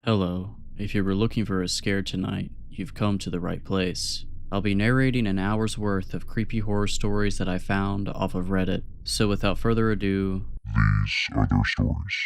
Hello. If you were looking for a scare tonight, you've come to the right place. I'll be narrating an hour's worth of creepy horror stories that I found off of Reddit. So without further ado, These are their stories.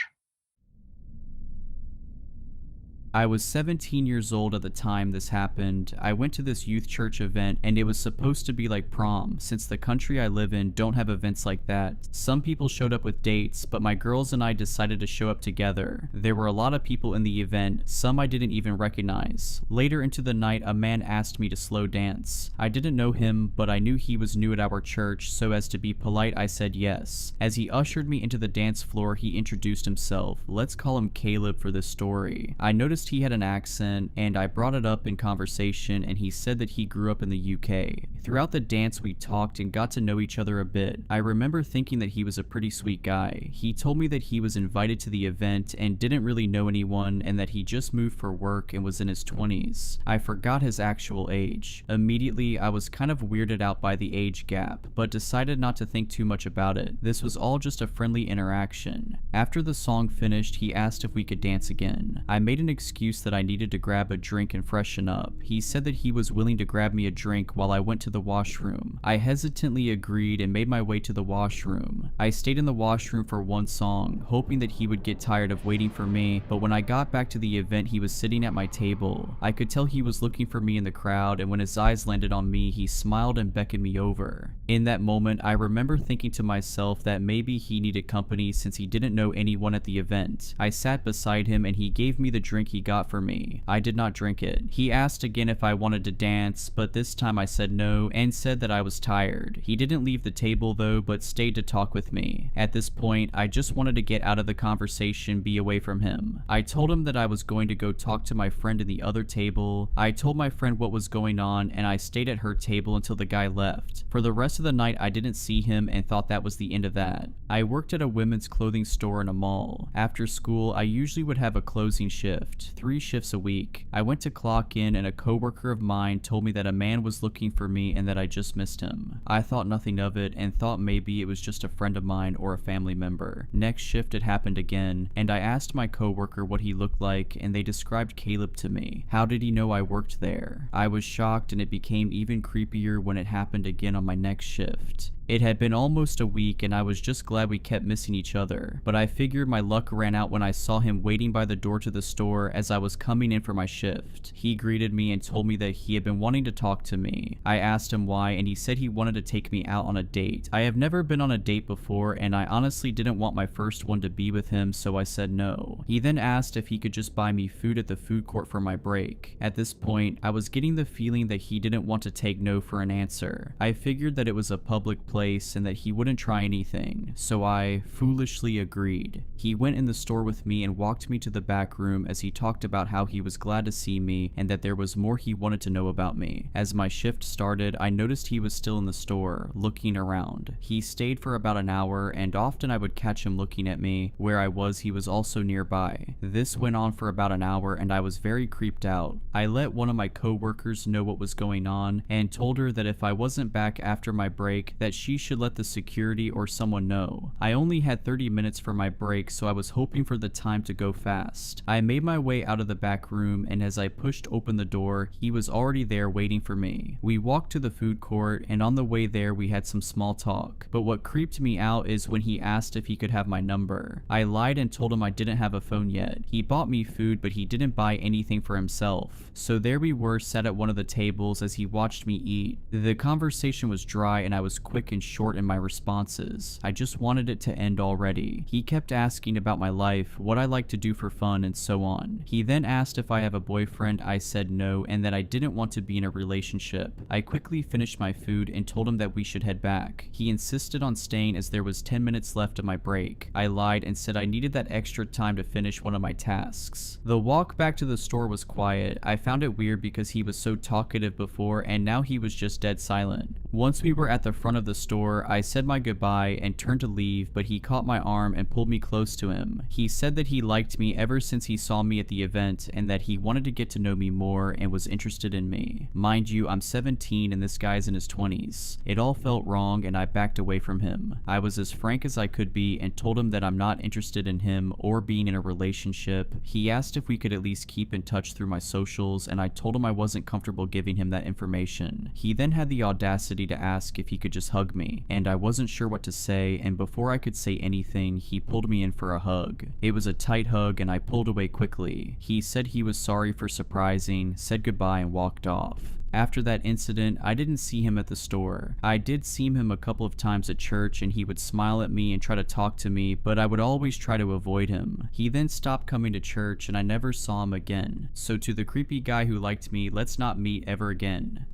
I was 17 years old at the time this happened. I went to this youth church event and it was supposed to be like prom, since the country I live in don't have events like that. Some people showed up with dates, but my girls and I decided to show up together. There were a lot of people in the event, some I didn't even recognize. Later into the night, a man asked me to slow dance. I didn't know him, but I knew he was new at our church, so as to be polite I said yes. As he ushered me into the dance floor, he introduced himself. Let's call him Caleb for this story. I noticed he had an accent, and I brought it up in conversation, and he said that he grew up in the UK. Throughout the dance we talked and got to know each other a bit. I remember thinking that he was a pretty sweet guy. He told me that he was invited to the event and didn't really know anyone, and that he just moved for work and was in his 20s. I forgot his actual age. Immediately I was kind of weirded out by the age gap, but decided not to think too much about it. This was all just a friendly interaction. After the song finished, he asked if we could dance again. I made an excuse that I needed to grab a drink and freshen up. He said that he was willing to grab me a drink while I went to the washroom. I hesitantly agreed and made my way to the washroom. I stayed in the washroom for one song, hoping that he would get tired of waiting for me, but when I got back to the event, he was sitting at my table. I could tell he was looking for me in the crowd, and when his eyes landed on me, he smiled and beckoned me over. In that moment, I remember thinking to myself that maybe he needed company since he didn't know anyone at the event. I sat beside him and he gave me the drink he got for me. I did not drink it. He asked again if I wanted to dance, but this time I said no and said that I was tired. He didn't leave the table though, but stayed to talk with me. At this point, I just wanted to get out of the conversation, be away from him. I told him that I was going to go talk to my friend in the other table. I told my friend what was going on, and I stayed at her table until the guy left. For the rest of the night, I didn't see him and thought that was the end of that. I worked at a women's clothing store in a mall. After school, I usually would have a closing shift, 3 shifts a week. I went to clock in and a coworker of mine told me that a man was looking for me and that I just missed him. I thought nothing of it and thought maybe it was just a friend of mine or a family member. Next shift it happened again, and I asked my coworker what he looked like, and they described Caleb to me. How did he know I worked there? I was shocked, and it became even creepier when it happened again on my next shift. It had been almost a week and I was just glad we kept missing each other, but I figured my luck ran out when I saw him waiting by the door to the store as I was coming in for my shift. He greeted me and told me that he had been wanting to talk to me. I asked him why, and he said he wanted to take me out on a date. I have never been on a date before, and I honestly didn't want my first one to be with him, so I said no. He then asked if he could just buy me food at the food court for my break. At this point, I was getting the feeling that he didn't want to take no for an answer. I figured that it was a public place and that he wouldn't try anything, so I foolishly agreed. He went in the store with me and walked me to the back room as he talked about how he was glad to see me and that there was more he wanted to know about me. As my shift started, I noticed he was still in the store, looking around. He stayed for about an hour, and often I would catch him looking at me. Where I was, he was also nearby. This went on for about an hour and I was very creeped out. I let one of my coworkers know what was going on and told her that if I wasn't back after my break, that she should let the security or someone know. I only had 30 minutes for my break, so I was hoping for the time to go fast. I made my way out of the back room, and as I pushed open the door, he was already there waiting for me. We walked to the food court, and on the way there we had some small talk. But what creeped me out is when he asked if he could have my number. I lied and told him I didn't have a phone yet. He bought me food, but he didn't buy anything for himself. So there we were, sat at one of the tables as he watched me eat. The conversation was dry and I was quick and short in my responses. I just wanted it to end already. He kept asking about my life, what I like to do for fun, and so on. He then asked if I have a boyfriend. I said no, and that I didn't want to be in a relationship. I quickly finished my food and told him that we should head back. He insisted on staying as there was 10 minutes left of my break. I lied and said I needed that extra time to finish one of my tasks. The walk back to the store was quiet. I found it weird because he was so talkative before and now he was just dead silent. Once we were at the front of the store, I said my goodbye and turned to leave, but he caught my arm and pulled me close to him. He said that he liked me ever since he saw me at the event and that he wanted to get to know me more and was interested in me. Mind you, I'm 17 and this guy's in his 20s. It all felt wrong and I backed away from him. I was as frank as I could be and told him that I'm not interested in him or being in a relationship. He asked if we could at least keep in touch through my socials and I told him I wasn't comfortable giving him that information. He then had the audacity to ask if he could just hug me, and I wasn't sure what to say, and before I could say anything, he pulled me in for a hug. It was a tight hug and I pulled away quickly. He said he was sorry for surprising, said goodbye and walked off. After that incident, I didn't see him at the store. I did see him a couple of times at church and he would smile at me and try to talk to me, but I would always try to avoid him. He then stopped coming to church and I never saw him again. So to the creepy guy who liked me, let's not meet ever again.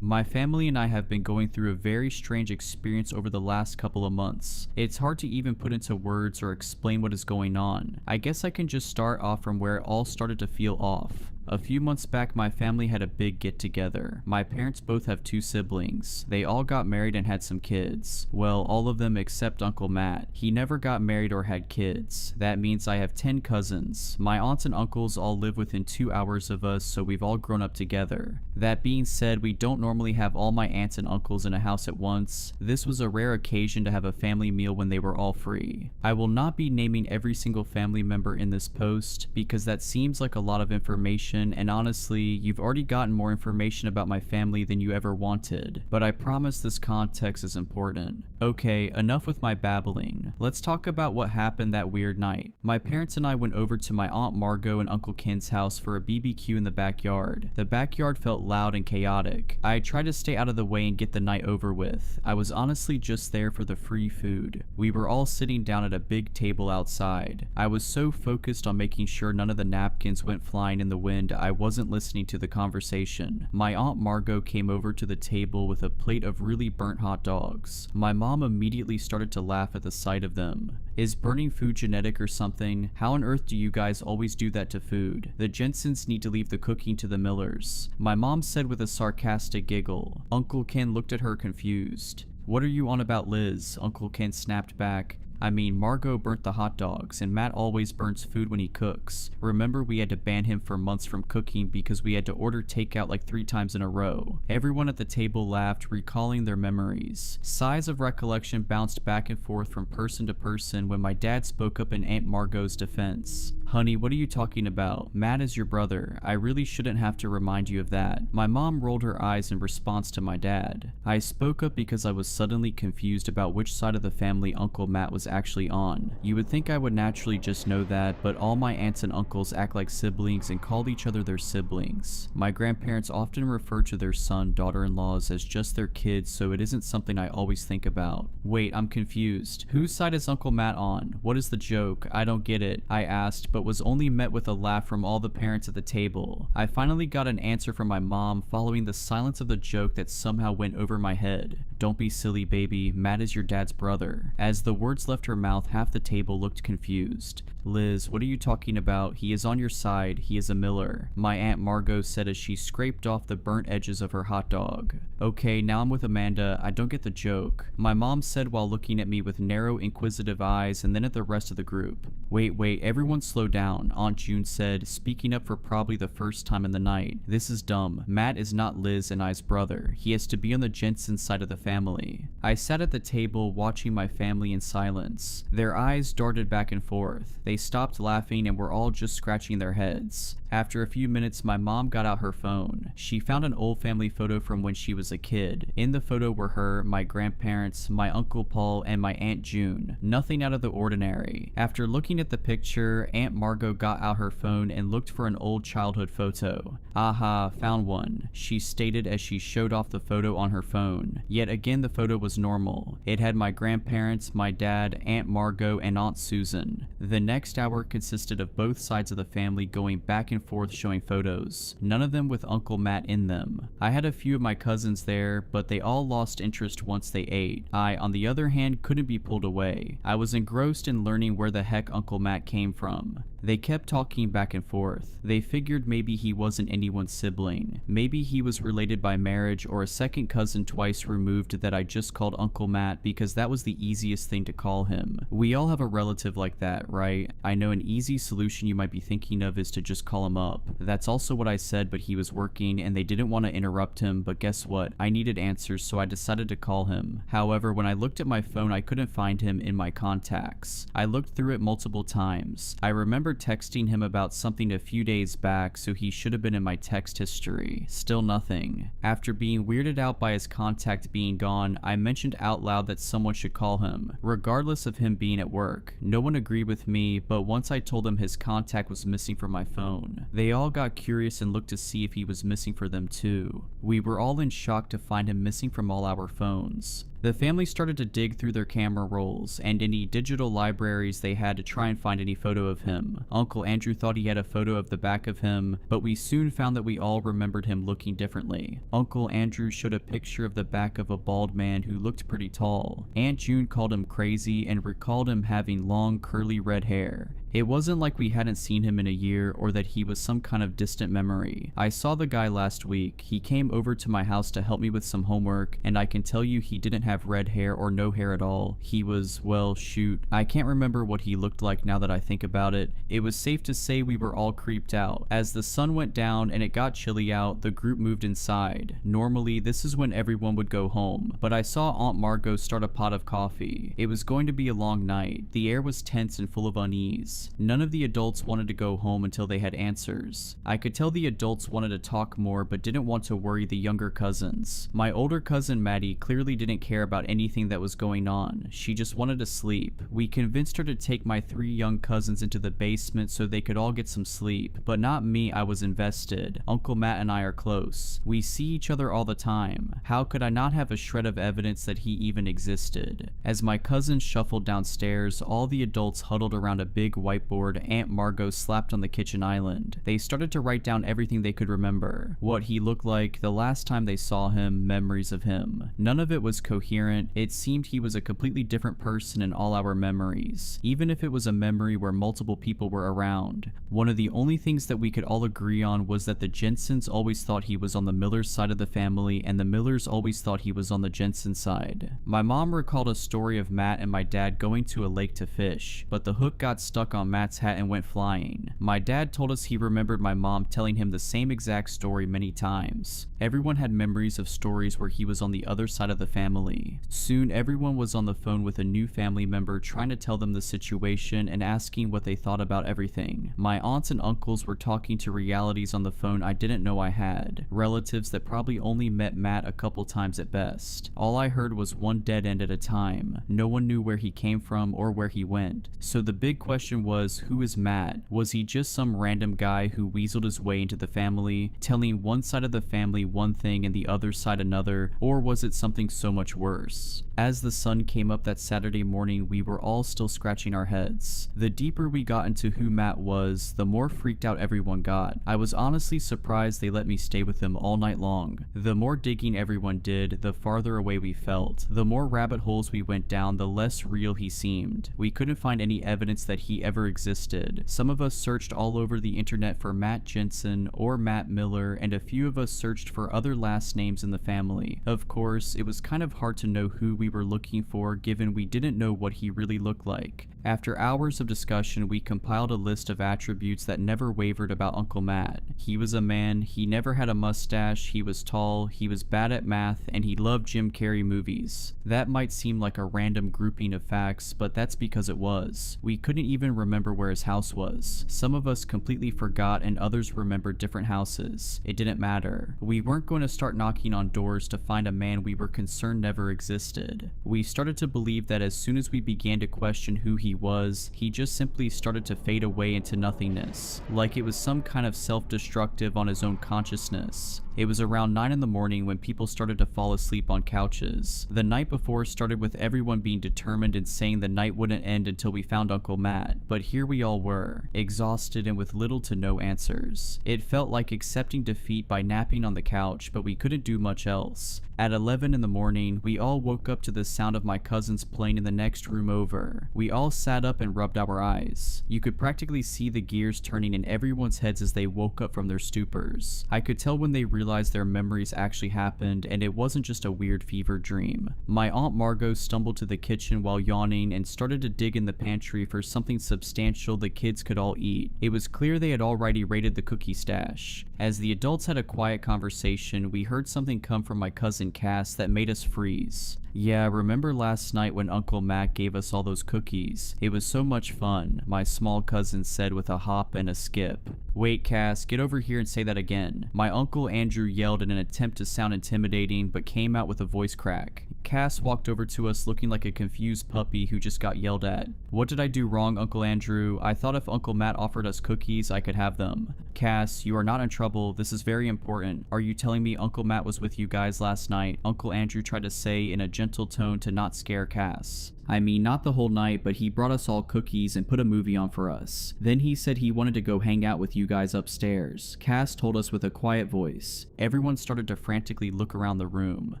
My family and I have been going through a very strange experience over the last couple of months. It's hard to even put into words or explain what is going on. I guess I can just start off from where it all started to feel off. A few months back, my family had a big get-together. My parents both have 2 siblings. They all got married and had some kids. Well, all of them except Uncle Matt. He never got married or had kids. That means I have 10 cousins. My aunts and uncles all live within 2 hours of us, so we've all grown up together. That being said, we don't normally have all my aunts and uncles in a house at once. This was a rare occasion to have a family meal when they were all free. I will not be naming every single family member in this post, because that seems like a lot of information, and honestly, you've already gotten more information about my family than you ever wanted, but I promise this context is important. Okay, enough with my babbling. Let's talk about what happened that weird night. My parents and I went over to my Aunt Margot and Uncle Ken's house for a BBQ in the backyard. The backyard felt loud and chaotic. I tried to stay out of the way and get the night over with. I was honestly just there for the free food. We were all sitting down at a big table outside. I was so focused on making sure none of the napkins went flying in the wind, I wasn't listening to the conversation. My Aunt Margot came over to the table with a plate of really burnt hot dogs. My mom immediately started to laugh at the sight of them. Is burning food genetic or something? How on earth do you guys always do that to food? The Jensens need to leave the cooking to the Millers. My mom said with a sarcastic giggle. Uncle Ken looked at her confused. What are you on about, Liz? Uncle Ken snapped back. I mean, Margot burnt the hot dogs, and Matt always burns food when he cooks. Remember, we had to ban him for months from cooking because we had to order takeout like 3 times in a row. Everyone at the table laughed, recalling their memories. Sighs of recollection bounced back and forth from person to person when my dad spoke up in Aunt Margot's defense. Honey, what are you talking about? Matt is your brother. I really shouldn't have to remind you of that. My mom rolled her eyes in response to my dad. I spoke up because I was suddenly confused about which side of the family Uncle Matt was actually on. You would think I would naturally just know that, but all my aunts and uncles act like siblings and call each other their siblings. My grandparents often refer to their son, daughter-in-laws as just their kids, so it isn't something I always think about. Wait, I'm confused. Whose side is Uncle Matt on? What is the joke? I don't get it, I asked, but was only met with a laugh from all the parents at the table. I finally got an answer from my mom following the silence of the joke that somehow went over my head. Don't be silly, baby. Matt is your dad's brother. As the words left her mouth, half the table looked confused. Liz, what are you talking about? He is on your side. He is a Miller. My Aunt Margot said as she scraped off the burnt edges of her hot dog. Okay, now I'm with Amanda. I don't get the joke. My mom said while looking at me with narrow, inquisitive eyes and then at the rest of the group. Wait, everyone slow down, Aunt June said, speaking up for probably the first time in the night. This is dumb. Matt is not Liz and I's brother. He has to be on the Jensen side of the family. I sat at the table watching my family in silence. Their eyes darted back and forth. They stopped laughing and were all just scratching their heads. After a few minutes, my mom got out her phone. She found an old family photo from when she was a kid. In the photo were her, my grandparents, my Uncle Paul, and my Aunt June. Nothing out of the ordinary. After looking at the picture, Aunt Margot got out her phone and looked for an old childhood photo. Aha, found one, she stated as she showed off the photo on her phone. Yet again, the photo was normal. It had my grandparents, my dad, Aunt Margot, and Aunt Susan. The next hour consisted of both sides of the family going back and forth showing photos, none of them with Uncle Matt in them. I had a few of my cousins there, but they all lost interest once they ate. I, on the other hand, couldn't be pulled away. I was engrossed in learning where the heck Uncle Matt came from. They kept talking back and forth. They figured maybe he wasn't anyone's sibling. Maybe he was related by marriage or a second cousin twice removed that I just called Uncle Matt because that was the easiest thing to call him. We all have a relative like that, right? I know an easy solution you might be thinking of is to just call him up. That's also what I said, but he was working and they didn't want to interrupt him, but guess what? I needed answers, so I decided to call him. However, when I looked at my phone, I couldn't find him in my contacts. I looked through it multiple times. I remember texting him about something a few days back, so he should have been in my text history. Still nothing. After being weirded out by his contact being gone, I mentioned out loud that someone should call him, regardless of him being at work. No one agreed with me, but once I told them his contact was missing from my phone, they all got curious and looked to see if he was missing for them too. We were all in shock to find him missing from all our phones. The family started to dig through their camera rolls and any digital libraries they had to try and find any photo of him. Uncle Andrew thought he had a photo of the back of him, but we soon found that we all remembered him looking differently. Uncle Andrew showed a picture of the back of a bald man who looked pretty tall. Aunt June called him crazy and recalled him having long curly red hair. It wasn't like we hadn't seen him in a year or that he was some kind of distant memory. I saw the guy last week. He came over to my house to help me with some homework, and I can tell you he didn't have red hair or no hair at all. He was, well, shoot, I can't remember what he looked like now that I think about it. It was safe to say we were all creeped out. As the sun went down and it got chilly out, the group moved inside. Normally, this is when everyone would go home, but I saw Aunt Margot start a pot of coffee. It was going to be a long night. The air was tense and full of unease. None of the adults wanted to go home until they had answers. I could tell the adults wanted to talk more but didn't want to worry the younger cousins. My older cousin Maddie clearly didn't care about anything that was going on. She just wanted to sleep. We convinced her to take my 3 young cousins into the basement so they could all get some sleep, but not me. I was invested. Uncle Matt and I are close. We see each other all the time. How could I not have a shred of evidence that he even existed? As my cousins shuffled downstairs, all the adults huddled around a big whiteboard Aunt Margot slapped on the kitchen island. They started to write down everything they could remember. What he looked like, the last time they saw him, memories of him. None of it was coherent. It seemed he was a completely different person in all our memories, even if it was a memory where multiple people were around. One of the only things that we could all agree on was that the Jensens always thought he was on the Millers side of the family and the Millers always thought he was on the Jensen side. My mom recalled a story of Matt and my dad going to a lake to fish, but the hook got stuck on Matt's hat and went flying. My dad told us he remembered my mom telling him the same exact story many times. Everyone had memories of stories where he was on the other side of the family. Soon everyone was on the phone with a new family member trying to tell them the situation and asking what they thought about everything. My aunts and uncles were talking to realities on the phone I didn't know I had. Relatives that probably only met Matt a couple times at best. All I heard was one dead end at a time. No one knew where he came from or where he went. So the big question was, who is Matt? Was he just some random guy who weaseled his way into the family, telling one side of the family one thing and the other side another, or was it something so much worse? As the sun came up that Saturday morning, we were all still scratching our heads. The deeper we got into who Matt was, the more freaked out everyone got. I was honestly surprised they let me stay with him all night long. The more digging everyone did, the farther away we felt. The more rabbit holes we went down, the less real he seemed. We couldn't find any evidence that he ever existed. Some of us searched all over the internet for Matt Jensen or Matt Miller, and a few of us searched for other last names in the family. Of course, it was kind of hard to know who we were looking for given we didn't know what he really looked like. After hours of discussion, we compiled a list of attributes that never wavered about Uncle Matt. He was a man, he never had a mustache, he was tall, he was bad at math, and he loved Jim Carrey movies. That might seem like a random grouping of facts, but that's because it was. We couldn't even remember where his house was. Some of us completely forgot and others remembered different houses. It didn't matter. We weren't going to start knocking on doors to find a man we were concerned never existed. We started to believe that as soon as we began to question who he was, he just simply started to fade away into nothingness, like it was some kind of self-destructive on his own consciousness. It was around 9 in the morning when people started to fall asleep on couches. The night before started with everyone being determined and saying the night wouldn't end until we found Uncle Matt, but here we all were, exhausted and with little to no answers. It felt like accepting defeat by napping on the couch, but we couldn't do much else. At 11 in the morning, we all woke up to the sound of my cousins playing in the next room over. We all sat up and rubbed our eyes. You could practically see the gears turning in everyone's heads as they woke up from their stupors. I could tell when they realized their memories actually happened and it wasn't just a weird fever dream. My Aunt Margot stumbled to the kitchen while yawning and started to dig in the pantry for something substantial the kids could all eat. It was clear they had already raided the cookie stash. As the adults had a quiet conversation, we heard something come from my cousin Cass that made us freeze. Yeah, remember last night when Uncle Matt gave us all those cookies? It was so much fun, my small cousin said with a hop and a skip. Wait, Cass, get over here and say that again. My Uncle Andrew yelled in an attempt to sound intimidating, but came out with a voice crack. Cass walked over to us looking like a confused puppy who just got yelled at. What did I do wrong, Uncle Andrew? I thought if Uncle Matt offered us cookies, I could have them. Cass, you are not in trouble. This is very important. Are you telling me Uncle Matt was with you guys last night? Uncle Andrew tried to say in a gentle tone to not scare Cass. I mean, not the whole night, but he brought us all cookies and put a movie on for us. Then he said he wanted to go hang out with you guys upstairs. Cass told us with a quiet voice. Everyone started to frantically look around the room,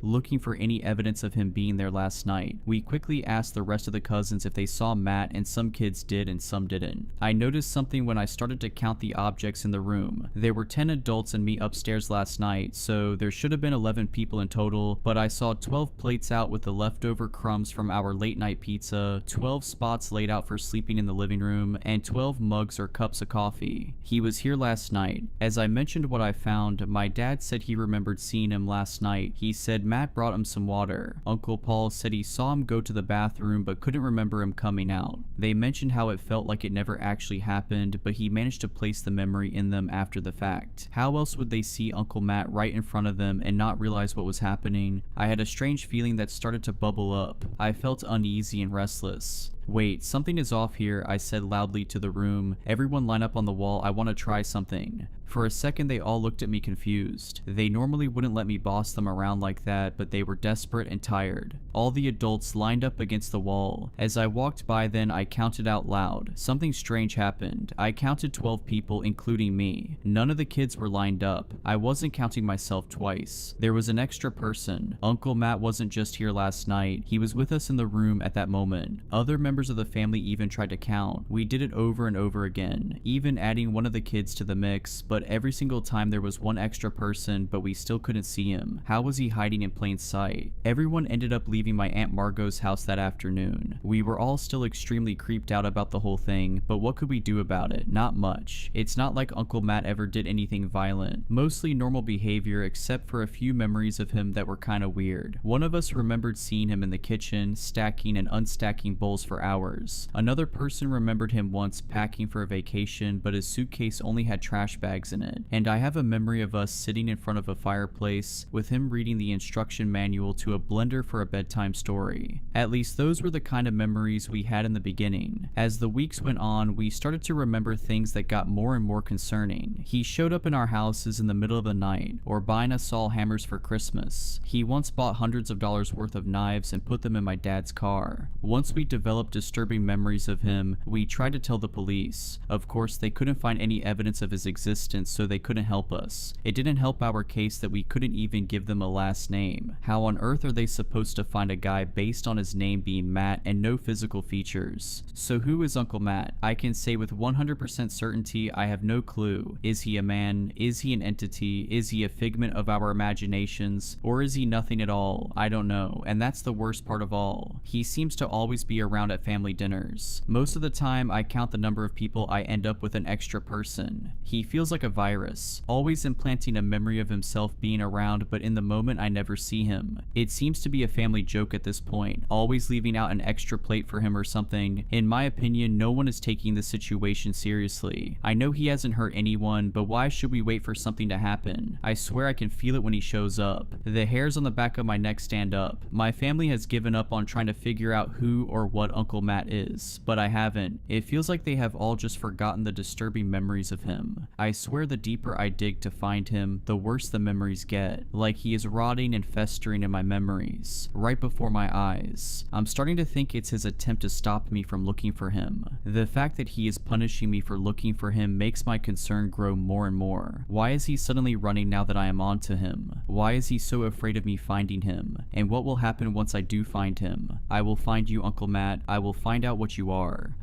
looking for any evidence of him being there last night. We quickly asked the rest of the cousins if they saw Matt, and some kids did and some didn't. I noticed something when I started to count the objects in the room. There were 10 adults and me upstairs last night, so there should have been 11 people in total, but I saw 12 plates out with the leftover crumbs from our late night pizza, 12 spots laid out for sleeping in the living room, and 12 mugs or cups of coffee. He was here last night. As I mentioned what I found, my dad said he remembered seeing him last night. He said Matt brought him some water. Uncle Paul said he saw him go to the bathroom but couldn't remember him coming out. They mentioned how it felt like it never actually happened, but he managed to place the memory in them after the fact. How else would they see Uncle Matt right in front of them and not realize what was happening? I had a strange feeling that started to bubble up. I felt uneasy and restless. Wait, something is off here, I said loudly to the room. Everyone line up on the wall, I want to try something. For a second they all looked at me confused. They normally wouldn't let me boss them around like that, but they were desperate and tired. All the adults lined up against the wall. As I walked by then, I counted out loud. Something strange happened. I counted 12 people, including me. None of the kids were lined up. I wasn't counting myself twice. There was an extra person. Uncle Matt wasn't just here last night. He was with us in the room at that moment. Other members of the family even tried to count. We did it over and over again, even adding one of the kids to the mix, but every single time there was one extra person, but we still couldn't see him. How was he hiding in plain sight? Everyone ended up leaving my Aunt Margot's house that afternoon. We were all still extremely creeped out about the whole thing, but what could we do about it? Not much. It's not like Uncle Matt ever did anything violent. Mostly normal behavior, except for a few memories of him that were kinda weird. One of us remembered seeing him in the kitchen, stacking and unstacking bowls for hours. Another person remembered him once packing for a vacation, but his suitcase only had trash bags in it. And I have a memory of us sitting in front of a fireplace with him reading the instruction manual to a blender for a bedtime story. At least those were the kind of memories we had in the beginning. As the weeks went on, we started to remember things that got more and more concerning. He showed up in our houses in the middle of the night, or buying us all hammers for Christmas. He once bought hundreds of dollars worth of knives and put them in my dad's car. Once we developed disturbing memories of him, we tried to tell the police. Of course, they couldn't find any evidence of his existence, so they couldn't help us. It didn't help our case that we couldn't even give them a last name. How on earth are they supposed to find a guy based on his name being Matt and no physical features? So who is Uncle Matt? I can say with 100% certainty I have no clue. Is he a man? Is he an entity? Is he a figment of our imaginations? Or is he nothing at all? I don't know, and that's the worst part of all. He seems to always be around at family dinners. Most of the time I count the number of people I end up with an extra person. He feels like a virus, always implanting a memory of himself being around, but in the moment I never see him. It seems to be a family joke at this point, always leaving out an extra plate for him or something. In my opinion, no one is taking the situation seriously. I know he hasn't hurt anyone, but why should we wait for something to happen? I swear I can feel it when he shows up. The hairs on the back of my neck stand up. My family has given up on trying to figure out who or what Uncle Uncle Matt is, but I haven't. It feels like they have all just forgotten the disturbing memories of him. I swear the deeper I dig to find him, the worse the memories get, like he is rotting and festering in my memories, right before my eyes. I'm starting to think it's his attempt to stop me from looking for him. The fact that he is punishing me for looking for him makes my concern grow more and more. Why is he suddenly running now that I am on to him? Why is he so afraid of me finding him? And what will happen once I do find him? I will find you, Uncle Matt. I will find out what you are.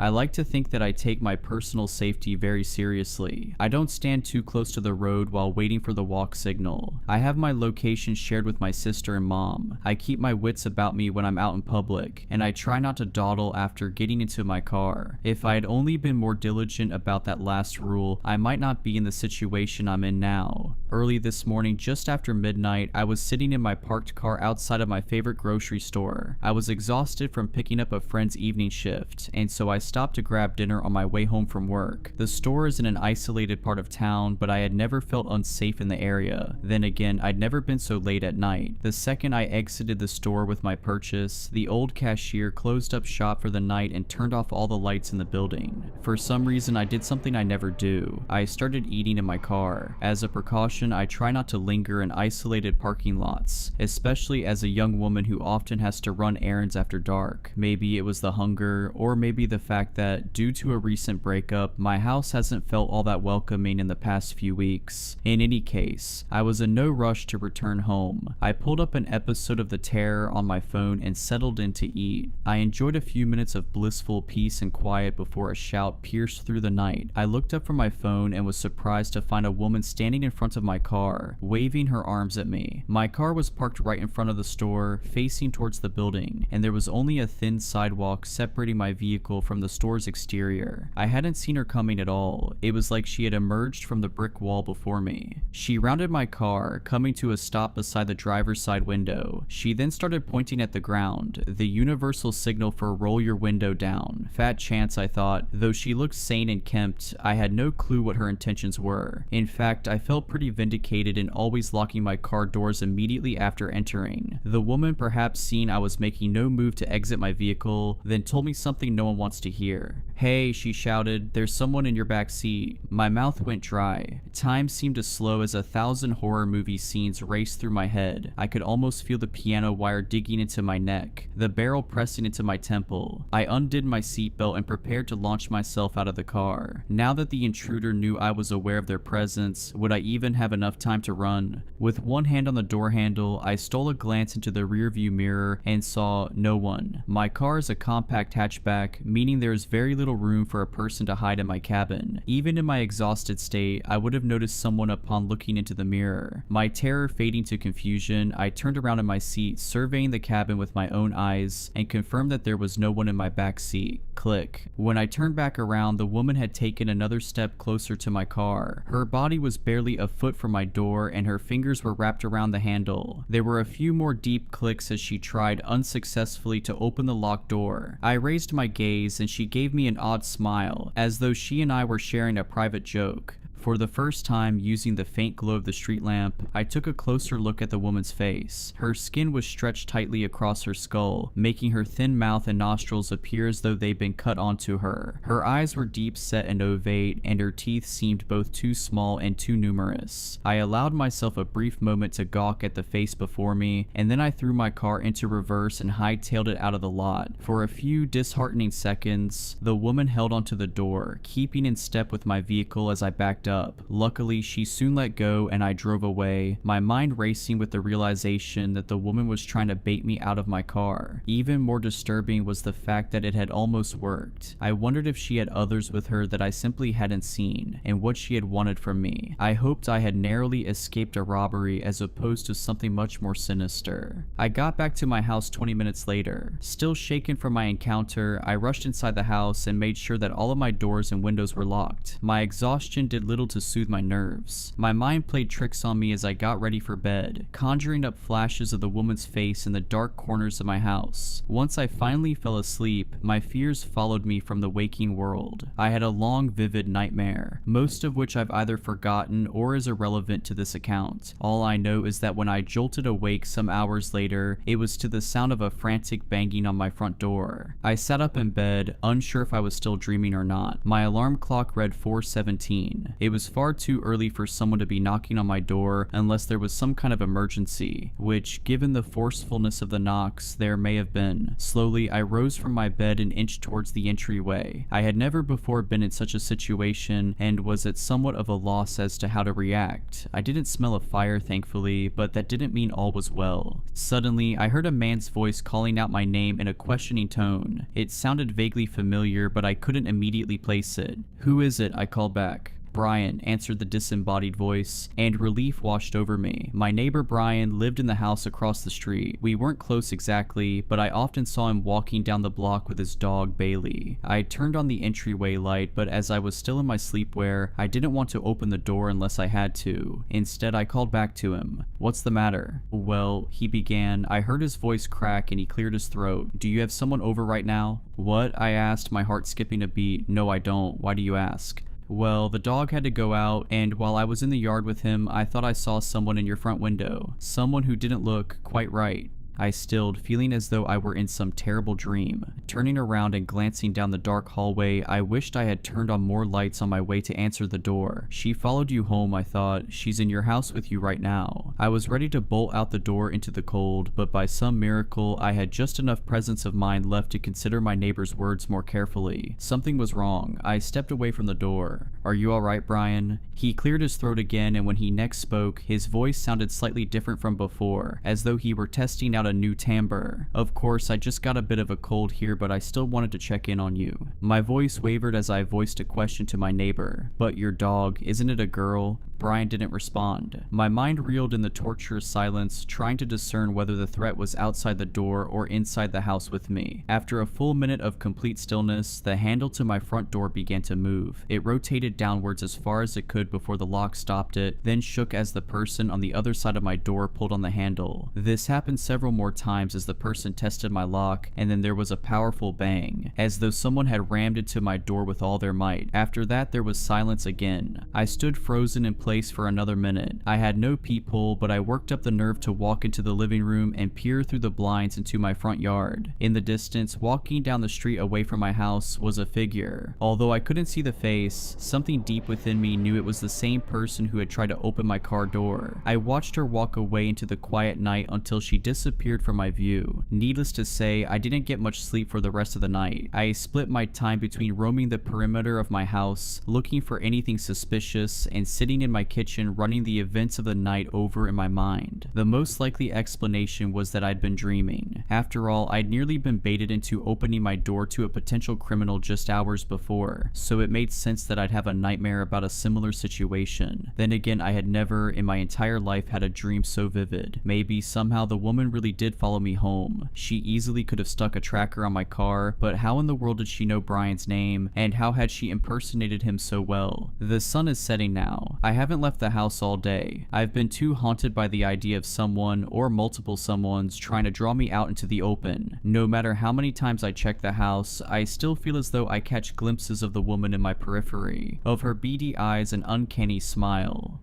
I like to think that I take my personal safety very seriously. I don't stand too close to the road while waiting for the walk signal. I have my location shared with my sister and mom. I keep my wits about me when I'm out in public, and I try not to dawdle after getting into my car. If I had only been more diligent about that last rule, I might not be in the situation I'm in now. Early this morning, just after midnight, I was sitting in my parked car outside of my favorite grocery store. I was exhausted from picking up a friend's evening shift, and so I stopped to grab dinner on my way home from work. The store is in an isolated part of town, but I had never felt unsafe in the area. Then again, I'd never been so late at night. The second I exited the store with my purchase, the old cashier closed up shop for the night and turned off all the lights in the building. For some reason, I did something I never do. I started eating in my car. As a precaution, I try not to linger in isolated parking lots, especially as a young woman who often has to run errands after dark. Maybe it was the hunger, or maybe the fact that, due to a recent breakup, my house hasn't felt all that welcoming in the past few weeks. In any case, I was in no rush to return home. I pulled up an episode of The Terror on my phone and settled in to eat. I enjoyed a few minutes of blissful peace and quiet before a shout pierced through the night. I looked up from my phone and was surprised to find a woman standing in front of my car, waving her arms at me. My car was parked right in front of the store, facing towards the building, and there was only a thin sidewalk separating my vehicle from the store's exterior. I hadn't seen her coming at all. It was like she had emerged from the brick wall before me. She rounded my car, coming to a stop beside the driver's side window. She then started pointing at the ground, the universal signal for roll your window down. Fat chance, I thought. Though she looked sane and kempt, I had no clue what her intentions were. In fact, I felt pretty vindicated in always locking my car doors immediately after entering. The woman, perhaps seeing I was making no move to exit my vehicle, then told me something no one wants to hear. "Hey," she shouted, "there's someone in your back seat." My mouth went dry. Time seemed to slow as 1,000 horror movie scenes raced through my head. I could almost feel the piano wire digging into my neck, the barrel pressing into my temple. I undid my seatbelt and prepared to launch myself out of the car. Now that the intruder knew I was aware of their presence, would I even have enough time to run? With one hand on the door handle, I stole a glance into the rearview mirror and saw no one. My car is a compact hatchback, meaning there is very little room for a person to hide in my cabin. Even in my exhausted state, I would have noticed someone upon looking into the mirror. My terror fading to confusion, I turned around in my seat, surveying the cabin with my own eyes, and confirmed that there was no one in my back seat. Click. When I turned back around, the woman had taken another step closer to my car. Her body was barely a foot from my door, and her fingers were wrapped around the handle. There were a few more deep clicks as she tried unsuccessfully to open the locked door. I raised my gaze, and she gave me an odd smile, as though she and I were sharing a private joke. For the first time, using the faint glow of the street lamp, I took a closer look at the woman's face. Her skin was stretched tightly across her skull, making her thin mouth and nostrils appear as though they'd been cut onto her. Her eyes were deep set and ovate, and her teeth seemed both too small and too numerous. I allowed myself a brief moment to gawk at the face before me, and then I threw my car into reverse and hightailed it out of the lot. For a few disheartening seconds, the woman held onto the door, keeping in step with my vehicle as I backed up. Luckily, she soon let go and I drove away, my mind racing with the realization that the woman was trying to bait me out of my car. Even more disturbing was the fact that it had almost worked. I wondered if she had others with her that I simply hadn't seen, and what she had wanted from me. I hoped I had narrowly escaped a robbery as opposed to something much more sinister. I got back to my house 20 minutes later. Still shaken from my encounter, I rushed inside the house and made sure that all of my doors and windows were locked. My exhaustion did little little to soothe my nerves. My mind played tricks on me as I got ready for bed, conjuring up flashes of the woman's face in the dark corners of my house. Once I finally fell asleep, my fears followed me from the waking world. I had a long, vivid nightmare, most of which I've either forgotten or is irrelevant to this account. All I know is that when I jolted awake some hours later, it was to the sound of a frantic banging on my front door. I sat up in bed, unsure if I was still dreaming or not. My alarm clock read 4:17. It was far too early for someone to be knocking on my door unless there was some kind of emergency, which, given the forcefulness of the knocks, there may have been. Slowly, I rose from my bed and inched towards the entryway. I had never before been in such a situation and was at somewhat of a loss as to how to react. I didn't smell a fire, thankfully, but that didn't mean all was well. Suddenly, I heard a man's voice calling out my name in a questioning tone. It sounded vaguely familiar, but I couldn't immediately place it. "Who is it?" I called back. "Brian," answered the disembodied voice, and relief washed over me. My neighbor Brian lived in the house across the street. We weren't close exactly, but I often saw him walking down the block with his dog Bailey. I turned on the entryway light, but as I was still in my sleepwear, I didn't want to open the door unless I had to. Instead, I called back to him. "What's the matter?" "Well," he began. I heard his voice crack and he cleared his throat. "Do you have someone over right now?" "What?" I asked, my heart skipping a beat. "No, I don't. Why do you ask?" "Well, the dog had to go out, and while I was in the yard with him, I thought I saw someone in your front window. Someone who didn't look quite right." I stilled, feeling as though I were in some terrible dream. Turning around and glancing down the dark hallway, I wished I had turned on more lights on my way to answer the door. "She followed you home," I thought. "She's in your house with you right now." I was ready to bolt out the door into the cold, but by some miracle, I had just enough presence of mind left to consider my neighbor's words more carefully. Something was wrong. I stepped away from the door. "Are you alright, Brian?" He cleared his throat again, and when he next spoke, his voice sounded slightly different from before, as though he were testing out a new timbre. "Of course, I just got a bit of a cold here, but I still wanted to check in on you." My voice wavered as I voiced a question to my neighbor. "But your dog, isn't it a girl?" Brian didn't respond. My mind reeled in the torturous silence, trying to discern whether the threat was outside the door or inside the house with me. After a full minute of complete stillness, the handle to my front door began to move. It rotated downwards as far as it could before the lock stopped it, then shook as the person on the other side of my door pulled on the handle. This happened several more times as the person tested my lock, and then there was a powerful bang, as though someone had rammed into my door with all their might. After that, there was silence again. I stood frozen in place for another minute. I had no peephole, but I worked up the nerve to walk into the living room and peer through the blinds into my front yard. In the distance, walking down the street away from my house, was a figure. Although I couldn't see the face, something deep within me knew it was the same person who had tried to open my car door. I watched her walk away into the quiet night until she disappeared from my view. Needless to say, I didn't get much sleep for the rest of the night. I split my time between roaming the perimeter of my house, looking for anything suspicious, and sitting in my kitchen running the events of the night over in my mind. The most likely explanation was that I'd been dreaming. After all, I'd nearly been baited into opening my door to a potential criminal just hours before, so it made sense that I'd have a nightmare about a similar situation. Then again, I had never in my entire life had a dream so vivid. Maybe somehow the woman really did follow me home. She easily could have stuck a tracker on my car, but how in the world did she know Brian's name, and how had she impersonated him so well? The sun is setting now. I haven't left the house all day. I've been too haunted by the idea of someone, or multiple someones, trying to draw me out into the open. No matter how many times I check the house, I still feel as though I catch glimpses of the woman in my periphery, of her beady eyes and uncanny smile.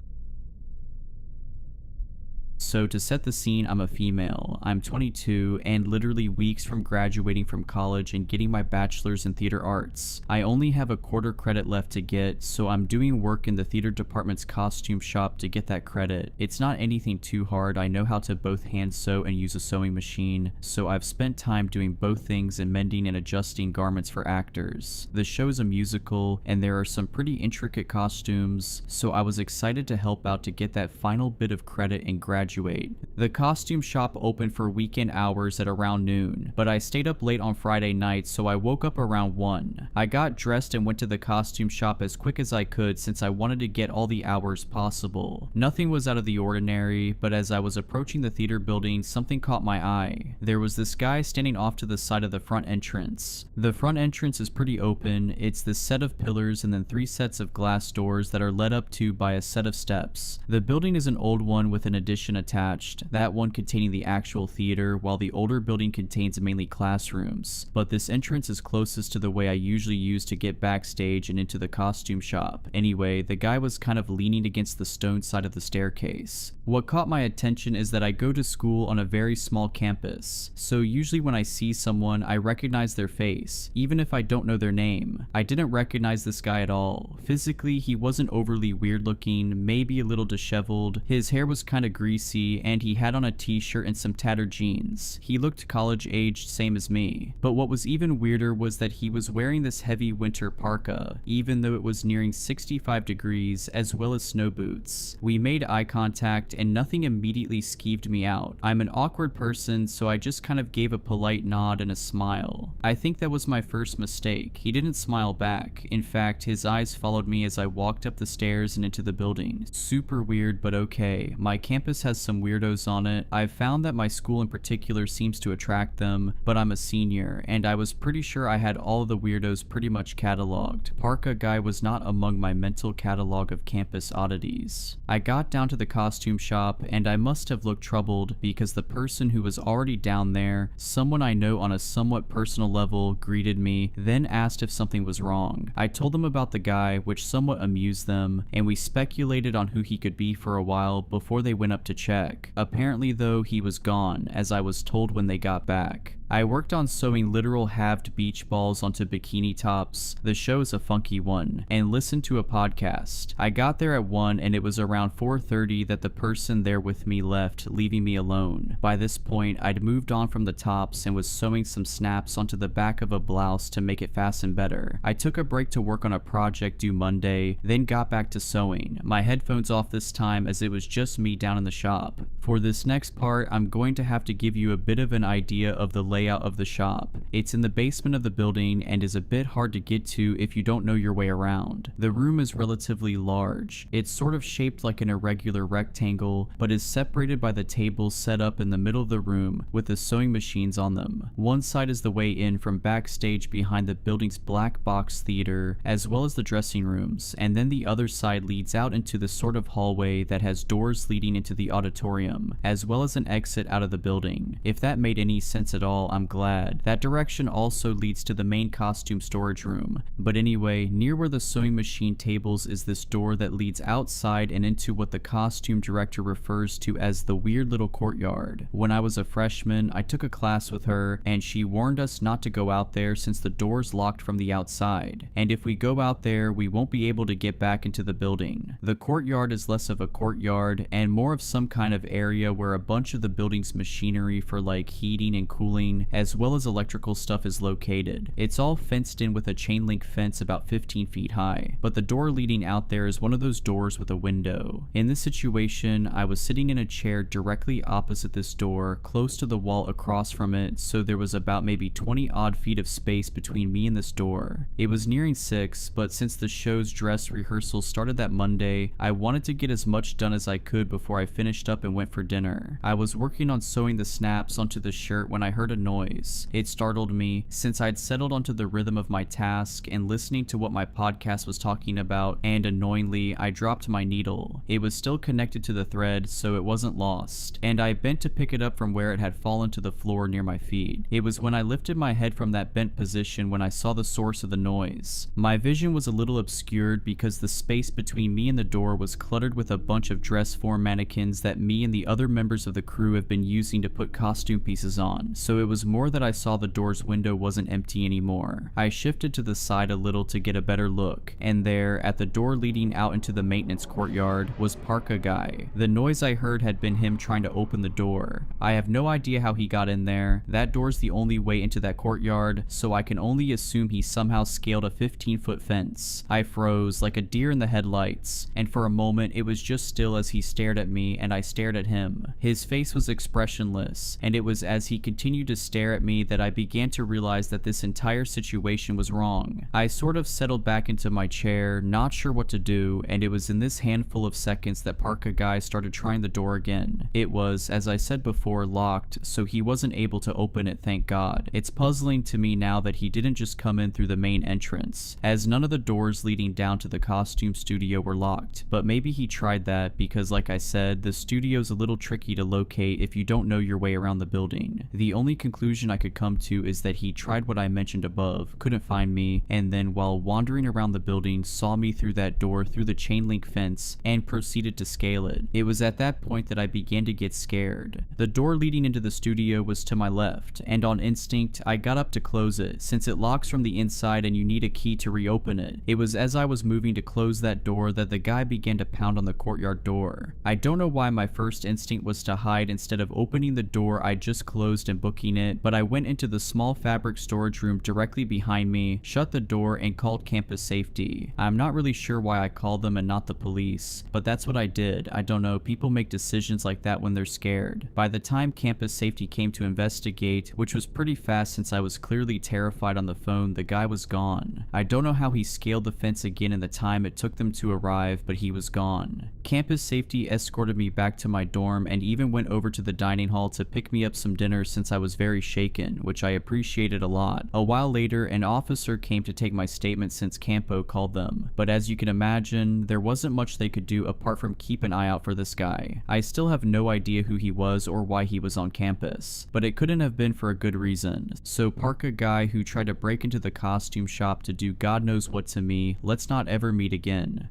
So to set the scene, I'm a female. I'm 22 and literally weeks from graduating from college and getting my bachelor's in theater arts. I only have a quarter credit left to get, so I'm doing work in the theater department's costume shop to get that credit. It's not anything too hard. I know how to both hand sew and use a sewing machine, so I've spent time doing both things and mending and adjusting garments for actors. The show is a musical and there are some pretty intricate costumes, so I was excited to help out to get that final bit of credit and graduate graduate. The costume shop opened for weekend hours at around noon, but I stayed up late on Friday night, so I woke up around 1. I got dressed and went to the costume shop as quick as I could since I wanted to get all the hours possible. Nothing was out of the ordinary, but as I was approaching the theater building, something caught my eye. There was this guy standing off to the side of the front entrance. The front entrance is pretty open. It's this set of pillars and then 3 sets of glass doors that are led up to by a set of steps. The building is an old one with an addition attached, that one containing the actual theater, while the older building contains mainly classrooms. But this entrance is closest to the way I usually use to get backstage and into the costume shop. Anyway, the guy was kind of leaning against the stone side of the staircase. What caught my attention is that I go to school on a very small campus, so usually when I see someone, I recognize their face, even if I don't know their name. I didn't recognize this guy at all. Physically, he wasn't overly weird looking, maybe a little disheveled. His hair was kinda greasy, and he had on a t-shirt and some tattered jeans. He looked college-aged, same as me. But what was even weirder was that he was wearing this heavy winter parka, even though it was nearing 65 degrees, as well as snow boots. We made eye contact, and nothing immediately skeeved me out. I'm an awkward person, so I just kind of gave a polite nod and a smile. I think that was my first mistake. He didn't smile back. In fact, his eyes followed me as I walked up the stairs and into the building. Super weird, but okay. My campus has some weirdos on it. I've found that my school in particular seems to attract them, but I'm a senior, and I was pretty sure I had all of the weirdos pretty much cataloged. Parka guy was not among my mental catalog of campus oddities. I got down to the costume shop, and I must have looked troubled because the person who was already down there, someone I know on a somewhat personal level, greeted me, then asked if something was wrong. I told them about the guy, which somewhat amused them, and we speculated on who he could be for a while before they went up to check. Apparently though, he was gone, as I was told when they got back. I worked on sewing literal halved beach balls onto bikini tops. The show is a funky one, and listened to a podcast. I got there at 1 and it was around 4:30 that the person there with me left, leaving me alone. By this point, I'd moved on from the tops and was sewing some snaps onto the back of a blouse to make it fasten better. I took a break to work on a project due Monday, then got back to sewing. My headphones off this time as it was just me down in the shop. For this next part, I'm going to have to give you a bit of an idea of the layout of the shop. It's in the basement of the building and is a bit hard to get to if you don't know your way around. The room is relatively large. It's sort of shaped like an irregular rectangle, but is separated by the tables set up in the middle of the room with the sewing machines on them. One side is the way in from backstage behind the building's black box theater, as well as the dressing rooms, and then the other side leads out into the sort of hallway that has doors leading into the auditorium, as well as an exit out of the building. If that made any sense at all, I'm glad. That direction also leads to the main costume storage room. But anyway, near where the sewing machine tables is this door that leads outside and into what the costume director refers to as the weird little courtyard. When I was a freshman, I took a class with her, and she warned us not to go out there since the door's locked from the outside. And if we go out there, we won't be able to get back into the building. The courtyard is less of a courtyard and more of some kind of area where a bunch of the building's machinery for like heating and cooling, as well as electrical stuff, is located. It's all fenced in with a chain link fence about 15 feet high, but the door leading out there is one of those doors with a window. In this situation, I was sitting in a chair directly opposite this door, close to the wall across from it, so there was about maybe 20 odd feet of space between me and this door. It was nearing 6, but since the show's dress rehearsal started that Monday, I wanted to get as much done as I could before I finished up and went for dinner. I was working on sewing the snaps onto the shirt when I heard a noise. It startled me, since I'd settled onto the rhythm of my task and listening to what my podcast was talking about, and annoyingly, I dropped my needle. It was still connected to the thread, so it wasn't lost, and I bent to pick it up from where it had fallen to the floor near my feet. It was when I lifted my head from that bent position when I saw the source of the noise. My vision was a little obscured because the space between me and the door was cluttered with a bunch of dress form mannequins that me and the other members of the crew have been using to put costume pieces on, so it was more that I saw the door's window wasn't empty anymore. I shifted to the side a little to get a better look, and there, at the door leading out into the maintenance courtyard, was Parka Guy. The noise I heard had been him trying to open the door. I have no idea how he got in there. That door's the only way into that courtyard, so I can only assume he somehow scaled a 15-foot fence. I froze like a deer in the headlights, and for a moment it was just still as he stared at me and I stared at at him. His face was expressionless, and it was as he continued to stare at me that I began to realize that this entire situation was wrong. I sort of settled back into my chair, not sure what to do, and it was in this handful of seconds that Parka guy started trying the door again. It was, as I said before, locked, so he wasn't able to open it, thank God. It's puzzling to me now that he didn't just come in through the main entrance, as none of the doors leading down to the costume studio were locked, but maybe he tried that because, like I said, the studio's a little tricky to locate if you don't know your way around the building. The only conclusion I could come to is that he tried what I mentioned above, couldn't find me, and then while wandering around the building saw me through that door through the chain link fence and proceeded to scale it. It was at that point that I began to get scared. The door leading into the studio was to my left, and on instinct I got up to close it since it locks from the inside and you need a key to reopen it. It was as I was moving to close that door that the guy began to pound on the courtyard door. I don't know why my first instinct was to hide instead of opening the door I just closed and booking it, but I went into the small fabric storage room directly behind me, shut the door, and called campus safety. I'm not really sure why I called them and not the police, but that's what I did. I don't know, people make decisions like that when they're scared. By the time campus safety came to investigate, which was pretty fast since I was clearly terrified on the phone, the guy was gone. I don't know how he scaled the fence again in the time it took them to arrive, but he was gone. Campus safety escorted me back to my dorm and even went over to the dining hall to pick me up some dinner since I was very shaken, which I appreciated a lot. A while later, an officer came to take my statement since Campo called them, but as you can imagine, there wasn't much they could do apart from keep an eye out for this guy. I still have no idea who he was or why he was on campus, but it couldn't have been for a good reason. So Parka guy who tried to break into the costume shop to do God knows what to me, let's not ever meet again.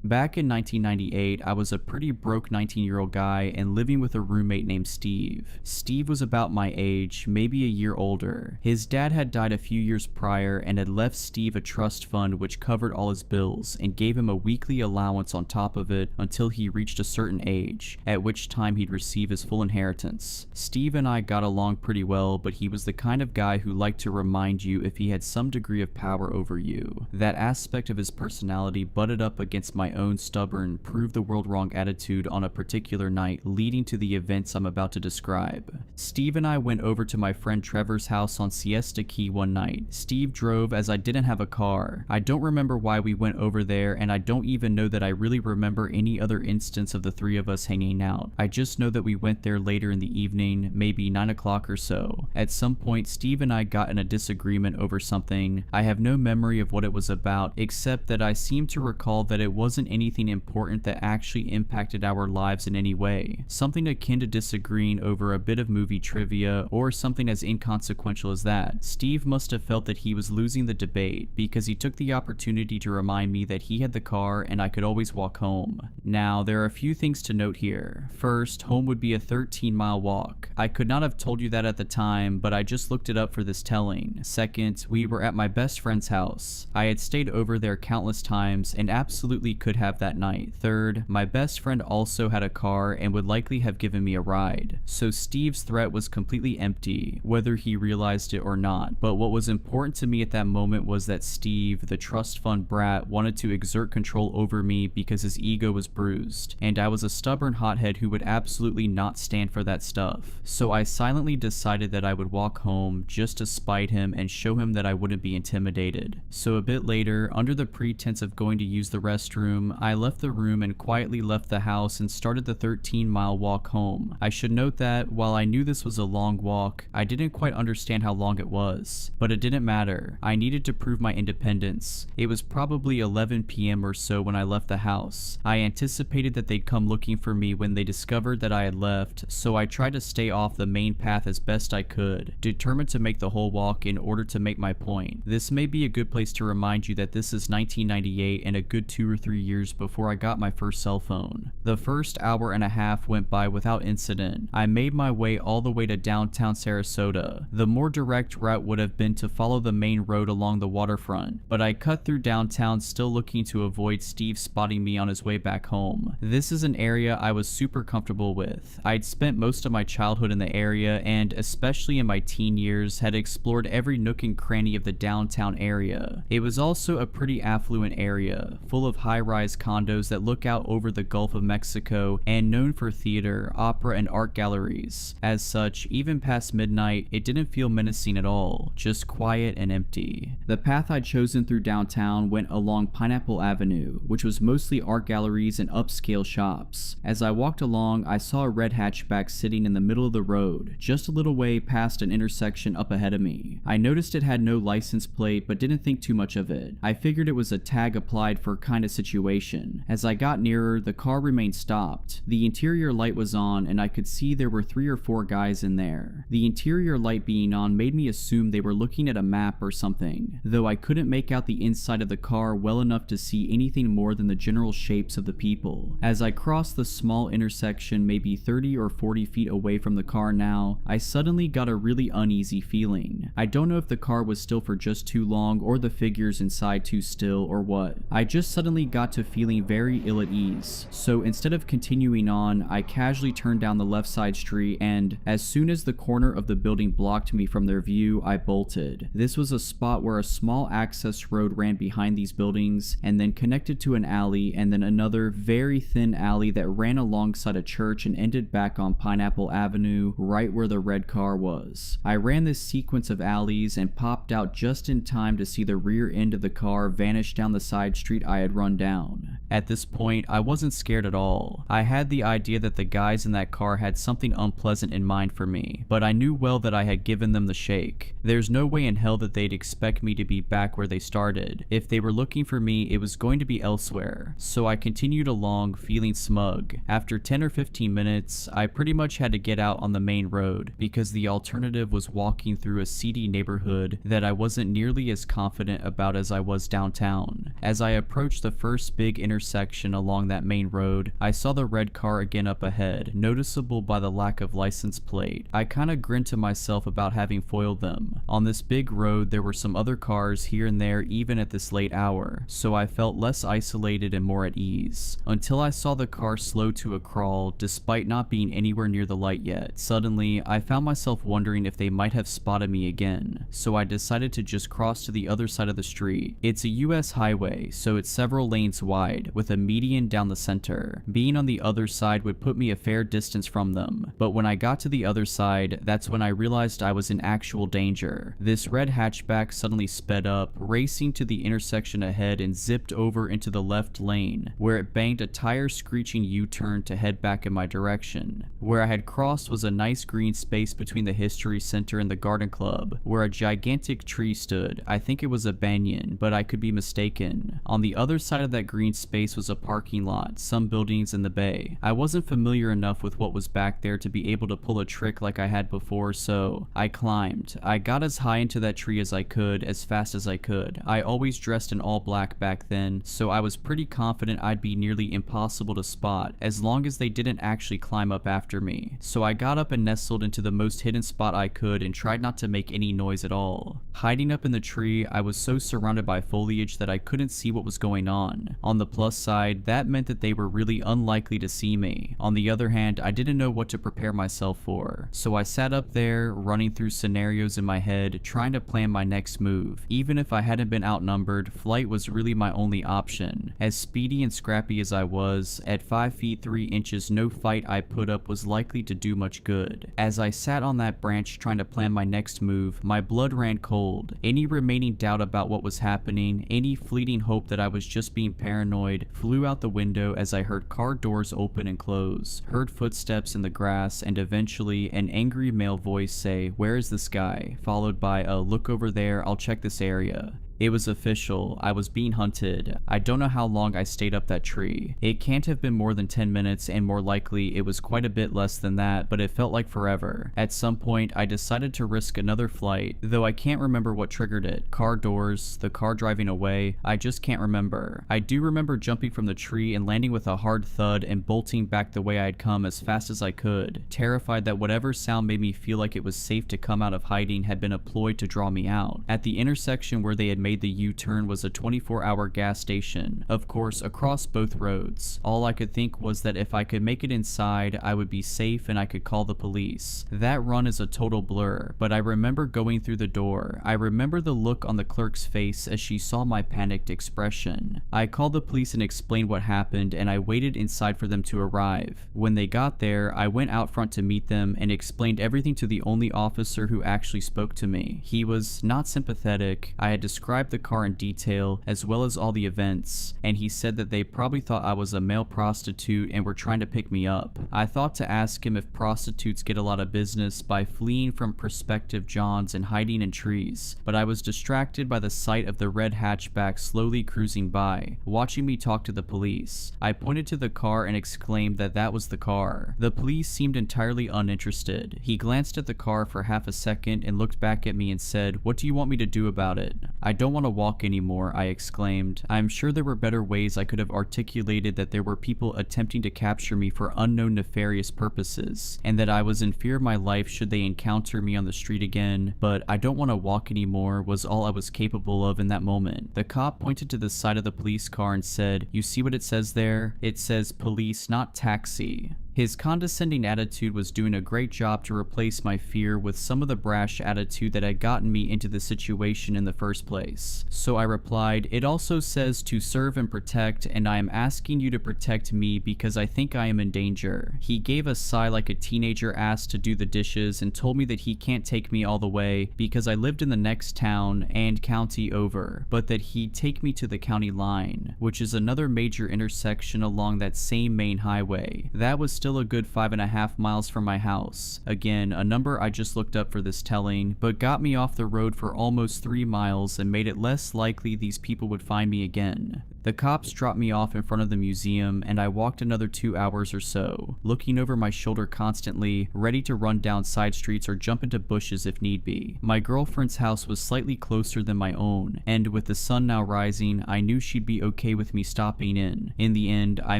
Back in 1998, I was a pretty broke 19-year-old guy and living with a roommate named Steve. Steve was about my age, maybe a year older. His dad had died a few years prior and had left Steve a trust fund which covered all his bills and gave him a weekly allowance on top of it until he reached a certain age, at which time he'd receive his full inheritance. Steve and I got along pretty well, but he was the kind of guy who liked to remind you if he had some degree of power over you. That aspect of his personality butted up against my own stubborn, prove the world wrong attitude on a particular night leading to the events I'm about to describe. Steve and I went over to my friend Trevor's house on Siesta Key one night. Steve drove as I didn't have a car. I don't remember why we went over there, and I don't even know that I really remember any other instance of the three of us hanging out. I just know that we went there later in the evening, maybe 9 o'clock or so. At some point, Steve and I got in a disagreement over something. I have no memory of what it was about, except that I seem to recall that it wasn't anything important that actually impacted our lives in any way. Something akin to disagreeing over a bit of movie trivia or something as inconsequential as that. Steve must have felt that he was losing the debate because he took the opportunity to remind me that he had the car and I could always walk home. Now, there are a few things to note here. First, home would be a 13-mile walk. I could not have told you that at the time, but I just looked it up for this telling. Second, we were at my best friend's house. I had stayed over there countless times and absolutely could have that night. Third, my best friend also had a car and would likely have given me a ride. So Steve's threat was completely empty, whether he realized it or not. But what was important to me at that moment was that Steve, the trust fund brat, wanted to exert control over me because his ego was bruised, and I was a stubborn hothead who would absolutely not stand for that stuff. So I silently decided that I would walk home just to spite him and show him that I wouldn't be intimidated. So a bit later, under the pretense of going to use the restroom, I left the room and quietly left the house and started the 13-mile walk home. I should note that, while I knew this was a long walk, I didn't quite understand how long it was. But it didn't matter. I needed to prove my independence. It was probably 11 p.m. or so when I left the house. I anticipated that they'd come looking for me when they discovered that I had left, so I tried to stay off the main path as best I could, determined to make the whole walk in order to make my point. This may be a good place to remind you that this is 1998 and a good 2 or 3 years before I got my first cell phone. The first hour and a half went by without incident. I made my way all the way to downtown Sarasota. The more direct route would have been to follow the main road along the waterfront, but I cut through downtown still looking to avoid Steve spotting me on his way back home. This is an area I was super comfortable with. I'd spent most of my childhood in the area and, especially in my teen years, had explored every nook and cranny of the downtown area. It was also a pretty affluent area, full of high-rise high-rise condos that look out over the Gulf of Mexico and known for theater, opera, and art galleries. As such, even past midnight, it didn't feel menacing at all, just quiet and empty. The path I'd chosen through downtown went along Pineapple Avenue, which was mostly art galleries and upscale shops. As I walked along, I saw a red hatchback sitting in the middle of the road, just a little way past an intersection up ahead of me. I noticed it had no license plate, but didn't think too much of it. I figured it was a tag applied for kind of situation. As I got nearer, the car remained stopped. The interior light was on, and I could see there were 3 or 4 guys in there. The interior light being on made me assume they were looking at a map or something, though I couldn't make out the inside of the car well enough to see anything more than the general shapes of the people. As I crossed the small intersection maybe 30 or 40 feet away from the car now, I suddenly got a really uneasy feeling. I don't know if the car was still for just too long or the figures inside too still or what. I just suddenly got to feeling very ill at ease. So instead of continuing on, I casually turned down the left side street, and as soon as the corner of the building blocked me from their view, I bolted. This was a spot where a small access road ran behind these buildings and then connected to an alley, and then another very thin alley that ran alongside a church and ended back on Pineapple Avenue, right where the red car was. I ran this sequence of alleys and popped out just in time to see the rear end of the car vanish down the side street I had run down. At this point, I wasn't scared at all. I had the idea that the guys in that car had something unpleasant in mind for me, but I knew well that I had given them the shake. There's no way in hell that they'd expect me to be back where they started. If they were looking for me, it was going to be elsewhere. So I continued along, feeling smug. After 10 or 15 minutes, I pretty much had to get out on the main road, because the alternative was walking through a seedy neighborhood that I wasn't nearly as confident about as I was downtown. As I approached the first big intersection along that main road, I saw the red car again up ahead, noticeable by the lack of license plate. I kinda grinned to myself about having foiled them. On this big road, there were some other cars here and there even at this late hour, so I felt less isolated and more at ease. Until I saw the car slow to a crawl, despite not being anywhere near the light yet. Suddenly, I found myself wondering if they might have spotted me again, so I decided to just cross to the other side of the street. It's a US highway, so it's several lanes wide, with a median down the center. Being on the other side would put me a fair distance from them, but when I got to the other side, that's when I realized I was in actual danger. This red hatchback suddenly sped up, racing to the intersection ahead and zipped over into the left lane, where it banged a tire-screeching U-turn to head back in my direction. Where I had crossed was a nice green space between the History Center and the Garden Club, where a gigantic tree stood. I think it was a banyan, but I could be mistaken. On the other side of that green space was a parking lot, some buildings in the bay. I wasn't familiar enough with what was back there to be able to pull a trick like I had before, so I climbed. I got as high into that tree as I could, as fast as I could. I always dressed in all black back then, so I was pretty confident I'd be nearly impossible to spot, as long as they didn't actually climb up after me. So I got up and nestled into the most hidden spot I could and tried not to make any noise at all. Hiding up in the tree, I was so surrounded by foliage that I couldn't see what was going on. On the plus side, that meant that they were really unlikely to see me. On the other hand, I didn't know what to prepare myself for. So I sat up there, running through scenarios in my head, trying to plan my next move. Even if I hadn't been outnumbered, flight was really my only option. As speedy and scrappy as I was, at 5 feet 3 inches, no fight I put up was likely to do much good. As I sat on that branch trying to plan my next move, my blood ran cold. Any remaining doubt about what was happening, any fleeting hope that I was just being paranoid, flew out the window as I heard car doors open and close, heard footsteps in the grass, and eventually an angry male voice say, "Where is this guy?" followed by a "Look over there, I'll check this area." It was official. I was being hunted. I don't know how long I stayed up that tree. It can't have been more than 10 minutes, and more likely it was quite a bit less than that, but it felt like forever. At some point, I decided to risk another flight, though I can't remember what triggered it. Car doors, the car driving away, I just can't remember. I do remember jumping from the tree and landing with a hard thud and bolting back the way I had come as fast as I could, terrified that whatever sound made me feel like it was safe to come out of hiding had been a ploy to draw me out. At the intersection where they had made made the U-turn was a 24-hour gas station, of course across both roads. All I could think was that if I could make it inside, I would be safe and I could call the police. That run is a total blur, but I remember going through the door. I remember the look on the clerk's face as she saw my panicked expression. I called the police and explained what happened, and I waited inside for them to arrive. When they got there, I went out front to meet them and explained everything to the only officer who actually spoke to me. He was not sympathetic. I had described the car in detail, as well as all the events, and he said that they probably thought I was a male prostitute and were trying to pick me up. I thought to ask him if prostitutes get a lot of business by fleeing from prospective Johns and hiding in trees, but I was distracted by the sight of the red hatchback slowly cruising by, watching me talk to the police. I pointed to the car and exclaimed that that was the car. The police seemed entirely uninterested. He glanced at the car for half a second and looked back at me and said, "What do you want me to do about it?" "I don't want to walk anymore," I exclaimed. I'm sure there were better ways I could have articulated that there were people attempting to capture me for unknown nefarious purposes, and that I was in fear of my life should they encounter me on the street again, but "I don't want to walk anymore" was all I was capable of in that moment. The cop pointed to the side of the police car and said, "You see what it says there? It says police, not taxi." His condescending attitude was doing a great job to replace my fear with some of the brash attitude that had gotten me into the situation in the first place. So I replied, "It also says to serve and protect, and I am asking you to protect me because I think I am in danger." He gave a sigh like a teenager asked to do the dishes and told me that he can't take me all the way because I lived in the next town and county over, but that he'd take me to the county line, which is another major intersection along that same main highway. That was still a good 5.5 miles from my house. Again, a number I just looked up for this telling, but got me off the road for almost 3 miles and made it less likely these people would find me again. The cops dropped me off in front of the museum, and I walked another 2 hours or so, looking over my shoulder constantly, ready to run down side streets or jump into bushes if need be. My girlfriend's house was slightly closer than my own, and with the sun now rising, I knew she'd be okay with me stopping in. In the end, I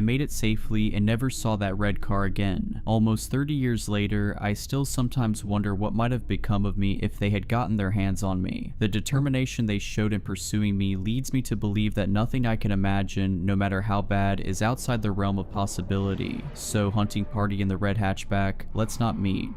made it safely and never saw that red car again. Almost 30 years later, I still sometimes wonder what might have become of me if they had gotten their hands on me. The determination they showed in pursuing me leads me to believe that nothing I can imagine, no matter how bad, is outside the realm of possibility. So, hunting party in the red hatchback, let's not meet.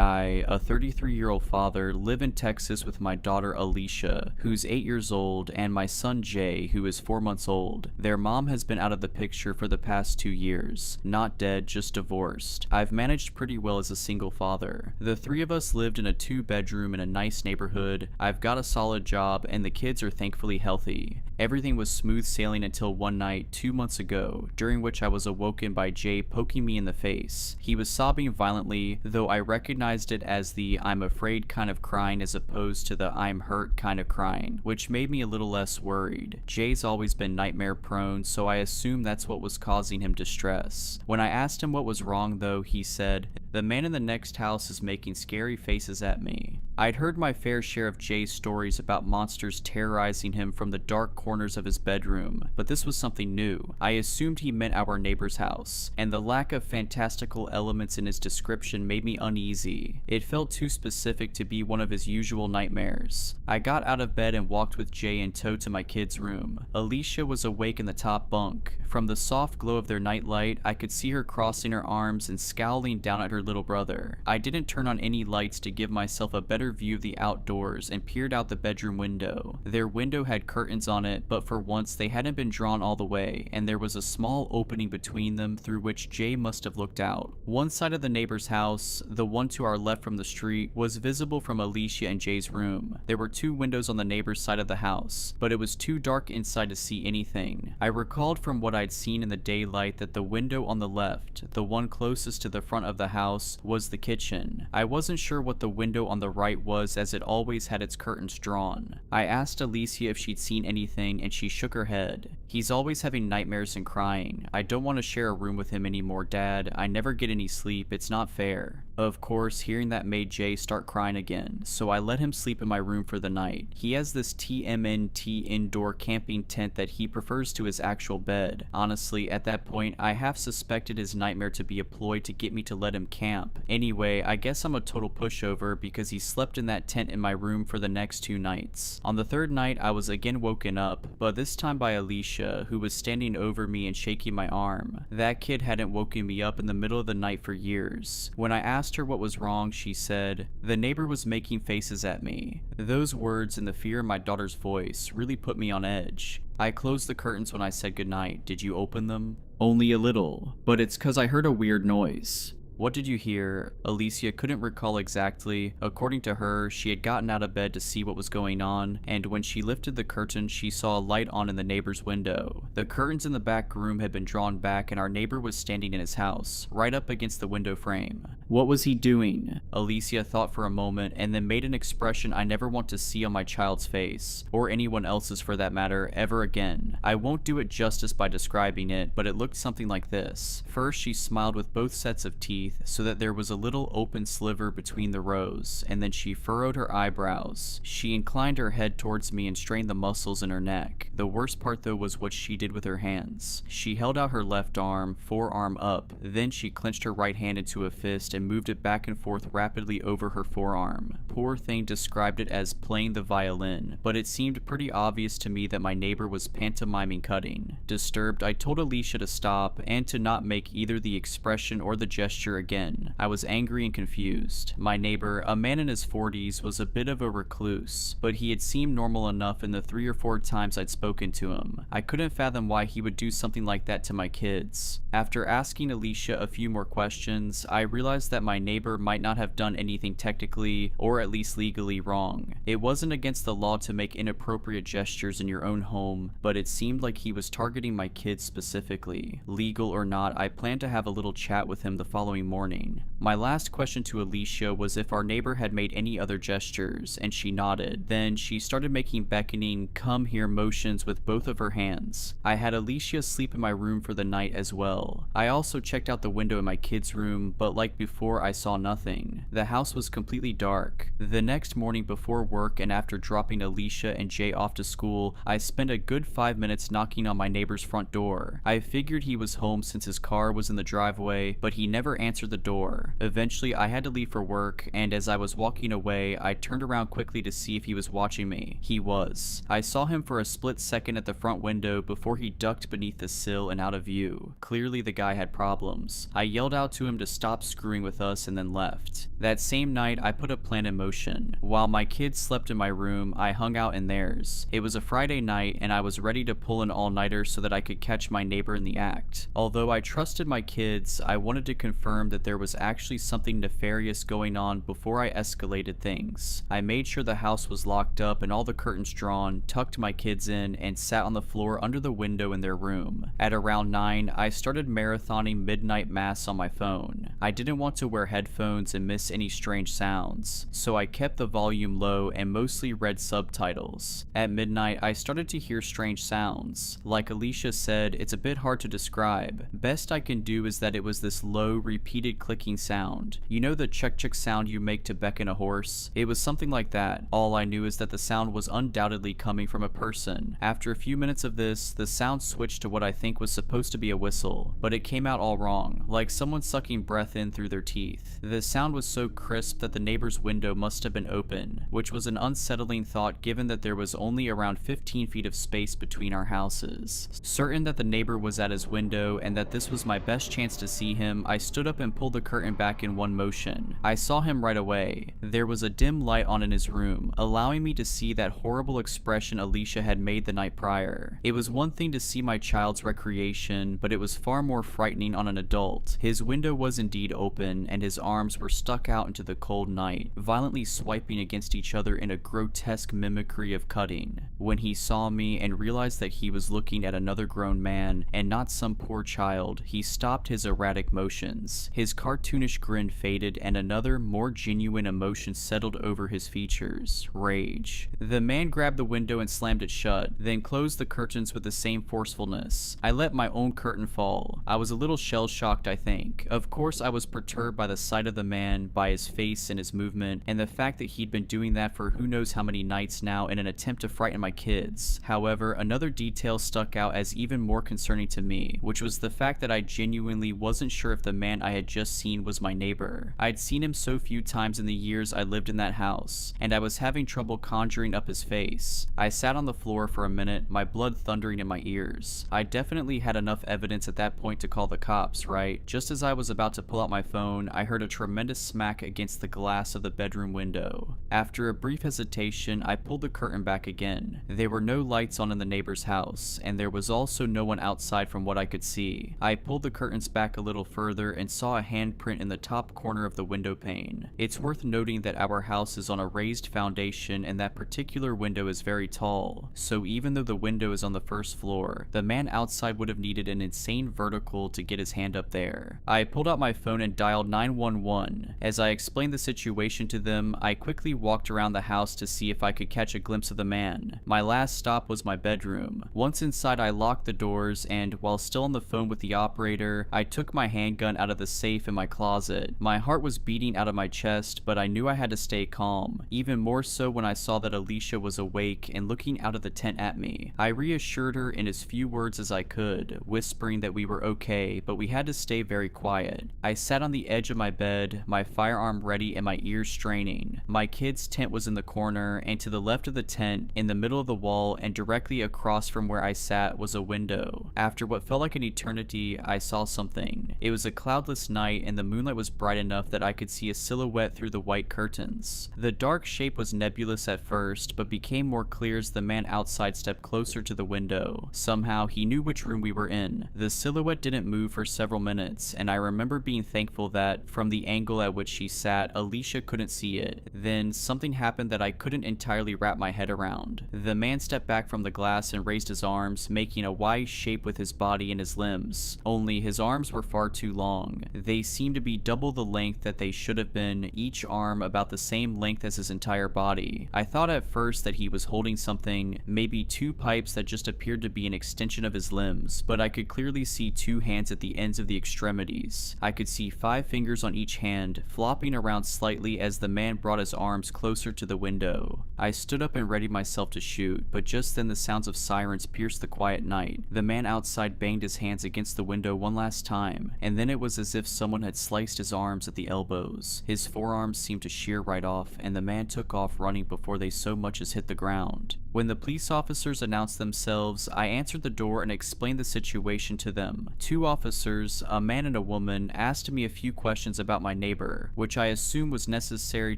I, a 33-year-old father, live in Texas with my daughter Alicia, who's 8 years old, and my son Jay, who is 4 months old. Their mom has been out of the picture for the past 2 years. Not dead, just divorced. I've managed pretty well as a single father. The three of us lived in a 2-bedroom in a nice neighborhood. I've got a solid job, and the kids are thankfully healthy. Everything was smooth sailing until one night 2 months ago, during which I was awoken by Jay poking me in the face. He was sobbing violently, though I recognized it as the "I'm afraid" kind of crying as opposed to the "I'm hurt" kind of crying, which made me a little less worried. Jay's always been nightmare prone, so I assumed that's what was causing him distress. When I asked him what was wrong though, he said, "The man in the next house is making scary faces at me." I'd heard my fair share of Jay's stories about monsters terrorizing him from the dark corners of his bedroom, but this was something new. I assumed he meant our neighbor's house, and the lack of fantastical elements in his description made me uneasy. It felt too specific to be one of his usual nightmares. I got out of bed and walked with Jay in tow to my kids' room. Alicia was awake in the top bunk. From the soft glow of their nightlight, I could see her crossing her arms and scowling down at her little brother. I didn't turn on any lights to give myself a better view of the outdoors and peered out the bedroom window. Their window had curtains on it, but for once they hadn't been drawn all the way, and there was a small opening between them through which Jay must have looked out. One side of the neighbor's house, the one to our left from the street, was visible from Alicia and Jay's room. There were 2 windows on the neighbor's side of the house, but it was too dark inside to see anything. I recalled from what I'd seen in the daylight that the window on the left, the one closest to the front of the house, was the kitchen. I wasn't sure what the window on the right was, as it always had its curtains drawn. I asked Alicia if she'd seen anything, and she shook her head. "He's always having nightmares and crying. I don't want to share a room with him anymore, Dad. I never get any sleep. It's not fair." Of course, hearing that made Jay start crying again, so I let him sleep in my room for the night. He has this TMNT indoor camping tent that he prefers to his actual bed. Honestly, at that point, I half suspected his nightmare to be a ploy to get me to let him camp. Anyway, I guess I'm a total pushover because he slept in that tent in my room for the next 2 nights. On the 3rd night, I was again woken up, but this time by Alicia, who was standing over me and shaking my arm. That kid hadn't woken me up in the middle of the night for years. When I asked her what was wrong, she said, "The neighbor was making faces at me." Those words and the fear in my daughter's voice really put me on edge. I closed the curtains when I said goodnight. Did you open them? Only a little, but it's 'cause I heard a weird noise. What did you hear? Alicia couldn't recall exactly. According to her, she had gotten out of bed to see what was going on, and when she lifted the curtain, she saw a light on in the neighbor's window. The curtains in the back room had been drawn back and our neighbor was standing in his house, right up against the window frame. What was he doing? Alicia thought for a moment and then made an expression I never want to see on my child's face, or anyone else's for that matter, ever again. I won't do it justice by describing it, but it looked something like this. First, she smiled with both sets of teeth, so that there was a little open sliver between the rows, and then she furrowed her eyebrows. She inclined her head towards me and strained the muscles in her neck. The worst part though was what she did with her hands. She held out her left arm, forearm up, then she clenched her right hand into a fist and moved it back and forth rapidly over her forearm. Poor thing described it as playing the violin, but it seemed pretty obvious to me that my neighbor was pantomiming cutting. Disturbed, I told Alicia to stop and to not make either the expression or the gesture again. I was angry and confused. My neighbor, a man in his 40s, was a bit of a recluse, but he had seemed normal enough in the 3 or 4 times I'd spoken to him. I couldn't fathom why he would do something like that to my kids. After asking Alicia a few more questions, I realized that my neighbor might not have done anything technically, or at least legally, wrong. It wasn't against the law to make inappropriate gestures in your own home, but it seemed like he was targeting my kids specifically. Legal or not, I planned to have a little chat with him the following morning. My last question to Alicia was if our neighbor had made any other gestures, and she nodded. Then she started making beckoning, come here motions with both of her hands. I had Alicia sleep in my room for the night as well. I also checked out the window in my kids' room, but like before, I saw nothing. The house was completely dark. The next morning before work and after dropping Alicia and Jay off to school, I spent a good 5 minutes knocking on my neighbor's front door. I figured he was home since his car was in the driveway, but he never answered the door. Eventually, I had to leave for work, and as I was walking away, I turned around quickly to see if he was watching me. He was. I saw him for a split second at the front window before he ducked beneath the sill and out of view. Clearly, the guy had problems. I yelled out to him to stop screwing with us and then left. That same night, I put a plan in motion. While my kids slept in my room, I hung out in theirs. It was a Friday night, and I was ready to pull an all-nighter so that I could catch my neighbor in the act. Although I trusted my kids, I wanted to confirm that there was actually something nefarious going on before I escalated things. I made sure the house was locked up and all the curtains drawn, tucked my kids in, and sat on the floor under the window in their room. At around 9, I started marathoning midnight mass on my phone. I didn't want to wear headphones and miss any strange sounds, so I kept the volume low and mostly read subtitles. At midnight, I started to hear strange sounds. Like Alicia said, it's a bit hard to describe. Best I can do is that it was this low, repeated clicking sound. You know the chuk-chuk sound you make to beckon a horse? It was something like that. All I knew is that the sound was undoubtedly coming from a person. After a few minutes of this, the sound switched to what I think was supposed to be a whistle, but it came out all wrong, like someone sucking breath in through their teeth. The sound was so crisp that the neighbor's window must have been open, which was an unsettling thought given that there was only around 15 feet of space between our houses. Certain that the neighbor was at his window and that this was my best chance to see him, I stood up and pulled the curtain back in one motion. I saw him right away. There was a dim light on in his room, allowing me to see that horrible expression Alicia had made the night prior. It was one thing to see my child's recreation, but it was far more frightening on an adult. His window was indeed open, and his arms were stuck out into the cold night, violently swiping against each other in a grotesque mimicry of cutting. When he saw me and realized that he was looking at another grown man and not some poor child, he stopped his erratic motions. face. His cartoonish grin faded and another, more genuine emotion settled over his features: rage. The man grabbed the window and slammed it shut, then closed the curtains with the same forcefulness. I let my own curtain fall. I was a little shell-shocked, I think. Of course, I was perturbed by the sight of the man, by his face and his movement, and the fact that he'd been doing that for who knows how many nights now in an attempt to frighten my kids. However, another detail stuck out as even more concerning to me, which was the fact that I genuinely wasn't sure if the man I had just seen was my neighbor. I'd seen him so few times in the years I lived in that house, and I was having trouble conjuring up his face. I sat on the floor for a minute, my blood thundering in my ears. I definitely had enough evidence at that point to call the cops, right? Just as I was about to pull out my phone, I heard a tremendous smack against the glass of the bedroom window. After a brief hesitation, I pulled the curtain back again. There were no lights on in the neighbor's house, and there was also no one outside from what I could see. I pulled the curtains back a little further and saw a handprint in the top corner of the window pane. It's worth noting that our house is on a raised foundation and that particular window is very tall, so even though the window is on the first floor, the man outside would have needed an insane vertical to get his hand up there. I pulled out my phone and dialed 911. As I explained the situation to them, I quickly walked around the house to see if I could catch a glimpse of the man. My last stop was my bedroom. Once inside, I locked the doors, and while still on the phone with the operator, I took my handgun out of the safe in my closet. My heart was beating out of my chest, but I knew I had to stay calm, even more so when I saw that Alicia was awake and looking out of the tent at me. I reassured her in as few words as I could, whispering that we were okay, but we had to stay very quiet. I sat on the edge of my bed, my firearm ready and my ears straining. My kid's tent was in the corner, and to the left of the tent, in the middle of the wall and directly across from where I sat, was a window. After what felt like an eternity, I saw something. It was a cloudless night and the moonlight was bright enough that I could see a silhouette through the white curtains. The dark shape was nebulous at first, but became more clear as the man outside stepped closer to the window. Somehow, he knew which room we were in. The silhouette didn't move for several minutes, and I remember being thankful that, from the angle at which she sat, Alicia couldn't see it. Then, something happened that I couldn't entirely wrap my head around. The man stepped back from the glass and raised his arms, making a Y shape with his body and his limbs. Only his arms were far too long. They seemed to be double the length that they should have been, each arm about the same length as his entire body. I thought at first that he was holding something, maybe two pipes that just appeared to be an extension of his limbs, but I could clearly see two hands at the ends of the extremities. I could see 5 fingers on each hand, flopping around slightly as the man brought his arms closer to the window. I stood up and readied myself to shoot, but just then the sounds of sirens pierced the quiet night. The man outside banged his hands against the window one last time, and then it was as if someone had sliced his arms at the elbows. His forearms seemed to shear right off, and the man took off running before they so much as hit the ground. When the police officers announced themselves, I answered the door and explained the situation to them. 2 officers, a man and a woman, asked me a few questions about my neighbor, which I assumed was necessary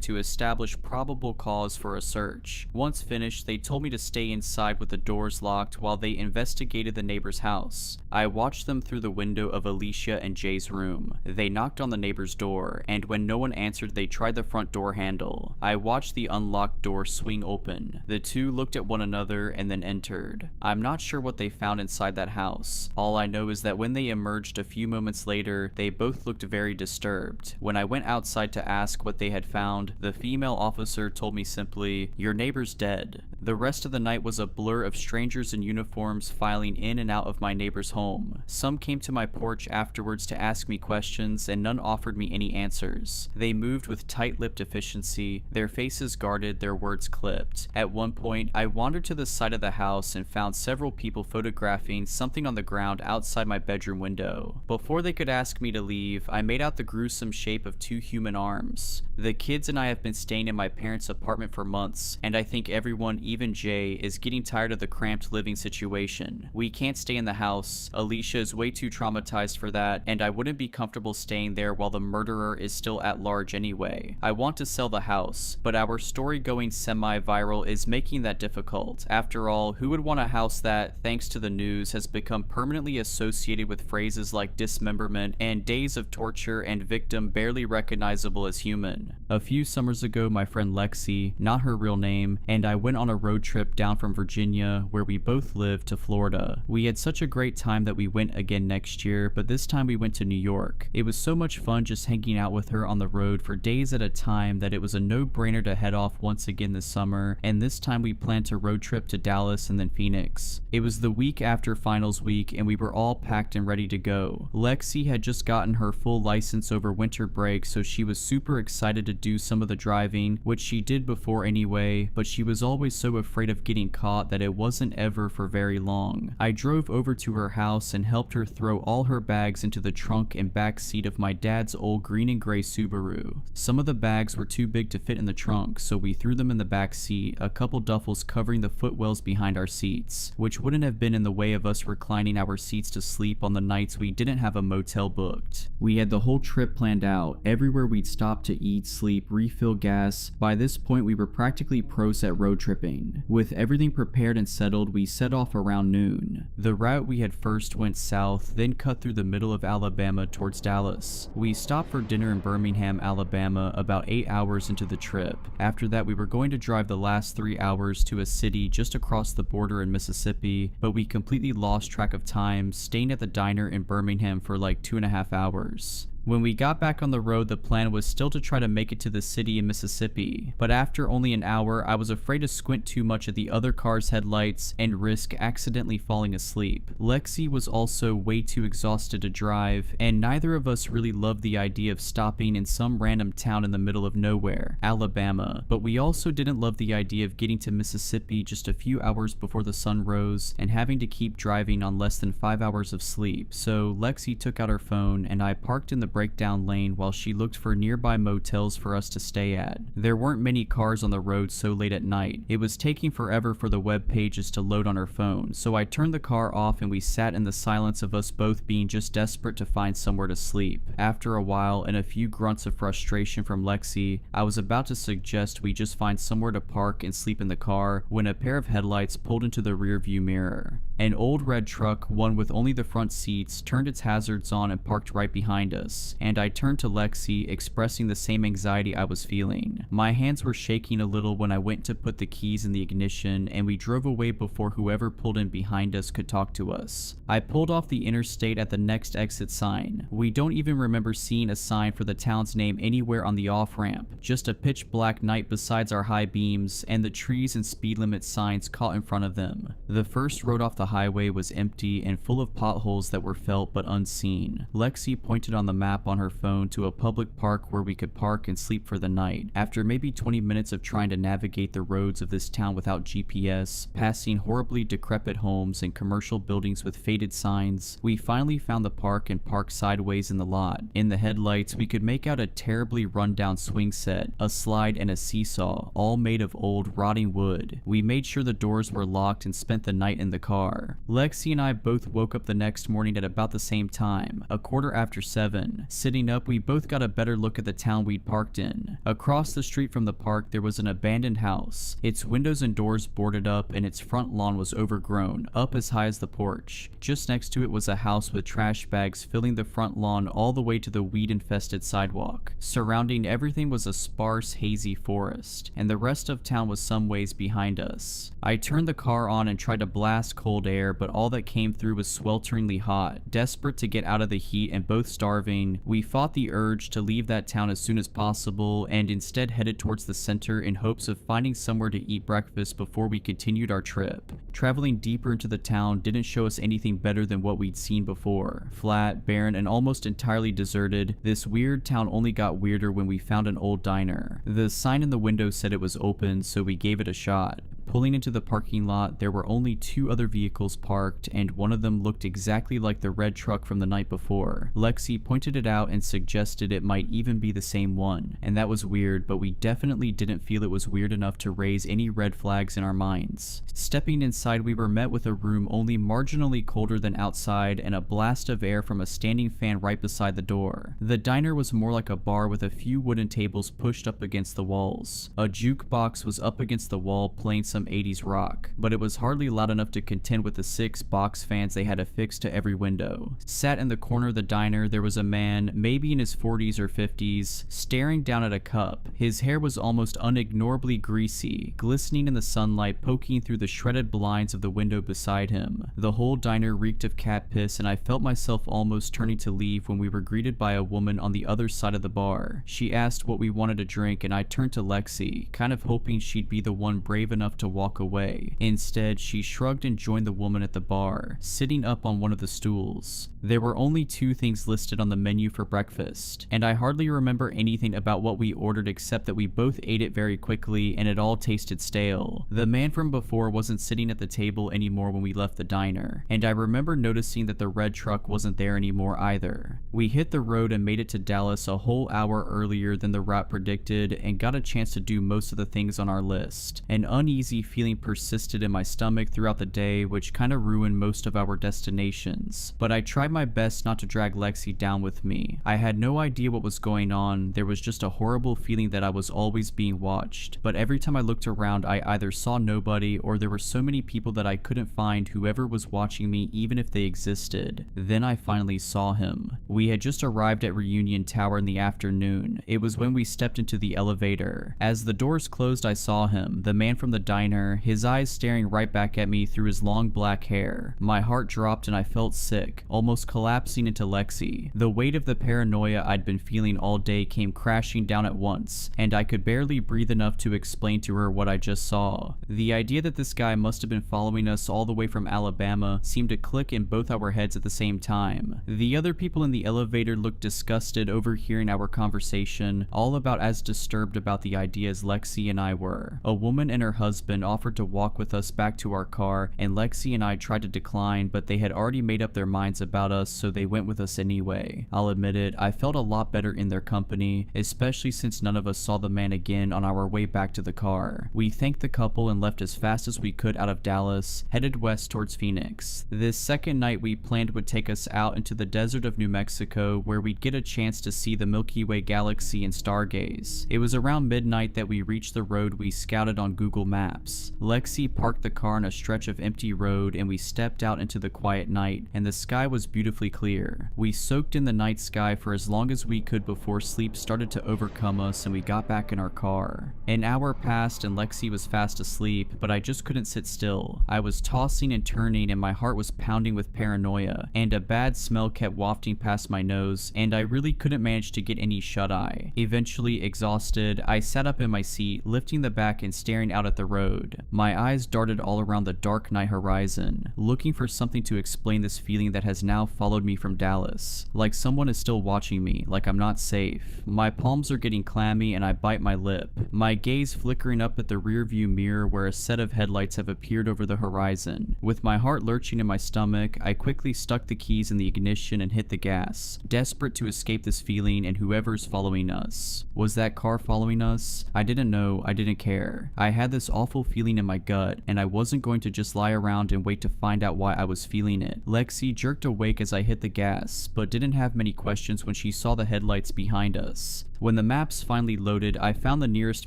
to establish probable cause for a search. Once finished, they told me to stay inside with the doors locked while they investigated the neighbor's house. I watched them through the window of Alicia and Jay's room. They knocked on the neighbor's door, and when no one answered, they tried the front door handle. I watched the unlocked door swing open. The two looked at one another and then entered. I'm not sure what they found inside that house. All I know is that when they emerged a few moments later, they both looked very disturbed. When I went outside to ask what they had found, the female officer told me simply, "Your neighbor's dead." The rest of the night was a blur of strangers in uniforms filing in and out of my neighbor's home. Some came to my porch afterwards to ask me questions, and none offered me any answers. They moved with tight-lipped efficiency, their faces guarded, their words clipped. At one point, I wandered to the side of the house and found several people photographing something on the ground outside my bedroom window. Before they could ask me to leave, I made out the gruesome shape of 2 human arms. The kids and I have been staying in my parents' apartment for months, and I think everyone, even Jay, is getting tired of the cramped living situation. We can't stay in the house. Alicia is way too traumatized for that, and I wouldn't be comfortable staying there while the murderer is still at large anyway. I want to sell the house, but our story going semi-viral is making that difficult. difficult. After all, who would want a house that, thanks to the news, has become permanently associated with phrases like dismemberment and days of torture and victim barely recognizable as human? A few summers ago, my friend Lexi, not her real name, and I went on a road trip down from Virginia, where we both live, to Florida. We had such a great time that we went again next year, but this time we went to New York. It was so much fun just hanging out with her on the road for days at a time that it was a no-brainer to head off once again this summer, and this time we planned to road trip to Dallas and then Phoenix. It was the week after finals week and we were all packed and ready to go. Lexi had just gotten her full license over winter break, so she was super excited to do some of the driving, which she did before anyway, but she was always so afraid of getting caught that it wasn't ever for very long. I drove over to her house and helped her throw all her bags into the trunk and back seat of my dad's old green and gray Subaru. Some of the bags were too big to fit in the trunk, so we threw them in the back seat, a couple duffels covering the footwells behind our seats, which wouldn't have been in the way of us reclining our seats to sleep on the nights we didn't have a motel booked. We had the whole trip planned out, everywhere we'd stop to eat, sleep, refill gas. By this point we were practically pros at road tripping. With everything prepared and settled, we set off around noon. The route we had first went south, then cut through the middle of Alabama towards Dallas. We stopped for dinner in Birmingham, Alabama about 8 hours into the trip. After that we were going to drive the last 3 hours to a city just across the border in Mississippi, but we completely lost track of time, staying at the diner in Birmingham for like 2.5 hours. When we got back on the road, the plan was still to try to make it to the city in Mississippi, but after only an hour, I was afraid to squint too much at the other car's headlights and risk accidentally falling asleep. Lexi was also way too exhausted to drive, and neither of us really loved the idea of stopping in some random town in the middle of nowhere, Alabama, but we also didn't love the idea of getting to Mississippi just a few hours before the sun rose and having to keep driving on less than 5 hours of sleep. So Lexi took out her phone and I parked in the breakdown lane while she looked for nearby motels for us to stay at. There weren't many cars on the road so late at night. It was taking forever for the web pages to load on her phone, so I turned the car off and we sat in the silence of us both being just desperate to find somewhere to sleep. After a while and a few grunts of frustration from Lexi, I was about to suggest we just find somewhere to park and sleep in the car when a pair of headlights pulled into the rearview mirror. An old red truck, one with only the front seats, turned its hazards on and parked right behind us, and I turned to Lexi, expressing the same anxiety I was feeling. My hands were shaking a little when I went to put the keys in the ignition, and we drove away before whoever pulled in behind us could talk to us. I pulled off the interstate at the next exit sign. We don't even remember seeing a sign for the town's name anywhere on the off-ramp, just a pitch black night besides our high beams, and the trees and speed limit signs caught in front of them. The first road off the highway was empty and full of potholes that were felt but unseen. Lexi pointed on the map on her phone to a public park where we could park and sleep for the night. After maybe 20 minutes of trying to navigate the roads of this town without GPS, passing horribly decrepit homes and commercial buildings with faded signs, we finally found the park and parked sideways in the lot. In the headlights, we could make out a terribly run-down swing set, a slide, and a seesaw, all made of old, rotting wood. We made sure the doors were locked and spent the night in the car. Lexi and I both woke up the next morning at about the same time, 7:15. Sitting up, we both got a better look at the town we'd parked in. Across the street from the park, there was an abandoned house. Its windows and doors boarded up, and its front lawn was overgrown, up as high as the porch. Just next to it was a house with trash bags filling the front lawn all the way to the weed-infested sidewalk. Surrounding everything was a sparse, hazy forest, and the rest of town was some ways behind us. I turned the car on and tried to blast cold air, but all that came through was swelteringly hot. Desperate to get out of the heat and both starving, we fought the urge to leave that town as soon as possible and instead headed towards the center in hopes of finding somewhere to eat breakfast before we continued our trip. Traveling deeper into the town didn't show us anything better than what we'd seen before. Flat, barren, and almost entirely deserted, this weird town only got weirder when we found an old diner. The sign in the window said it was open, so we gave it a shot. Pulling into the parking lot, there were only 2 other vehicles parked, and one of them looked exactly like the red truck from the night before. Lexi pointed it out and suggested it might even be the same one, and that was weird, but we definitely didn't feel it was weird enough to raise any red flags in our minds. Stepping inside, we were met with a room only marginally colder than outside and a blast of air from a standing fan right beside the door. The diner was more like a bar with a few wooden tables pushed up against the walls. A jukebox was up against the wall playing some some 80s rock, but it was hardly loud enough to contend with the 6 box fans they had affixed to every window. Sat in the corner of the diner, there was a man, maybe in his 40s or 50s, staring down at a cup. His hair was almost unignorably greasy, glistening in the sunlight poking through the shredded blinds of the window beside him. The whole diner reeked of cat piss, and I felt myself almost turning to leave when we were greeted by a woman on the other side of the bar. She asked what we wanted to drink, and I turned to Lexi, kind of hoping she'd be the one brave enough to walk away. Instead, she shrugged and joined the woman at the bar, sitting up on one of the stools. There were only 2 things listed on the menu for breakfast, and I hardly remember anything about what we ordered except that we both ate it very quickly and it all tasted stale. The man from before wasn't sitting at the table anymore when we left the diner, and I remember noticing that the red truck wasn't there anymore either. We hit the road and made it to Dallas a whole hour earlier than the route predicted and got a chance to do most of the things on our list. An uneasy feeling persisted in my stomach throughout the day, which kind of ruined most of our destinations, but I tried my best not to drag Lexi down with me. I had no idea what was going on. There was just a horrible feeling that I was always being watched, but every time I looked around I either saw nobody or there were so many people that I couldn't find whoever was watching me even if they existed. Then I finally saw him. We had just arrived at Reunion Tower in the afternoon. It was when we stepped into the elevator. As the doors closed I saw him, the man from the diner, his eyes staring right back at me through his long black hair. My heart dropped and I felt sick, almost collapsing into Lexi. The weight of the paranoia I'd been feeling all day came crashing down at once, and I could barely breathe enough to explain to her what I just saw. The idea that this guy must have been following us all the way from Alabama seemed to click in both our heads at the same time. The other people in the elevator looked disgusted overhearing our conversation, all about as disturbed about the idea as Lexi and I were. A woman and her husband offered to walk with us back to our car, and Lexi and I tried to decline, but they had already made up their minds about us, so they went with us anyway. I'll admit it, I felt a lot better in their company, especially since none of us saw the man again on our way back to the car. We thanked the couple and left as fast as we could out of Dallas, headed west towards Phoenix. This second night we planned would take us out into the desert of New Mexico, where we'd get a chance to see the Milky Way galaxy and stargaze. It was around midnight that we reached the road we scouted on Google Maps. Lexi parked the car on a stretch of empty road and we stepped out into the quiet night, and the sky was beautifully clear. We soaked in the night sky for as long as we could before sleep started to overcome us and we got back in our car. An hour passed and Lexi was fast asleep, but I just couldn't sit still. I was tossing and turning and my heart was pounding with paranoia, and a bad smell kept wafting past my nose, and I really couldn't manage to get any shut-eye. Eventually, exhausted, I sat up in my seat, lifting the back and staring out at the road. My eyes darted all around the dark night horizon, looking for something to explain this feeling that has now followed me from Dallas. Like someone is still watching me, like I'm not safe. My palms are getting clammy and I bite my lip, my gaze flickering up at the rearview mirror where a set of headlights have appeared over the horizon. With my heart lurching in my stomach, I quickly stuck the keys in the ignition and hit the gas, desperate to escape this feeling and whoever's following us. Was that car following us? I didn't know, I didn't care. I had this awful feeling in my gut, and I wasn't going to just lie around and wait to find out why I was feeling it. Lexi jerked awake as I hit the gas, but didn't have many questions when she saw the headlights behind us. When the maps finally loaded, I found the nearest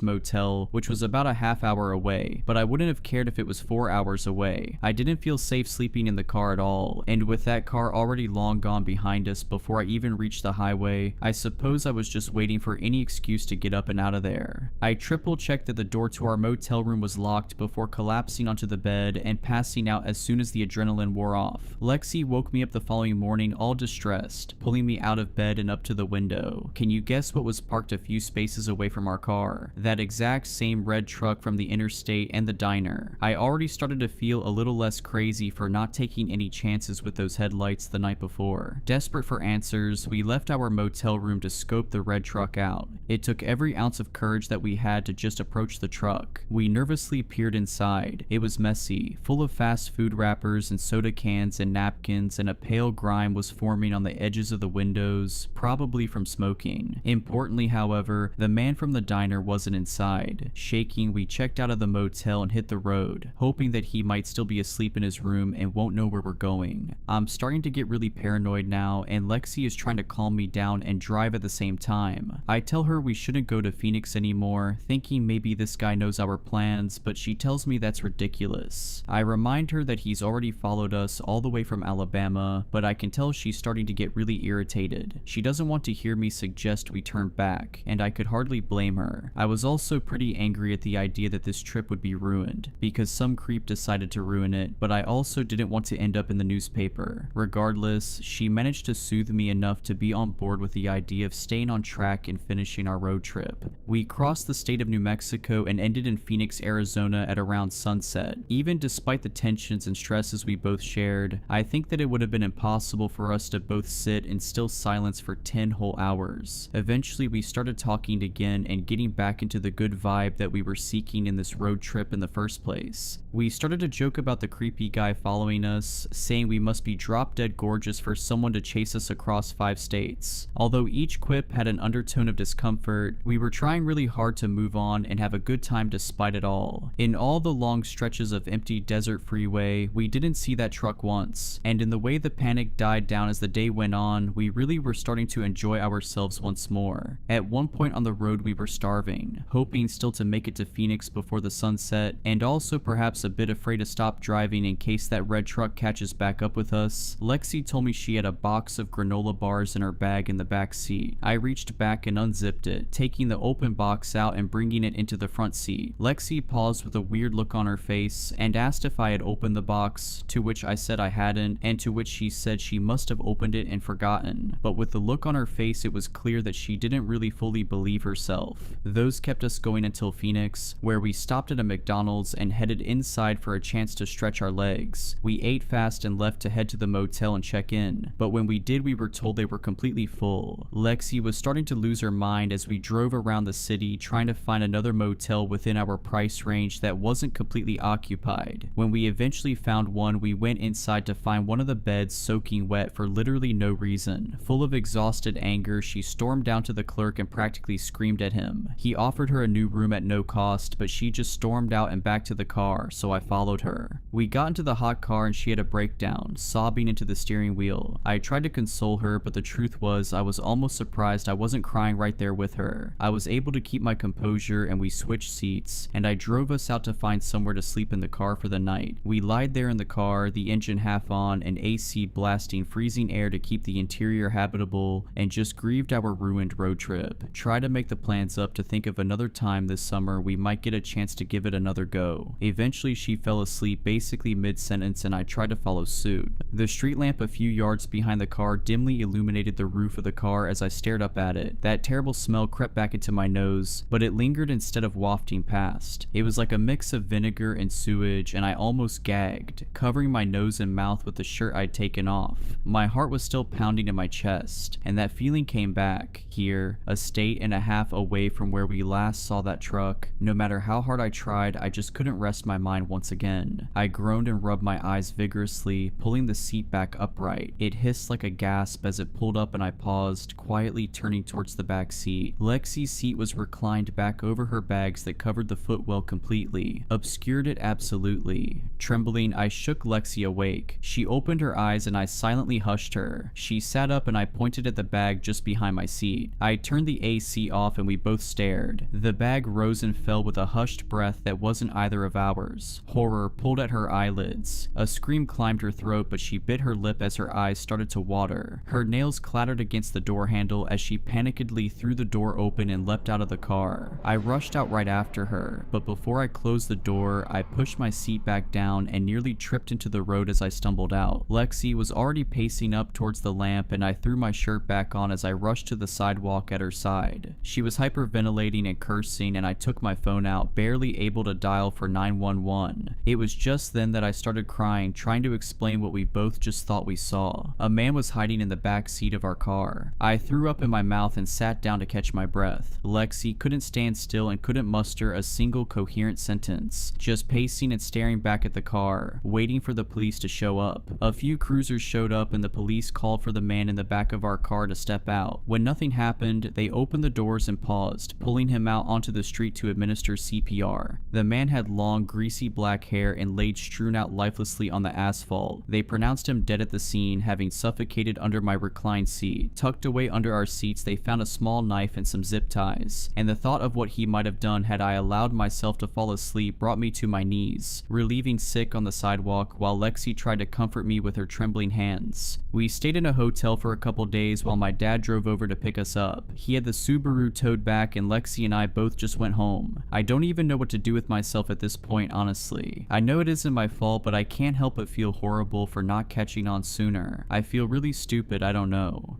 motel, which was about a half hour away, but I wouldn't have cared if it was 4 hours away. I didn't feel safe sleeping in the car at all, and with that car already long gone behind us before I even reached the highway, I suppose I was just waiting for any excuse to get up and out of there. I triple checked that the door to our motel room was locked before collapsing onto the bed and passing out as soon as the adrenaline wore off. Lexi woke me up the following morning all distressed, pulling me out of bed and up to the window. Can you guess what was parked a few spaces away from our car? That exact same red truck from the interstate and the diner. I already started to feel a little less crazy for not taking any chances with those headlights the night before. Desperate for answers, we left our motel room to scope the red truck out. It took every ounce of courage that we had to just approach the truck. We nervously peered inside. It was messy, full of fast food wrappers and soda cans and napkins, and a pale grime was forming on the edges of the windows, probably from smoking. Importantly, Importantly, however, the man from the diner wasn't inside. Shaking, we checked out of the motel and hit the road, hoping that he might still be asleep in his room and won't know where we're going. I'm starting to get really paranoid now, and Lexi is trying to calm me down and drive at the same time. I tell her we shouldn't go to Phoenix anymore, thinking maybe this guy knows our plans, but she tells me that's ridiculous. I remind her that he's already followed us all the way from Alabama, but I can tell she's starting to get really irritated. She doesn't want to hear me suggest we turn back, and I could hardly blame her. I was also pretty angry at the idea that this trip would be ruined, because some creep decided to ruin it, but I also didn't want to end up in the newspaper. Regardless, she managed to soothe me enough to be on board with the idea of staying on track and finishing our road trip. We crossed the state of New Mexico and ended in Phoenix, Arizona at around sunset. Even despite the tensions and stresses we both shared, I think that it would have been impossible for us to both sit in still silence for 10 whole hours. Eventually, we started talking again and getting back into the good vibe that we were seeking in this road trip in the first place. We started to joke about the creepy guy following us, saying we must be drop dead gorgeous for someone to chase us across 5 states. Although each quip had an undertone of discomfort, we were trying really hard to move on and have a good time despite it all. In all the long stretches of empty desert freeway, we didn't see that truck once, and in the way the panic died down as the day went on, we really were starting to enjoy ourselves once more. At one point on the road we were starving, hoping still to make it to Phoenix before the sunset, and also perhaps a bit afraid to stop driving in case that red truck catches back up with us. Lexi told me she had a box of granola bars in her bag in the back seat. I reached back and unzipped it, taking the open box out and bringing it into the front seat. Lexi paused with a weird look on her face and asked if I had opened the box, to which I said I hadn't, and to which she said she must have opened it and forgotten. But with the look on her face, it was clear that she didn't really fully believe herself. Those kept us going until Phoenix, where we stopped at a McDonald's and headed inside for a chance to stretch our legs. We ate fast and left to head to the motel and check in, but when we did, we were told they were completely full. Lexi was starting to lose her mind as we drove around the city trying to find another motel within our price range that wasn't completely occupied. When we eventually found one, we went inside to find one of the beds soaking wet for literally no reason. Full of exhausted anger, she stormed down to the clerk and practically screamed at him. He offered her a new room at no cost, but she just stormed out and back to the car, so I followed her. We got into the hot car and she had a breakdown, sobbing into the steering wheel. I tried to console her, but the truth was I was almost surprised I wasn't crying right there with her. I was able to keep my composure and we switched seats, and I drove us out to find somewhere to sleep in the car for the night. We lied there in the car, the engine half on and AC blasting freezing air to keep the interior habitable, and just grieved our ruined road trip. Try to make the plans up to think of another time this summer we might get a chance to give it another go. Eventually she fell asleep basically mid-sentence and I tried to follow suit. The street lamp a few yards behind the car dimly illuminated the roof of the car as I stared up at it. That terrible smell crept back into my nose, but it lingered instead of wafting past. It was like a mix of vinegar and sewage, and I almost gagged, covering my nose and mouth with the shirt I'd taken off. My heart was still pounding in my chest, and that feeling came back, here, a state and a half away from where we last saw that truck. No matter how hard I tried, I just couldn't rest my mind once again. I groaned and rubbed my eyes vigorously, pulling the seat back upright. It hissed like a gasp as it pulled up and I paused, quietly turning towards the back seat. Lexi's seat was reclined back over her bags that covered the footwell completely, obscured it absolutely. Trembling, I shook Lexi awake. She opened her eyes and I silently hushed her. She sat up and I pointed at the bag just behind my seat. I turned the AC off and we both stared. The bag rose and fell with a hushed breath that wasn't either of ours. Horror pulled at her eyelids. A scream climbed her throat, but she bit her lip as her eyes started to water. Her nails clattered against the door handle as she panikedly threw the door open and leapt out of the car. I rushed out right after her, but before I closed the door, I pushed my seat back down and nearly tripped into the road as I stumbled out. Lexi was already pacing up towards the lamp and I threw my shirt back on as I rushed to the sidewalk at her side. She was hyperventilating and cursing, and I took my phone out, barely able to dial for 911. It was just then that I started crying, trying to explain what we both just thought we saw. A man was hiding in the back seat of our car. I threw up in my mouth and sat down to catch my breath. Lexi couldn't stand still and couldn't muster a single coherent sentence, just pacing and staring back at the car, waiting for the police to show up. A few cruisers showed up and the police called for the man in the back of our car to step out. When nothing happened, they opened the doors and paused, pulling him out onto the street to administer CPR. The man had long, greasy black hair and laid strewn out lifelessly on the asphalt. They pronounced him dead at the scene, having suffocated under my reclined seat. Tucked away under our seats, they found a small knife and some zip ties, and the thought of what he might have done had I allowed myself to fall asleep brought me to my knees, relieving sick on the sidewalk while Lexi tried to comfort me with her trembling hands. We stayed in a hotel for a couple days while my dad drove over to pick us up. He had the Subaru towed back and Lexi and I both just went home. I don't even know what to do with myself at this point, honestly. I know it isn't my fault, but I can't help but feel horrible for not catching on sooner. I feel really stupid, I don't know.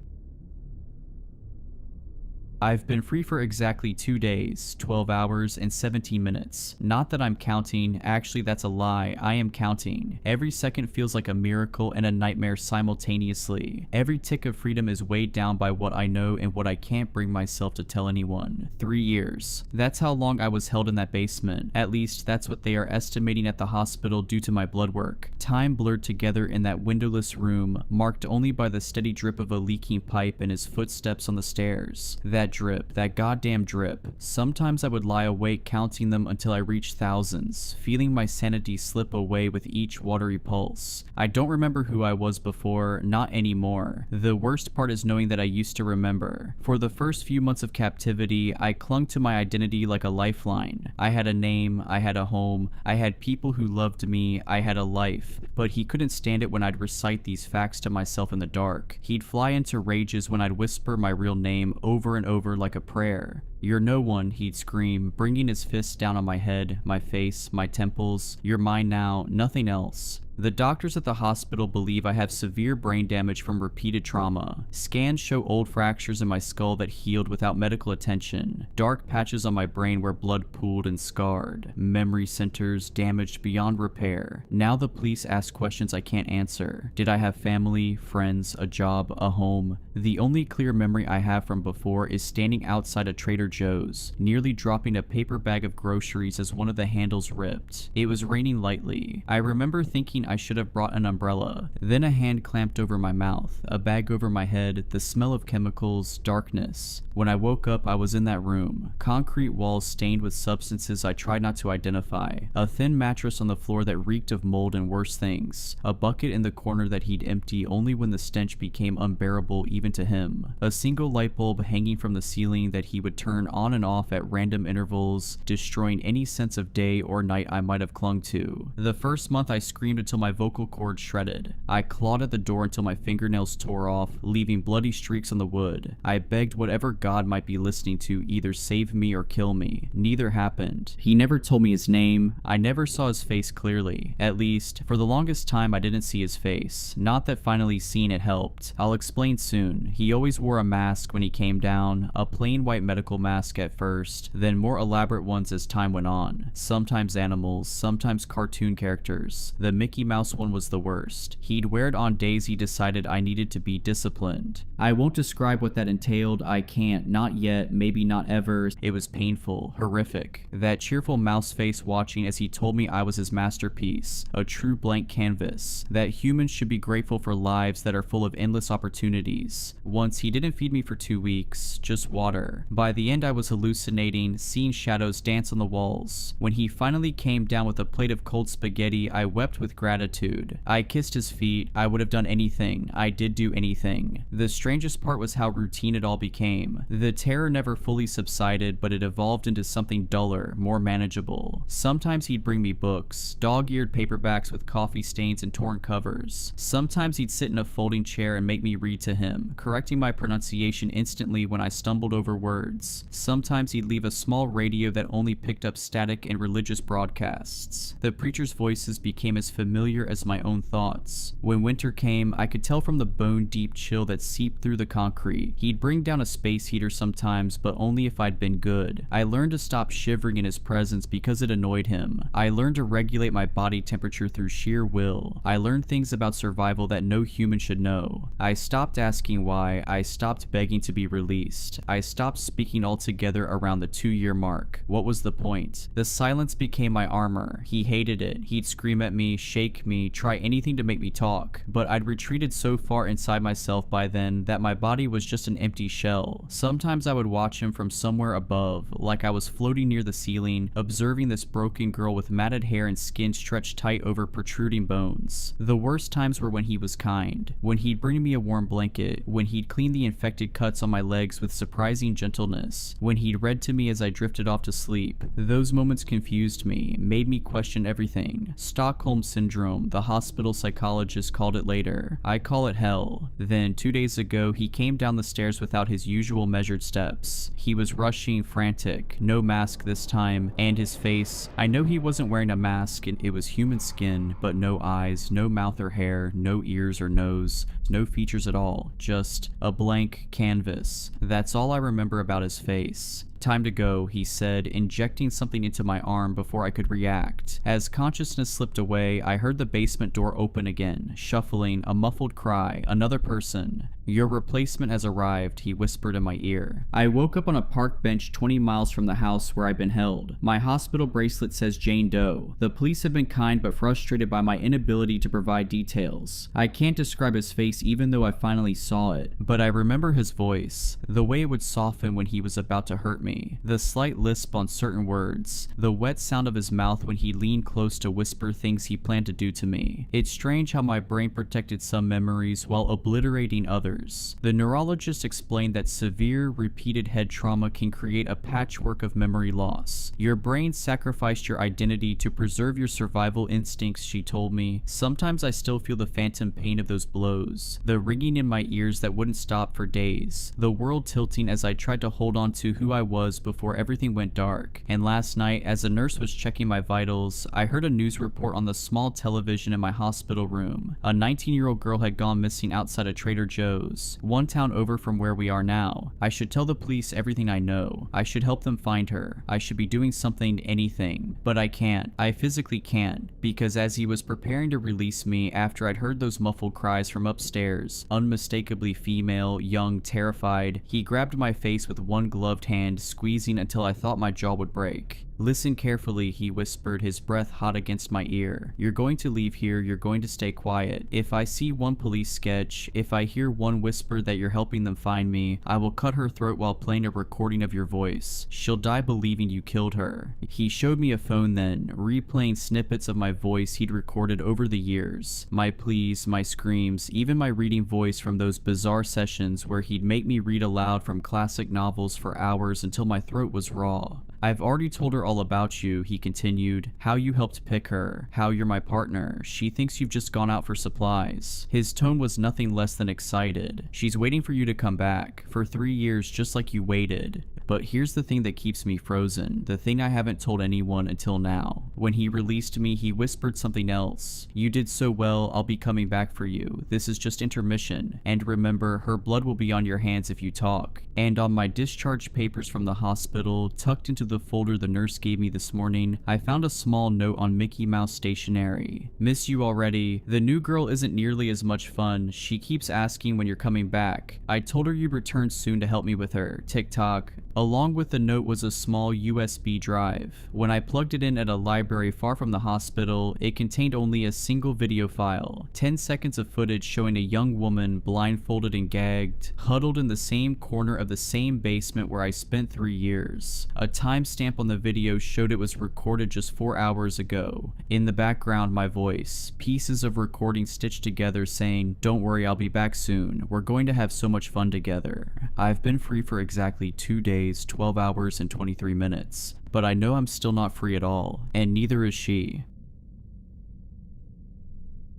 I've been free for exactly 2 days, 12 hours, and 17 minutes. Not that I'm counting, actually that's a lie, I am counting. Every second feels like a miracle and a nightmare simultaneously. Every tick of freedom is weighed down by what I know and what I can't bring myself to tell anyone. 3 years. That's how long I was held in that basement. At least that's what they are estimating at the hospital due to my blood work. Time blurred together in that windowless room, marked only by the steady drip of a leaking pipe and his footsteps on the stairs. That drip, that goddamn drip. Sometimes I would lie awake counting them until I reached thousands, feeling my sanity slip away with each watery pulse. I don't remember who I was before, not anymore. The worst part is knowing that I used to remember. For the first few months of captivity, I clung to my identity like a lifeline. I had a name, I had a home, I had people who loved me, I had a life. But he couldn't stand it when I'd recite these facts to myself in the dark. He'd fly into rages when I'd whisper my real name over and over like a prayer. "You're no one," he'd scream, bringing his fists down on my head, my face, my temples. "You're mine now, nothing else." The doctors at the hospital believe I have severe brain damage from repeated trauma. Scans show old fractures in my skull that healed without medical attention. Dark patches on my brain where blood pooled and scarred. Memory centers damaged beyond repair. Now the police ask questions I can't answer. Did I have family, friends, a job, a home? The only clear memory I have from before is standing outside a Trader Joe's, nearly dropping a paper bag of groceries as one of the handles ripped. It was raining lightly. I remember thinking I should have brought an umbrella. Then a hand clamped over my mouth, a bag over my head, the smell of chemicals, darkness. When I woke up, I was in that room. Concrete walls stained with substances I tried not to identify. A thin mattress on the floor that reeked of mold and worse things. A bucket in the corner that he'd empty only when the stench became unbearable even to him. A single light bulb hanging from the ceiling that he would turn on and off at random intervals, destroying any sense of day or night I might have clung to. The first month I screamed until my vocal cords shredded. I clawed at the door until my fingernails tore off, leaving bloody streaks on the wood. I begged whatever God might be listening to either save me or kill me. Neither happened. He never told me his name. I never saw his face clearly. At least, for the longest time I didn't see his face. Not that finally seeing it helped. I'll explain soon. He always wore a mask when he came down, a plain white medical mask at first, then more elaborate ones as time went on. Sometimes animals, sometimes cartoon characters. The Mickey Mouse one was the worst. He'd wear it on days he decided I needed to be disciplined. I won't describe what that entailed, I can't, not yet, maybe not ever. It was painful, horrific. That cheerful mouse face watching as he told me I was his masterpiece, a true blank canvas, that humans should be grateful for lives that are full of endless opportunities. Once he didn't feed me for 2 weeks, just water. By the end I was hallucinating, seeing shadows dance on the walls. When he finally came down with a plate of cold spaghetti, I wept with gratitude. I kissed his feet. I would have done anything. I did do anything. The strangest part was how routine it all became. The terror never fully subsided, but it evolved into something duller, more manageable. Sometimes he'd bring me books, dog-eared paperbacks with coffee stains and torn covers. Sometimes he'd sit in a folding chair and make me read to him, correcting my pronunciation instantly when I stumbled over words. Sometimes he'd leave a small radio that only picked up static and religious broadcasts. The preacher's voices became as familiar familiar as my own thoughts. When winter came, I could tell from the bone-deep chill that seeped through the concrete. He'd bring down a space heater sometimes, but only if I'd been good. I learned to stop shivering in his presence because it annoyed him. I learned to regulate my body temperature through sheer will. I learned things about survival that no human should know. I stopped asking why. I stopped begging to be released. I stopped speaking altogether around the 2-year mark. What was the point? The silence became my armor. He hated it. He'd scream at me, shake me, try anything to make me talk. But I'd retreated so far inside myself by then that my body was just an empty shell. Sometimes I would watch him from somewhere above, like I was floating near the ceiling, observing this broken girl with matted hair and skin stretched tight over protruding bones. The worst times were when he was kind, when he'd bring me a warm blanket, when he'd clean the infected cuts on my legs with surprising gentleness, when he'd read to me as I drifted off to sleep. Those moments confused me, made me question everything. Stockholm Syndrome, the hospital psychologist called it later. I call it hell. Then, 2 days ago, he came down the stairs without his usual measured steps. He was rushing, frantic, no mask this time, and his face, I know he wasn't wearing a mask and it was human skin, but no eyes, no mouth or hair, no ears or nose, no features at all, just a blank canvas. That's all I remember about his face. Time to go, he said, injecting something into my arm before I could react. As consciousness slipped away, I heard the basement door open again, shuffling, a muffled cry, another person. Your replacement has arrived, he whispered in my ear. I woke up on a park bench 20 miles from the house where I'd been held. My hospital bracelet says Jane Doe. The police have been kind but frustrated by my inability to provide details. I can't describe his face even though I finally saw it, but I remember his voice, the way it would soften when he was about to hurt me, the slight lisp on certain words, the wet sound of his mouth when he leaned close to whisper things he planned to do to me. It's strange how my brain protected some memories while obliterating others. The neurologist explained that severe, repeated head trauma can create a patchwork of memory loss. Your brain sacrificed your identity to preserve your survival instincts, she told me. Sometimes I still feel the phantom pain of those blows, the ringing in my ears that wouldn't stop for days, the world tilting as I tried to hold on to who I was before everything went dark. And last night, as a nurse was checking my vitals, I heard a news report on the small television in my hospital room. A 19-year-old girl had gone missing outside a Trader Joe's, one town over from where we are now. I should tell the police everything I know. I should help them find her. I should be doing something, anything. But I can't. I physically can't, because as he was preparing to release me after I'd heard those muffled cries from upstairs, unmistakably female, young, terrified, he grabbed my face with one gloved hand, squeezing until I thought my jaw would break. Listen carefully, he whispered, his breath hot against my ear. You're going to leave here, you're going to stay quiet. If I see one police sketch, if I hear one whisper that you're helping them find me, I will cut her throat while playing a recording of your voice. She'll die believing you killed her. He showed me a phone then, replaying snippets of my voice he'd recorded over the years. My pleas, my screams, even my reading voice from those bizarre sessions where he'd make me read aloud from classic novels for hours until my throat was raw. I've already told her all about you, he continued, how you helped pick her, how you're my partner. She thinks you've just gone out for supplies. His tone was nothing less than excited. She's waiting for you to come back, for 3 years just like you waited. But here's the thing that keeps me frozen, the thing I haven't told anyone until now. When he released me, he whispered something else. You did so well, I'll be coming back for you. This is just intermission. And remember, her blood will be on your hands if you talk. And on my discharge papers from the hospital, tucked into the folder the nurse gave me this morning, I found a small note on Mickey Mouse stationery. Miss you already. The new girl isn't nearly as much fun. She keeps asking when you're coming back. I told her you'd return soon to help me with her. TikTok. Along with the note was a small USB drive. When I plugged it in at a library far from the hospital, it contained only a single video file. 10 seconds of footage showing a young woman, blindfolded and gagged, huddled in the same corner of the same basement where I spent 3 years. A timestamp on the video showed it was recorded just 4 hours ago. In the background, my voice. Pieces of recording stitched together saying, "Don't worry, I'll be back soon. We're going to have so much fun together." I've been free for exactly 2 days, 12 hours and 23 minutes, but I know I'm still not free at all, and neither is she.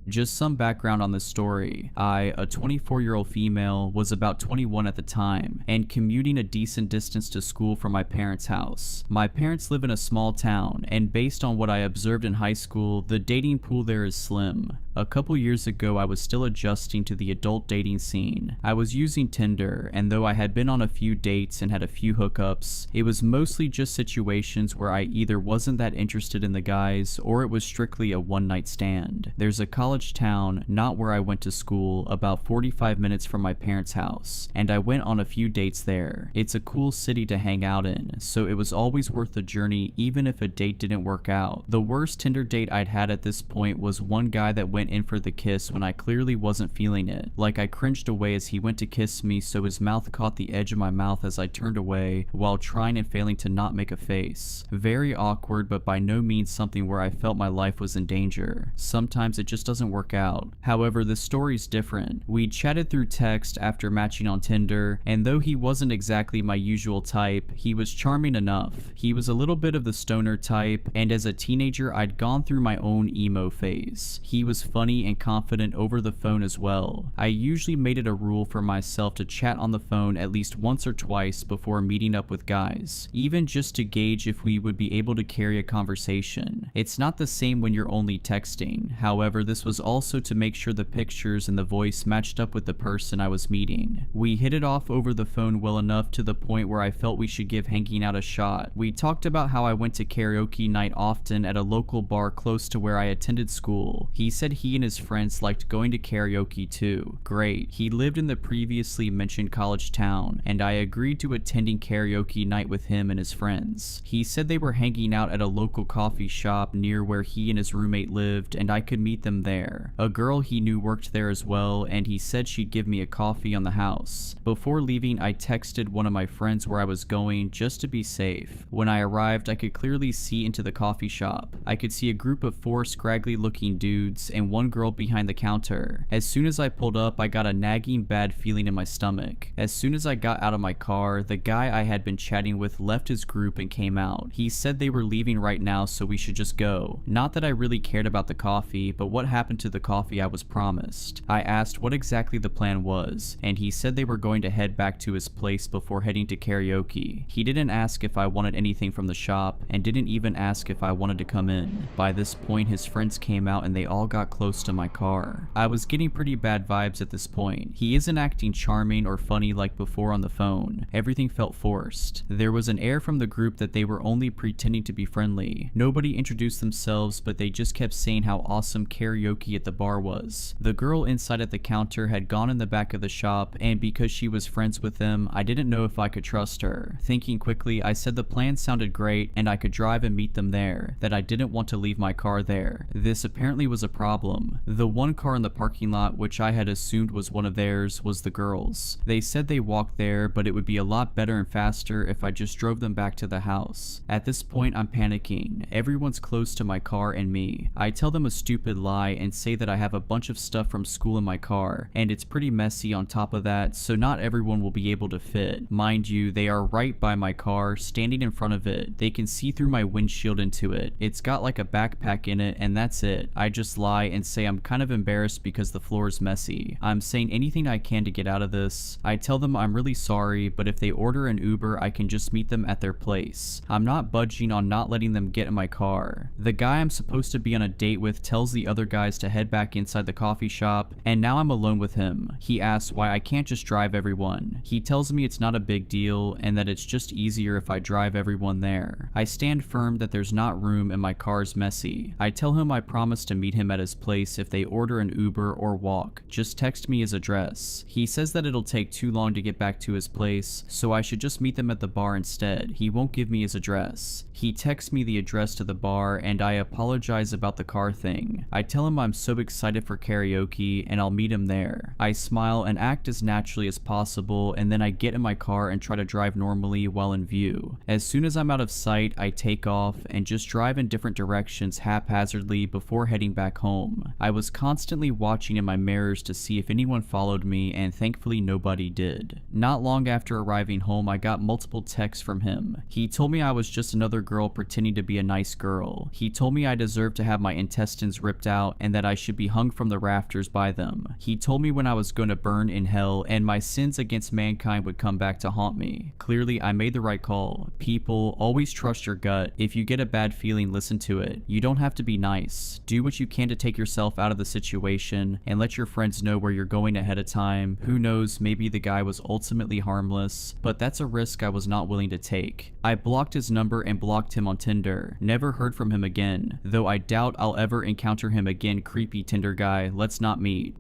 Just some background on this story. I, a 24-year-old female, was about 21 at the time, and commuting a decent distance to school from my parents' house. My parents live in a small town, and based on what I observed in high school, the dating pool there is slim. A couple years ago, I was still adjusting to the adult dating scene. I was using Tinder, and though I had been on a few dates and had a few hookups, it was mostly just situations where I either wasn't that interested in the guys, or it was strictly a one-night stand. There's a college town, not where I went to school, about 45 minutes from my parents' house, and I went on a few dates there. It's a cool city to hang out in, so it was always worth the journey even if a date didn't work out. The worst Tinder date I'd had at this point was one guy that went in for the kiss when I clearly wasn't feeling it. Like, I cringed away as he went to kiss me, so his mouth caught the edge of my mouth as I turned away while trying and failing to not make a face. Very awkward, but by no means something where I felt my life was in danger. Sometimes it just doesn't work out. However, this story's different. We chatted through text after matching on Tinder, and though he wasn't exactly my usual type, he was charming enough. He was a little bit of the stoner type, and as a teenager I'd gone through my own emo phase. He was funny and confident over the phone as well. I usually made it a rule for myself to chat on the phone at least once or twice before meeting up with guys, even just to gauge if we would be able to carry a conversation. It's not the same when you're only texting. However, this was also to make sure the pictures and the voice matched up with the person I was meeting. We hit it off over the phone well enough to the point where I felt we should give hanging out a shot. We talked about how I went to karaoke night often at a local bar close to where I attended school. He said he and his friends liked going to karaoke too. Great. He lived in the previously mentioned college town, and I agreed to attending karaoke night with him and his friends. He said they were hanging out at a local coffee shop near where he and his roommate lived, and I could meet them there. A girl he knew worked there as well, and he said she'd give me a coffee on the house. Before leaving, I texted one of my friends where I was going just to be safe. When I arrived, I could clearly see into the coffee shop. I could see a group of 4 scraggly looking dudes and one girl behind the counter. As soon as I pulled up, I got a nagging bad feeling in my stomach. As soon as I got out of my car, the guy I had been chatting with left his group and came out. He said they were leaving right now, so we should just go. Not that I really cared about the coffee, but what happened to the coffee I was promised? I asked what exactly the plan was, and he said they were going to head back to his place before heading to karaoke. He didn't ask if I wanted anything from the shop, and didn't even ask if I wanted to come in. By this point, his friends came out and they all got close to my car. I was getting pretty bad vibes at this point. He isn't acting charming or funny like before on the phone. Everything felt forced. There was an air from the group that they were only pretending to be friendly. Nobody introduced themselves, but they just kept saying how awesome karaoke at the bar was. The girl inside at the counter had gone in the back of the shop, and because she was friends with them, I didn't know if I could trust her. Thinking quickly, I said the plan sounded great and I could drive and meet them there, that I didn't want to leave my car there. This apparently was a problem. The one car in the parking lot, which I had assumed was one of theirs, was the girls. They said they walked there, but it would be a lot better and faster if I just drove them back to the house. At this point, I'm panicking. Everyone's close to my car and me. I tell them a stupid lie and say that I have a bunch of stuff from school in my car, and it's pretty messy on top of that, so not everyone will be able to fit. Mind you, they are right by my car, standing in front of it. They can see through my windshield into it. It's got like a backpack in it, and that's it. I just lie and say I'm kind of embarrassed because the floor is messy. I'm saying anything I can to get out of this. I tell them I'm really sorry, but if they order an Uber, I can just meet them at their place. I'm not budging on not letting them get in my car. The guy I'm supposed to be on a date with tells the other guys to head back inside the coffee shop, and now I'm alone with him. He asks why I can't just drive everyone. He tells me it's not a big deal and that it's just easier if I drive everyone there. I stand firm that there's not room and my car's messy. I tell him I promise to meet him at his place if they order an Uber or walk. Just text me his address. He says that it'll take too long to get back to his place, so I should just meet them at the bar instead. He won't give me his address. He texts me the address to the bar and I apologize about the car thing. I tell him I'm so excited for karaoke and I'll meet him there. I smile and act as naturally as possible, and then I get in my car and try to drive normally while in view. As soon as I'm out of sight, I take off and just drive in different directions haphazardly before heading back home. I was constantly watching in my mirrors to see if anyone followed me, and thankfully nobody did. Not long after arriving home, I got multiple texts from him. He told me I was just another girl pretending to be a nice girl. He told me I deserved to have my intestines ripped out and and that I should be hung from the rafters by them. He told me when I was going to burn in hell and my sins against mankind would come back to haunt me. Clearly, I made the right call. People, always trust your gut. If you get a bad feeling, listen to it. You don't have to be nice. Do what you can to take yourself out of the situation and let your friends know where you're going ahead of time. Who knows, maybe the guy was ultimately harmless, but that's a risk I was not willing to take. I blocked his number and blocked him on Tinder. Never heard from him again, though I doubt I'll ever encounter him again. Creepy Tinder guy, let's not meet.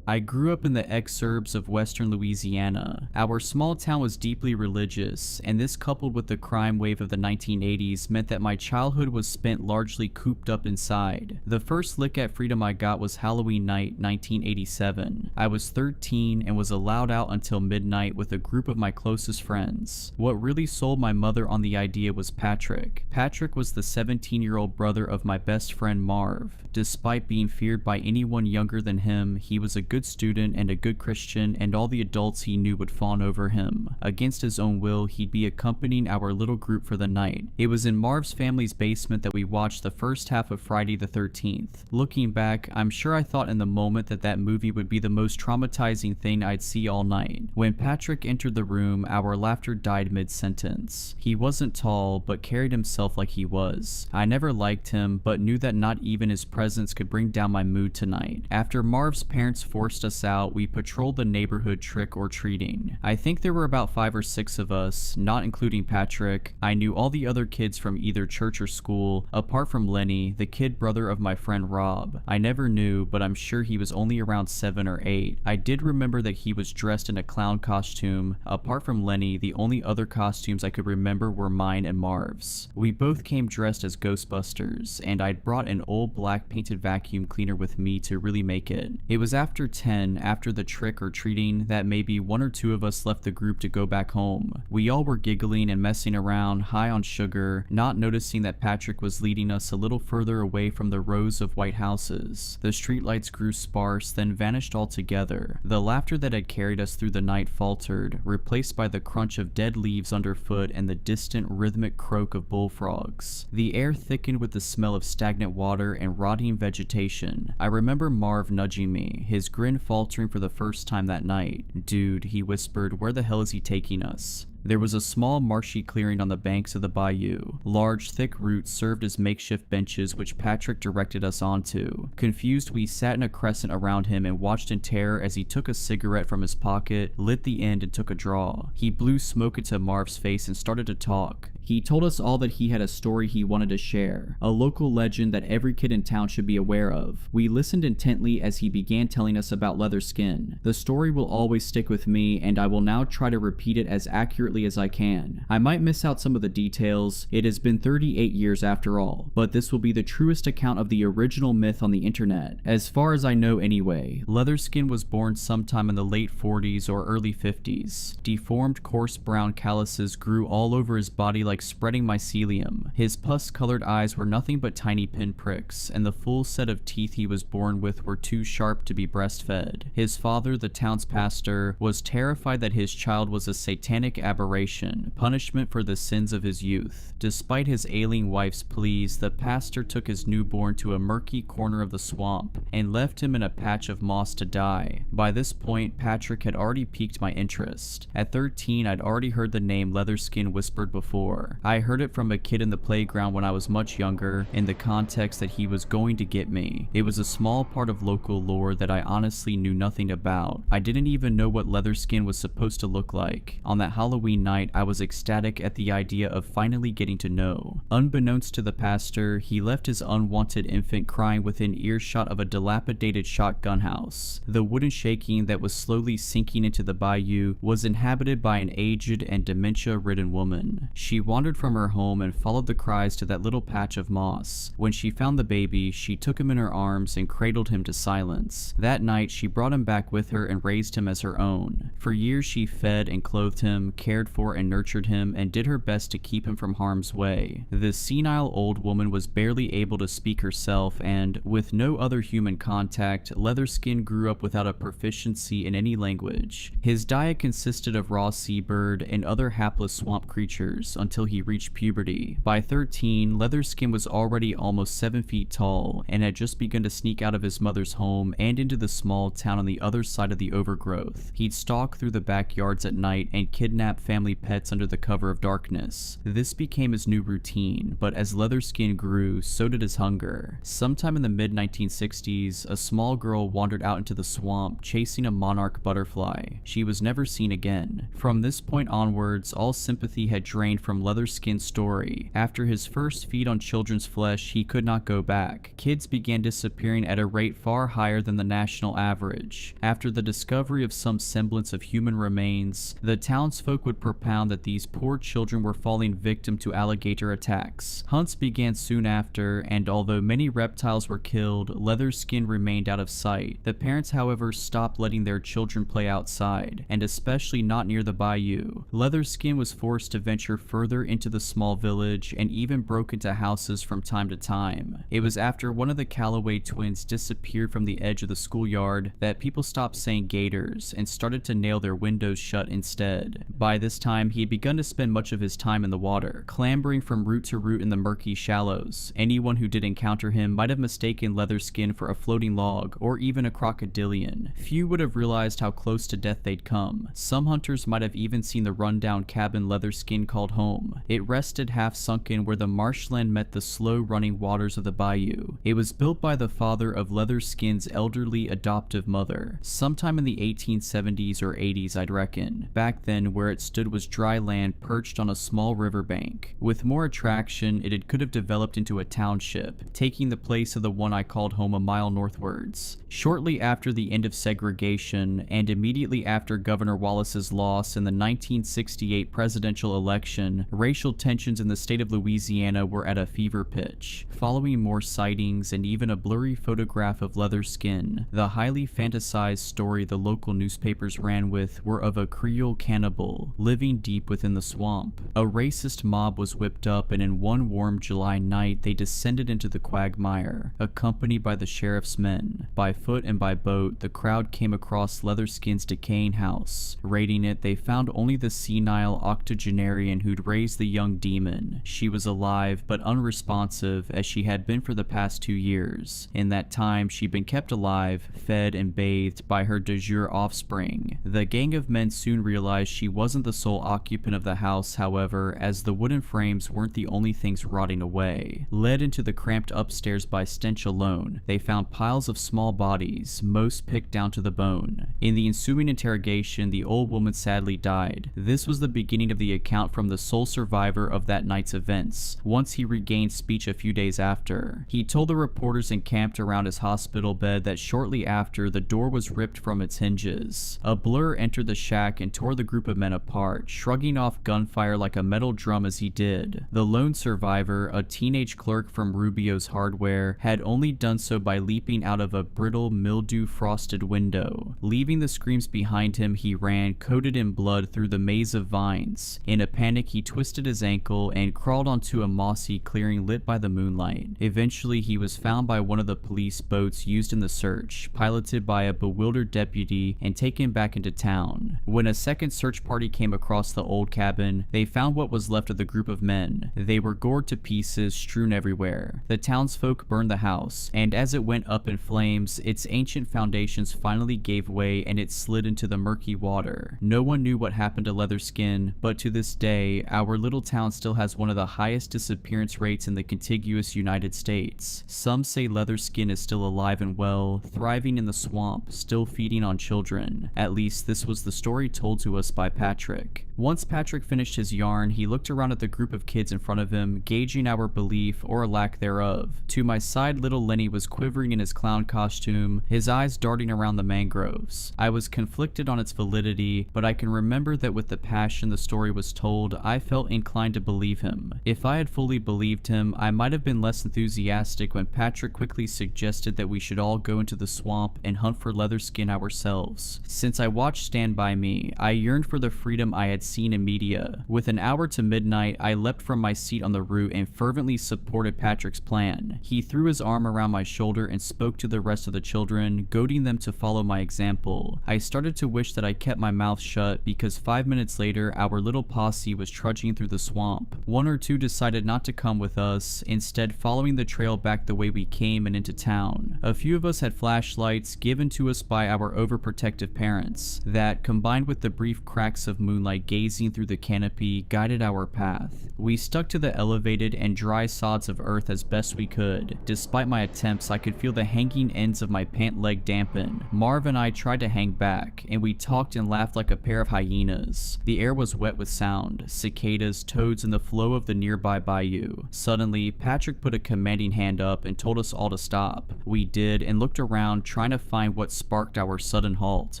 I grew up in the exurbs of western Louisiana. Our small town was deeply religious, and this coupled with the crime wave of the 1980s meant that my childhood was spent largely cooped up inside. The first lick at freedom I got was Halloween night 1987. I was 13 and was allowed out until midnight with a group of my closest friends. What really sold my mother on the idea was Patrick. Patrick was the 17-year-old brother of my best friend Marv. Despite being feared by anyone younger than him, he was a good student and a good Christian, and all the adults he knew would fawn over him. Against his own will, he'd be accompanying our little group for the night. It was in Marv's family's basement that we watched the first half of Friday the 13th. Looking back, I'm sure I thought in the moment that that movie would be the most traumatizing thing I'd see all night. When Patrick entered the room, our laughter died mid-sentence. He wasn't tall, but carried himself like he was. I never liked him, but knew that not even his presence could bring down my mood tonight. After Marv's parents forced us out, we patrolled the neighborhood trick-or-treating. I think there were about 5 or 6 of us, not including Patrick. I knew all the other kids from either church or school, apart from Lenny, the kid brother of my friend Rob. I never knew, but I'm sure he was only around 7 or 8. I did remember that he was dressed in a clown costume. Apart from Lenny, the only other costumes I could remember were mine and Marv's. We both came dressed as Ghostbusters, and I'd brought an old black painted vacuum cleaner with me to really make it. It was after 10, after the trick-or-treating, that maybe 1 or 2 of us left the group to go back home. We all were giggling and messing around, high on sugar, not noticing that Patrick was leading us a little further away from the rows of white houses. The streetlights grew sparse, then vanished altogether. The laughter that had carried us through the night faltered, replaced by the crunch of dead leaves underfoot and the distant rhythmic croak of bullfrogs. The air thickened with the smell of stagnant water and rotting vegetation. I remember Marv nudging me, his grin faltering for the first time that night. "Dude," he whispered, "where the hell is he taking us?" There was a small marshy clearing on the banks of the bayou. Large, thick roots served as makeshift benches which Patrick directed us onto. Confused, we sat in a crescent around him and watched in terror as he took a cigarette from his pocket, lit the end, and took a draw. He blew smoke into Marv's face and started to talk. He told us all that he had a story he wanted to share, a local legend that every kid in town should be aware of. We listened intently as he began telling us about Leatherskin. The story will always stick with me, and I will now try to repeat it as accurately as I can. I might miss out some of the details. It has been 38 years after all, but this will be the truest account of the original myth on the internet, as far as I know anyway. Leatherskin was born sometime in the late 40s or early 50s. Deformed, coarse brown calluses grew all over his body like spreading mycelium. His pus-colored eyes were nothing but tiny pinpricks, and the full set of teeth he was born with were too sharp to be breastfed. His father, the town's pastor, was terrified that his child was a satanic aberration, punishment for the sins of his youth. Despite his ailing wife's pleas, the pastor took his newborn to a murky corner of the swamp and left him in a patch of moss to die. By this point, Patrick had already piqued my interest. At 13, I'd already heard the name Leatherskin whispered before. I heard it from a kid in the playground when I was much younger, in the context that he was going to get me. It was a small part of local lore that I honestly knew nothing about. I didn't even know what Leatherskin was supposed to look like. On that Halloween night, I was ecstatic at the idea of finally getting to know. Unbeknownst to the pastor, he left his unwanted infant crying within earshot of a dilapidated shotgun house. The wooden shaking that was slowly sinking into the bayou was inhabited by an aged and dementia-ridden woman. She wandered from her home and followed the cries to that little patch of moss. When she found the baby, she took him in her arms and cradled him to silence. That night, she brought him back with her and raised him as her own. For years, she fed and clothed him, cared cared for and nurtured him and did her best to keep him from harm's way. The senile old woman was barely able to speak herself, and, with no other human contact, Leatherskin grew up without a proficiency in any language. His diet consisted of raw seabird and other hapless swamp creatures until he reached puberty. By 13, Leatherskin was already almost 7 feet tall and had just begun to sneak out of his mother's home and into the small town on the other side of the overgrowth. He'd stalk through the backyards at night and kidnap family pets under the cover of darkness. This became his new routine, but as Leatherskin grew, so did his hunger. Sometime in the mid-1960s, a small girl wandered out into the swamp chasing a monarch butterfly. She was never seen again. From this point onwards, all sympathy had drained from Leatherskin's story. After his first feed on children's flesh, he could not go back. Kids began disappearing at a rate far higher than the national average. After the discovery of some semblance of human remains, the townsfolk would propound that these poor children were falling victim to alligator attacks. Hunts began soon after, and although many reptiles were killed, Leatherskin remained out of sight. The parents, however, stopped letting their children play outside, and especially not near the bayou. Leatherskin was forced to venture further into the small village and even broke into houses from time to time. It was after one of the Calloway twins disappeared from the edge of the schoolyard that people stopped saying gators and started to nail their windows shut instead. By this time, he had begun to spend much of his time in the water, clambering from root to root in the murky shallows. Anyone who did encounter him might have mistaken Leatherskin for a floating log or even a crocodilian. Few would have realized how close to death they'd come. Some hunters might have even seen the rundown cabin Leatherskin called home. It rested half sunken where the marshland met the slow running waters of the bayou. It was built by the father of Leatherskin's elderly adoptive mother, sometime in the 1870s or 80s I'd reckon. Back then, where it stood was dry land perched on a small riverbank. With more attraction, it could have developed into a township, taking the place of the one I called home a mile northwards. Shortly after the end of segregation, and immediately after Governor Wallace's loss in the 1968 presidential election, racial tensions in the state of Louisiana were at a fever pitch. Following more sightings and even a blurry photograph of Leatherskin, the highly fantasized story the local newspapers ran with were of a Creole cannibal living deep within the swamp. A racist mob was whipped up, and in one warm July night they descended into the quagmire, accompanied by the sheriff's men. By foot and by boat, the crowd came across Leatherskin's decaying house. Raiding it, they found only the senile octogenarian who'd raised the young demon. She was alive, but unresponsive, as she had been for the past 2 years. In that time, she'd been kept alive, fed, and bathed by her de jure offspring. The gang of men soon realized she wasn't the sole occupant of the house, however, as the wooden frames weren't the only things rotting away. Led into the cramped upstairs by stench alone, they found piles of small bodies, most picked down to the bone. In the ensuing interrogation, the old woman sadly died. This was the beginning of the account from the sole survivor of that night's events. Once he regained speech a few days after, he told the reporters encamped around his hospital bed that shortly after, the door was ripped from its hinges. A blur entered the shack and tore the group of men apart, shrugging off gunfire like a metal drum as he did. The lone survivor, a teenage clerk from Rubio's Hardware, had only done so by leaping out of a brittle, mildew-frosted window. Leaving the screams behind him, he ran, coated in blood, through the maze of vines. In a panic, he twisted his ankle and crawled onto a mossy clearing lit by the moonlight. Eventually, he was found by one of the police boats used in the search, piloted by a bewildered deputy, and taken back into town. When a second search party came across the old cabin, they found what was left of the group of men. They were gored to pieces, strewn everywhere. The townsfolk burned the house, and as it went up in flames, its ancient foundations finally gave way and it slid into the murky water. No one knew what happened to Leatherskin, but to this day, our little town still has one of the highest disappearance rates in the contiguous United States. Some say Leatherskin is still alive and well, thriving in the swamp, still feeding on children. At least this was the story told to us by Patrick. Once Patrick finished his yarn, he looked around at the group of kids in front of him, gauging our belief or lack thereof. To my side, little Lenny was quivering in his clown costume costume, his eyes darting around the mangroves. I was conflicted on its validity, but I can remember that with the passion the story was told, I felt inclined to believe him. If I had fully believed him, I might have been less enthusiastic when Patrick quickly suggested that we should all go into the swamp and hunt for leatherskin ourselves. Since I watched Stand By Me, I yearned for the freedom I had seen in media. With an hour to midnight, I leapt from my seat on the route and fervently supported Patrick's plan. He threw his arm around my shoulder and spoke to the rest of the children, goading them to follow my example. I started to wish that I kept my mouth shut because 5 minutes later, our little posse was trudging through the swamp. One or two decided not to come with us, instead following the trail back the way we came and into town. A few of us had flashlights given to us by our overprotective parents that, combined with the brief cracks of moonlight gazing through the canopy, guided our path. We stuck to the elevated and dry sods of earth as best we could. Despite my attempts, I could feel the hanging ends of my pant leg dampen. Marv and I tried to hang back, and we talked and laughed like a pair of hyenas. The air was wet with sound, cicadas, toads, and the flow of the nearby bayou. Suddenly, Patrick put a commanding hand up and told us all to stop. We did, and looked around trying to find what sparked our sudden halt.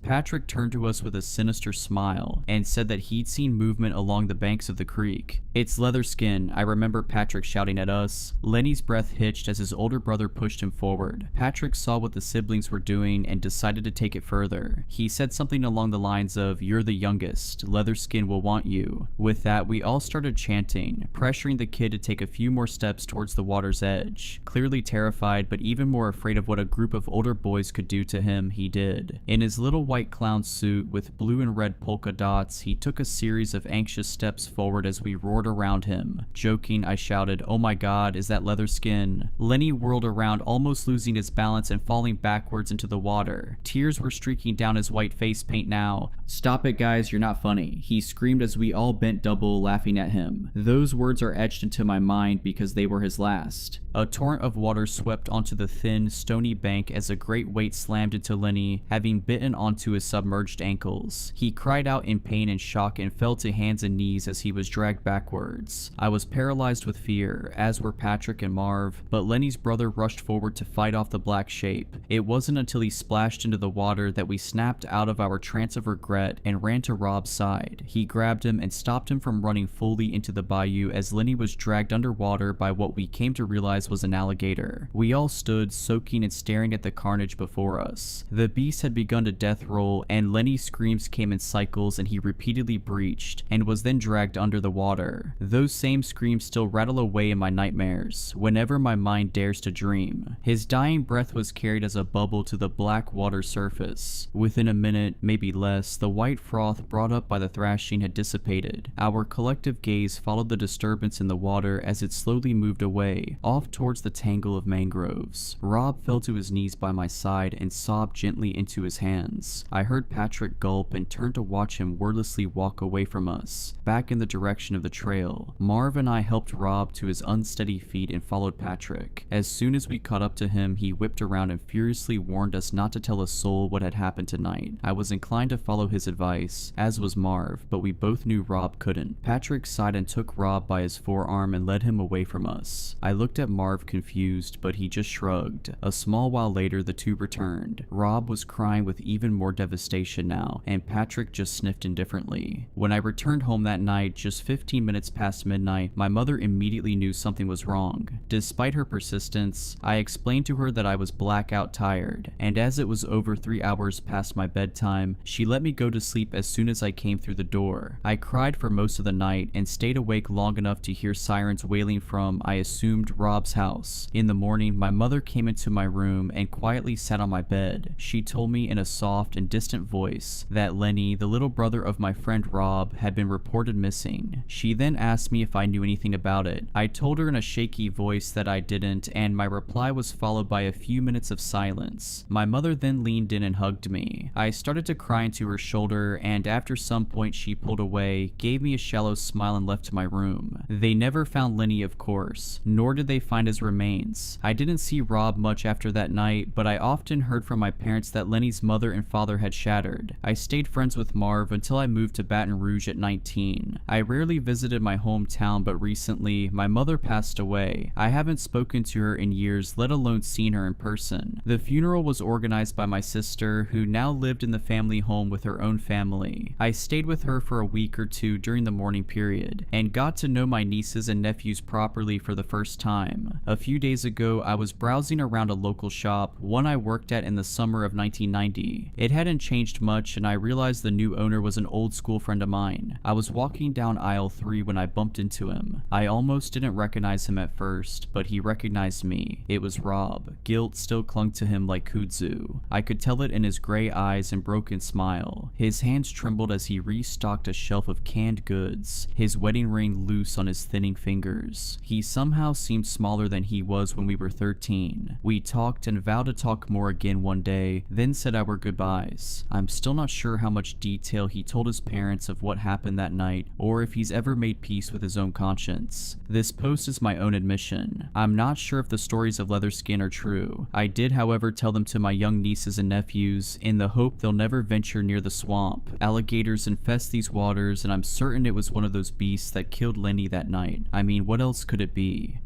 Patrick turned to us with a sinister smile and said that he'd seen movement along the banks of the creek. "It's Leatherskin," I remember Patrick shouting at us. Lenny's breath hitched as his older brother pushed him forward. Patrick saw what the siblings were doing and decided to take it further. He said something along the lines of, "You're the youngest. Leatherskin will want you." With that, we all started chanting, pressuring the kid to take a few more steps towards the water's edge. Clearly terrified, but even more afraid of what a group of older boys could do to him, he did. In his little white clown suit with blue and red polka dots, he took a series of anxious steps forward as we roared around him. Joking, I shouted, "Oh my god, is that Leatherskin?" Lenny whirled around, almost losing his balance and falling backwards into the water. Tears were streaking down his white face paint now. "Stop it, guys, you're not funny," he screamed as we all bent double, laughing at him. Those words are etched into my mind because they were his last. A torrent of water swept onto the thin, stony bank as a great weight slammed into Lenny, having bitten onto his submerged ankles. He cried out in pain and shock and fell to hands and knees as he was dragged backwards. I was paralyzed with fear, as were Patrick and Marv, but Lenny's brother rushed forward to fight off the black shape. It wasn't until he splashed into the water that we snapped out of our trance of regret and ran to Rob's side. He grabbed him and stopped him from running fully into the bayou as Lenny was dragged underwater by what we came to realize was an alligator. We all stood, soaking and staring at the carnage before us. The beast had begun to death roll, and Lenny's screams came in cycles and he repeatedly breached, and was then dragged under the water. Those same screams still rattle away in my nightmares, whenever my mind dares to dream. His dying breath was carried as a bubble to the black water surface. Within a minute, maybe less, the white froth brought up by the thrashing had dissipated. Our collective gaze followed the disturbance in the water as it slowly moved away, off towards the tangle of mangroves. Rob fell to his knees by my side and sobbed gently into his hands. I heard Patrick gulp and turned to watch him wordlessly walk away from us, back in the direction of the trail. Marv and I helped Rob to his unsteady feet and followed Patrick. As soon as we caught up to him, he whipped around and furiously warned us not to tell a soul what had happened tonight. I was inclined to follow his advice, as was Marv, but we both knew Rob couldn't. Patrick sighed and took Rob by his forearm and led him away from us. I looked at Marv confused, but he just shrugged. A small while later, the two returned. Rob was crying with even more devastation now, and Patrick just sniffed indifferently. When I returned home that night, just 15 minutes past midnight, my mother immediately knew something was wrong. Despite her persistence, I explained to her that I was blackout tired, and as it was over 3 hours past my bedtime, she let me go to sleep as soon as I came through the door. I cried for most of the night and stayed awake long enough to hear sirens wailing from, I assumed, Rob's house. In the morning, my mother came into my room and quietly sat on my bed. She told me in a soft and distant voice that Lenny, the little brother of my friend Rob, had been reported missing. She then asked me if I knew anything about it. I told her in a shaky voice that I didn't, and my reply was followed by a few minutes of silence. My mother then leaned in and hugged me. I started to cry into her shoulder, and after some point she pulled away, gave me a shallow smile and left to my room. They never found Lenny, of course, nor did they find his remains. I didn't see Rob much after that night, but I often heard from my parents that Lenny's mother and father had shattered. I stayed friends with Marv until I moved to Baton Rouge at 19. I rarely visited my hometown, but recently, my mother passed away. I haven't spoken to her in years, let alone seen her in person. person. The funeral was organized by my sister, who now lived in the family home with her own family. I stayed with her for a week or two during the mourning period, and got to know my nieces and nephews properly for the first time. A few days ago, I was browsing around a local shop, one I worked at in the summer of 1990. It hadn't changed much, and I realized the new owner was an old school friend of mine. I was walking down aisle 3 when I bumped into him. I almost didn't recognize him at first, but he recognized me. It was Rob. Guilt still clung to him like kudzu. I could tell it in his gray eyes and broken smile. His hands trembled as he restocked a shelf of canned goods, his wedding ring loose on his thinning fingers. He somehow seemed smaller than he was when we were 13. We talked and vowed to talk more again one day, then said our goodbyes. I'm still not sure how much detail he told his parents of what happened that night, or if he's ever made peace with his own conscience. This post is my own admission. I'm not sure if the stories of Leatherskin are true. I did, however, tell them to my young nieces and nephews, in the hope they'll never venture near the swamp. Alligators infest these waters, and I'm certain it was one of those beasts that killed Lenny that night. I mean, what else could it be?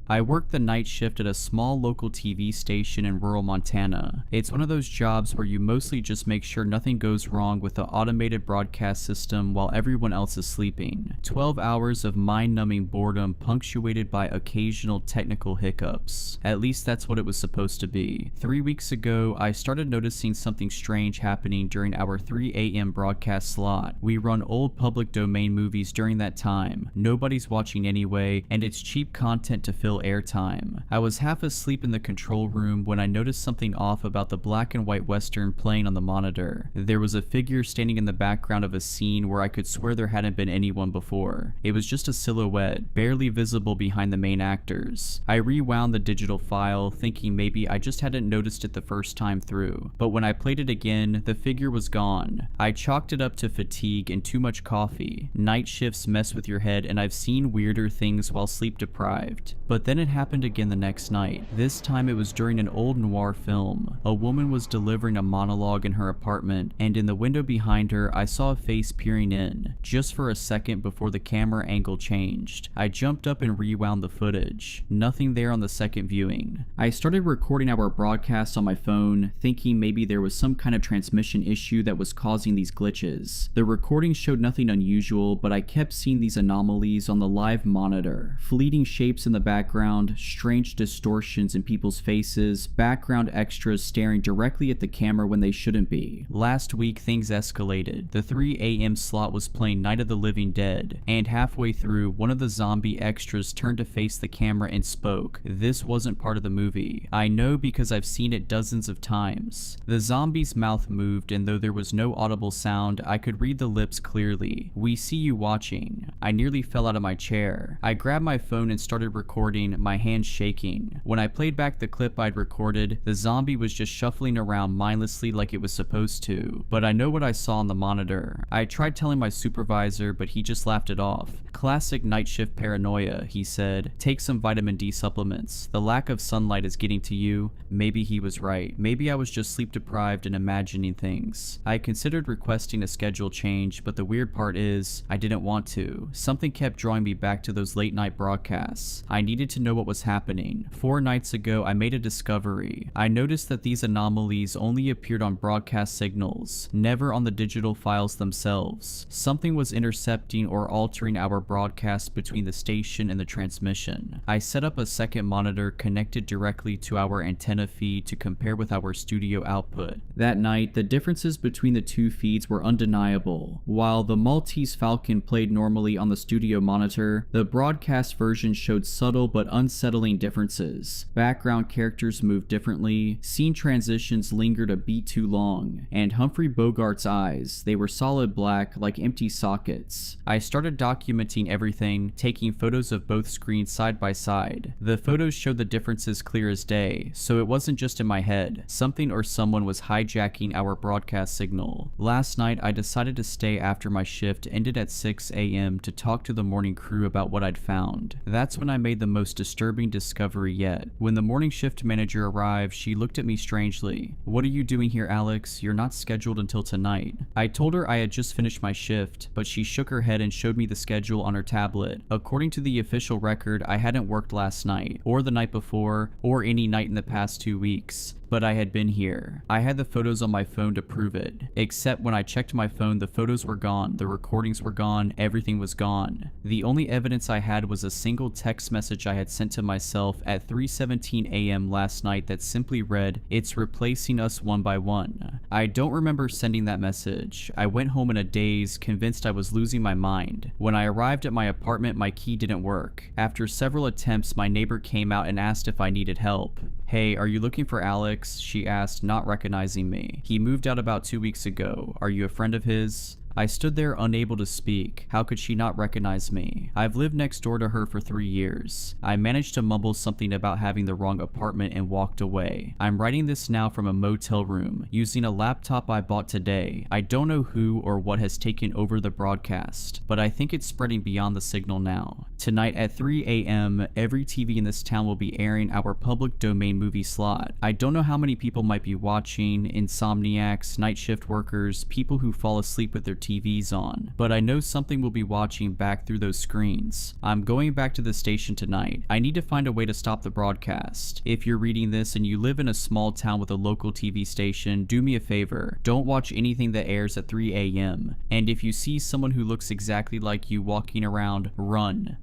I worked the night shift at a small local TV station in rural Montana. It's one of those jobs where you mostly just make sure nothing goes wrong with the automated broadcast system while everyone else is sleeping. 12 hours of mind-numbing boredom punctuated by occasional technical hiccups. At least that's what it was supposed to be. 3 weeks ago, I started noticing something strange happening during our 3 a.m. broadcast slot. We run old public domain movies during that time. Nobody's watching anyway, and it's cheap content to fill airtime. I was half asleep in the control room when I noticed something off about the black and white western playing on the monitor. There was a figure standing in the background of a scene where I could swear there hadn't been anyone before. It was just a silhouette, barely visible behind the main actors. I rewound the digital file, thinking maybe I just hadn't noticed it the first time through. But when I played it again, the figure was gone. I chalked it up to fatigue and too much coffee. Night shifts mess with your head, and I've seen weirder things while sleep deprived. But then it happened again the next night. This time it was during an old noir film. A woman was delivering a monologue in her apartment, and in the window behind her I saw a face peering in, just for a second before the camera angle changed. I jumped up and rewound the footage. Nothing there on the second viewing. I started recording our broadcast on my phone, thinking maybe there was some kind of transmission issue that was causing these glitches. The recording showed nothing unusual, but I kept seeing these anomalies on the live monitor. Fleeting shapes in the background, strange distortions in people's faces, background extras staring directly at the camera when they shouldn't be. Last week things escalated. The 3 a.m. slot was playing Night of the Living Dead, and halfway through, one of the zombie extras turned to face the camera and spoke. This wasn't part of the movie. I know because I've seen it dozens of times. The zombie's mouth moved, and though there was no audible sound, I could read the lips clearly. "We see you watching." I nearly fell out of my chair. I grabbed my phone and started recording, my hands shaking. When I played back the clip I'd recorded, the zombie was just shuffling around mindlessly like it was supposed to. But I know what I saw on the monitor. I tried telling my supervisor, but he just laughed it off. "Classic night shift paranoia," he said. "Take some vitamin D supplements. The lack of sunlight is getting to you." Maybe he was right. Maybe I was just sleep deprived and imagining things. I considered requesting a schedule change, but the weird part is, I didn't want to. Something kept drawing me back to those late night broadcasts. I needed to know what was happening. 4 nights ago, I made a discovery. I noticed that these anomalies only appeared on broadcast signals, never on the digital files themselves. Something was intercepting or altering our broadcast between the station and the transmission. I set up a second monitor connected directly to our antenna feed to compare with our studio output. That night, the differences between the two feeds were undeniable. While the Maltese Falcon played normally on the studio monitor, the broadcast version showed subtle but unsettling differences. Background characters moved differently, scene transitions lingered a beat too long, and Humphrey Bogart's eyes, they were solid black like empty sockets. I started documenting everything, taking photos of both screens side by side. The photos showed the differences clear as day, so it wasn't just in my head. Something or someone was hijacking our broadcast signal. Last night I decided to stay after my shift ended at 6 a.m. to talk to the morning crew about what I'd found. That's when I made the most most disturbing discovery yet. When the morning shift manager arrived, she looked at me strangely. "What are you doing here, Alex? You're not scheduled until tonight." I told her I had just finished my shift, but she shook her head and showed me the schedule on her tablet. According to the official record, I hadn't worked last night, or the night before, or any night in the past 2 weeks. But I had been here. I had the photos on my phone to prove it. Except when I checked my phone, the photos were gone, the recordings were gone, everything was gone. The only evidence I had was a single text message I had sent to myself at 3:17 a.m. last night that simply read, "It's replacing us one by one." I don't remember sending that message. I went home in a daze, convinced I was losing my mind. When I arrived at my apartment, my key didn't work. After several attempts, my neighbor came out and asked if I needed help. "Hey, are you looking for Alex?" she asked, not recognizing me. "He moved out about 2 weeks ago. Are you a friend of his?" I stood there unable to speak. How could she not recognize me? I've lived next door to her for 3 years. I managed to mumble something about having the wrong apartment and walked away. I'm writing this now from a motel room, using a laptop I bought today. I don't know who or what has taken over the broadcast, but I think it's spreading beyond the signal now. Tonight at 3 a.m., every TV in this town will be airing our public domain movie slot. I don't know how many people might be watching: insomniacs, night shift workers, people who fall asleep with their TVs on, but I know something will be watching back through those screens. I'm going back to the station tonight. I need to find a way to stop the broadcast. If you're reading this and you live in a small town with a local TV station, do me a favor. Don't watch anything that airs at 3 a.m. And if you see someone who looks exactly like you walking around, run.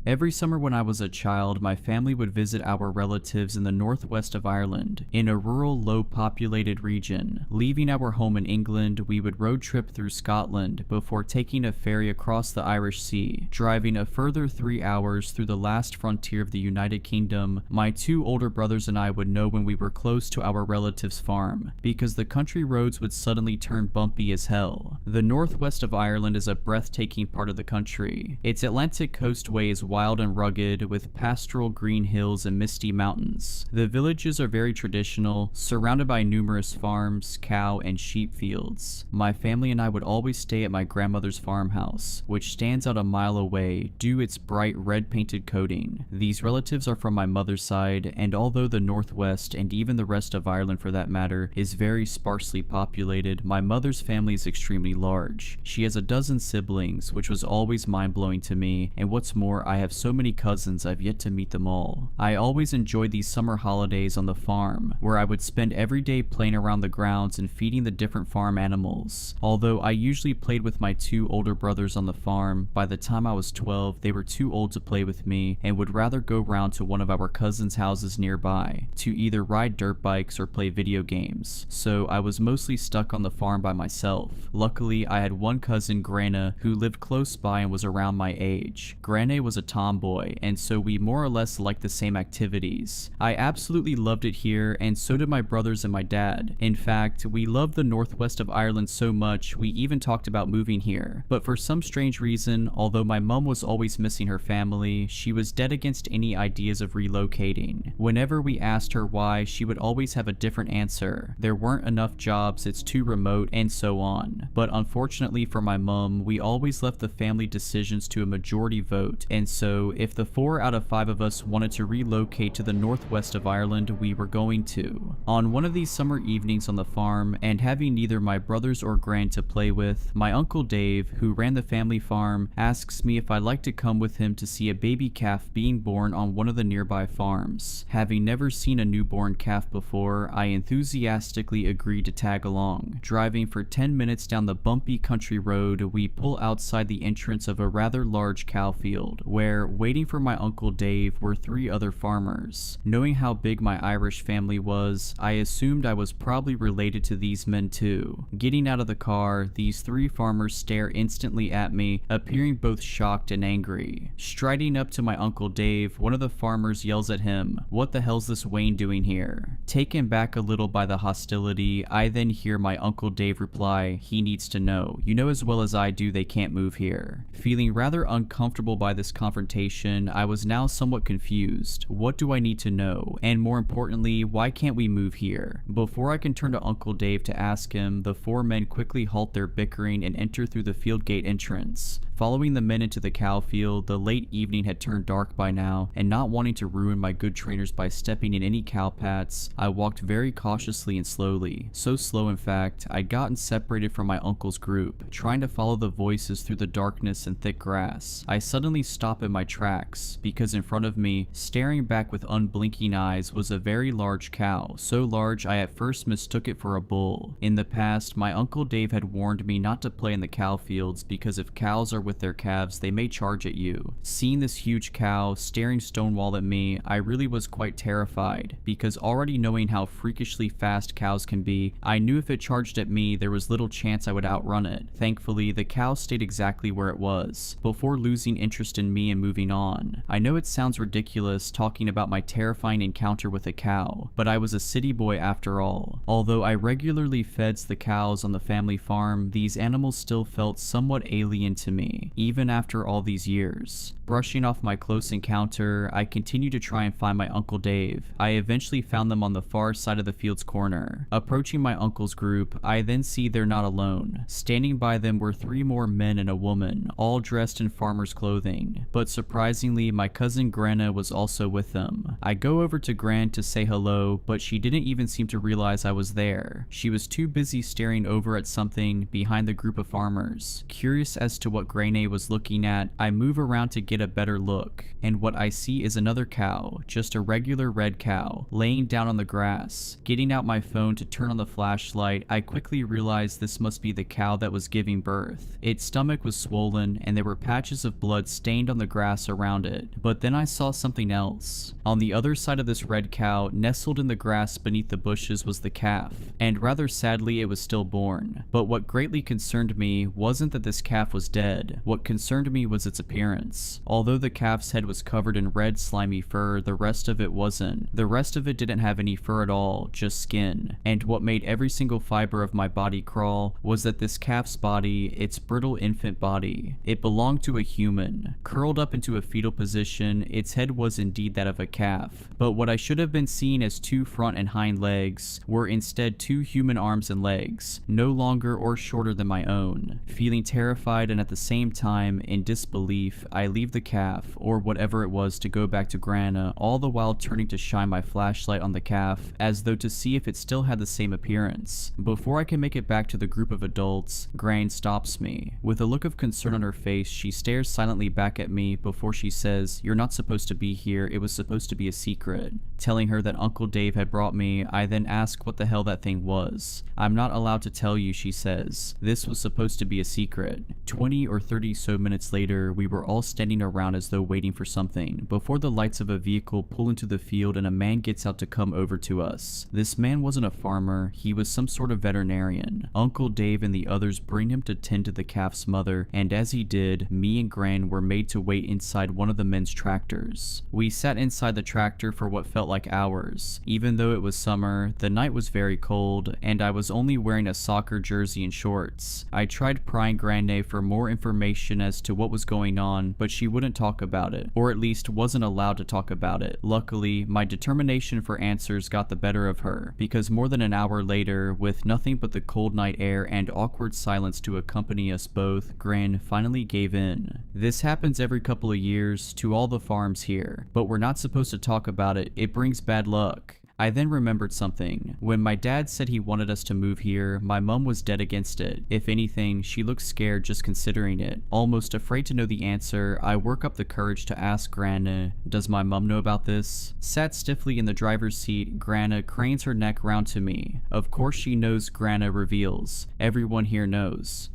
Every summer when I was a child, my family would visit our relatives in the northwest of Ireland, in a rural, low-populated region. Leaving our home in England, we would road trip through Scotland before taking a ferry across the Irish Sea, driving a further 3 hours through the last frontier of the United Kingdom. My 2 older brothers and I would know when we were close to our relative's farm, because the country roads would suddenly turn bumpy as hell. The northwest of Ireland is a breathtaking part of the country. Its Atlantic coastway is wild and rugged, with pastoral green hills and misty mountains. The villages are very traditional, surrounded by numerous farms, cow, and sheep fields. My family and I would always stay at my grandmother's farmhouse, which stands out a mile away due its bright red-painted coating. These relatives are from my mother's side, and although the northwest, and even the rest of Ireland for that matter, is very sparsely populated, my mother's family is extremely large. She has a dozen siblings, which was always mind-blowing to me, and what's more, I have so many cousins I've yet to meet them all. I always enjoyed these summer holidays on the farm, where I would spend every day playing around the grounds and feeding the different farm animals. Although I usually played with my 2 older brothers on the farm, by the time I was 12, they were too old to play with me and would rather go round to one of our cousins' houses nearby to either ride dirt bikes or play video games. So I was mostly stuck on the farm by myself. Luckily, I had one cousin, Grana, who lived close by and was around my age. Grana was a tomboy, and so we more or less liked the same activities. I absolutely loved it here, and so did my brothers and my dad. In fact, we loved the northwest of Ireland so much, we even talked about moving here. But for some strange reason, although my mum was always missing her family, she was dead against any ideas of relocating. Whenever we asked her why, she would always have a different answer. There weren't enough jobs, it's too remote, and so on. But unfortunately for my mum, we always left the family decisions to a majority vote, and so if the 4 out of 5 of us wanted to relocate to the northwest of Ireland, we were going to. On one of these summer evenings on the farm, and having neither my brothers or Gran to play with, my uncle Dave, who ran the family farm, asks me if I'd like to come with him to see a baby calf being born on one of the nearby farms. Having never seen a newborn calf before, I enthusiastically agreed to tag along. Driving for 10 minutes down the bumpy country road, we pull outside the entrance of a rather large cow field, where, waiting for my uncle Dave, were 3 other farmers. Knowing how big my Irish family was, I assumed I was probably related to these men too. Getting out of the car, these 3 farmers stare instantly at me, appearing both shocked and angry. Striding up to my uncle Dave, one of the farmers yells at him, "What the hell's this Wayne doing here?" Taken back a little by the hostility, I then hear my uncle Dave reply, "He needs to know. You know as well as I do they can't move here." Feeling rather uncomfortable by this confrontation, I was now somewhat confused. What do I need to know? And more importantly, why can't we move here? Before I can turn to Uncle Dave to ask him, the 4 men quickly halt their bickering and enter through the field gate entrance. Following the men into the cow field, the late evening had turned dark by now, and not wanting to ruin my good trainers by stepping in any cow paths, I walked very cautiously and slowly. So slow in fact, I'd gotten separated from my uncle's group, trying to follow the voices through the darkness and thick grass. I suddenly stopped in my tracks, because in front of me, staring back with unblinking eyes, was a very large cow, so large I at first mistook it for a bull. In the past, my Uncle Dave had warned me not to play in the cow fields because if cows are with their calves, they may charge at you. Seeing this huge cow staring stonewall at me, I really was quite terrified, because already knowing how freakishly fast cows can be, I knew if it charged at me, there was little chance I would outrun it. Thankfully, the cow stayed exactly where it was, before losing interest in me and moving on. I know it sounds ridiculous talking about my terrifying encounter with a cow, but I was a city boy after all. Although I regularly fed the cows on the family farm, these animals still felt somewhat alien to me, even after all these years. Brushing off my close encounter, I continued to try and find my Uncle Dave. I eventually found them on the far side of the field's corner. Approaching my uncle's group, I then see they're not alone. Standing by them were 3 more men and a woman, all dressed in farmer's clothing. But surprisingly, my cousin Granna was also with them. I go over to Gran to say hello, but she didn't even seem to realize I was there. She was too busy staring over at something behind the group of farmers. Curious as to what Granna was looking at, I move around to get a better look, and what I see is another cow, just a regular red cow, laying down on the grass. Getting out my phone to turn on the flashlight, I quickly realized this must be the cow that was giving birth. Its stomach was swollen, and there were patches of blood stained on the grass around it. But then I saw something else. On the other side of this red cow, nestled in the grass beneath the bushes, was the calf, and rather sadly it was stillborn. But what greatly concerned me wasn't that this calf was dead. What concerned me was its appearance. Although the calf's head was covered in red slimy fur, the rest of it wasn't. The rest of it didn't have any fur at all, just skin. And what made every single fiber of my body crawl was that this calf's body, its brittle infant body, it belonged to a human. Curled up into a fetal position, its head was indeed that of a calf. But what I should have been seeing as 2 front and hind legs were instead 2 human arms and legs, no longer or shorter than my own. Feeling terrified and at the same time in disbelief, I leave the calf, or whatever it was, to go back to Granna, all the while turning to shine my flashlight on the calf, as though to see if it still had the same appearance. Before I can make it back to the group of adults, Gran stops me. With a look of concern on her face, she stares silently back at me before she says, "You're not supposed to be here, it was supposed to be a secret." Telling her that Uncle Dave had brought me, I then ask what the hell that thing was. "I'm not allowed to tell you," she says. "This was supposed to be a secret." 20 or 30 so minutes later, we were all standing around as though waiting for something, before the lights of a vehicle pull into the field and a man gets out to come over to us. This man wasn't a farmer, he was some sort of veterinarian. Uncle Dave and the others bring him to tend to the calf's mother, and as he did, me and Gran were made to wait inside one of the men's tractors. We sat inside the tractor for what felt like hours. Even though it was summer, the night was very cold, and I was only wearing a soccer jersey and shorts. I tried prying Grande for more information as to what was going on, but she wouldn't talk about it, or at least wasn't allowed to talk about it. Luckily, my determination for answers got the better of her, because more than an hour later, with nothing but the cold night air and awkward silence to accompany us both, Gran finally gave in. This happens every couple of years to all the farms here, but we're not supposed to talk about it, it brings bad luck. I then remembered something. When my dad said he wanted us to move here, my mum was dead against it. If anything, she looked scared just considering it. Almost afraid to know the answer, I work up the courage to ask Grana, "Does my mum know about this?" Sat stiffly in the driver's seat, Grana cranes her neck round to me. Of course she knows, Grana reveals. Everyone here knows.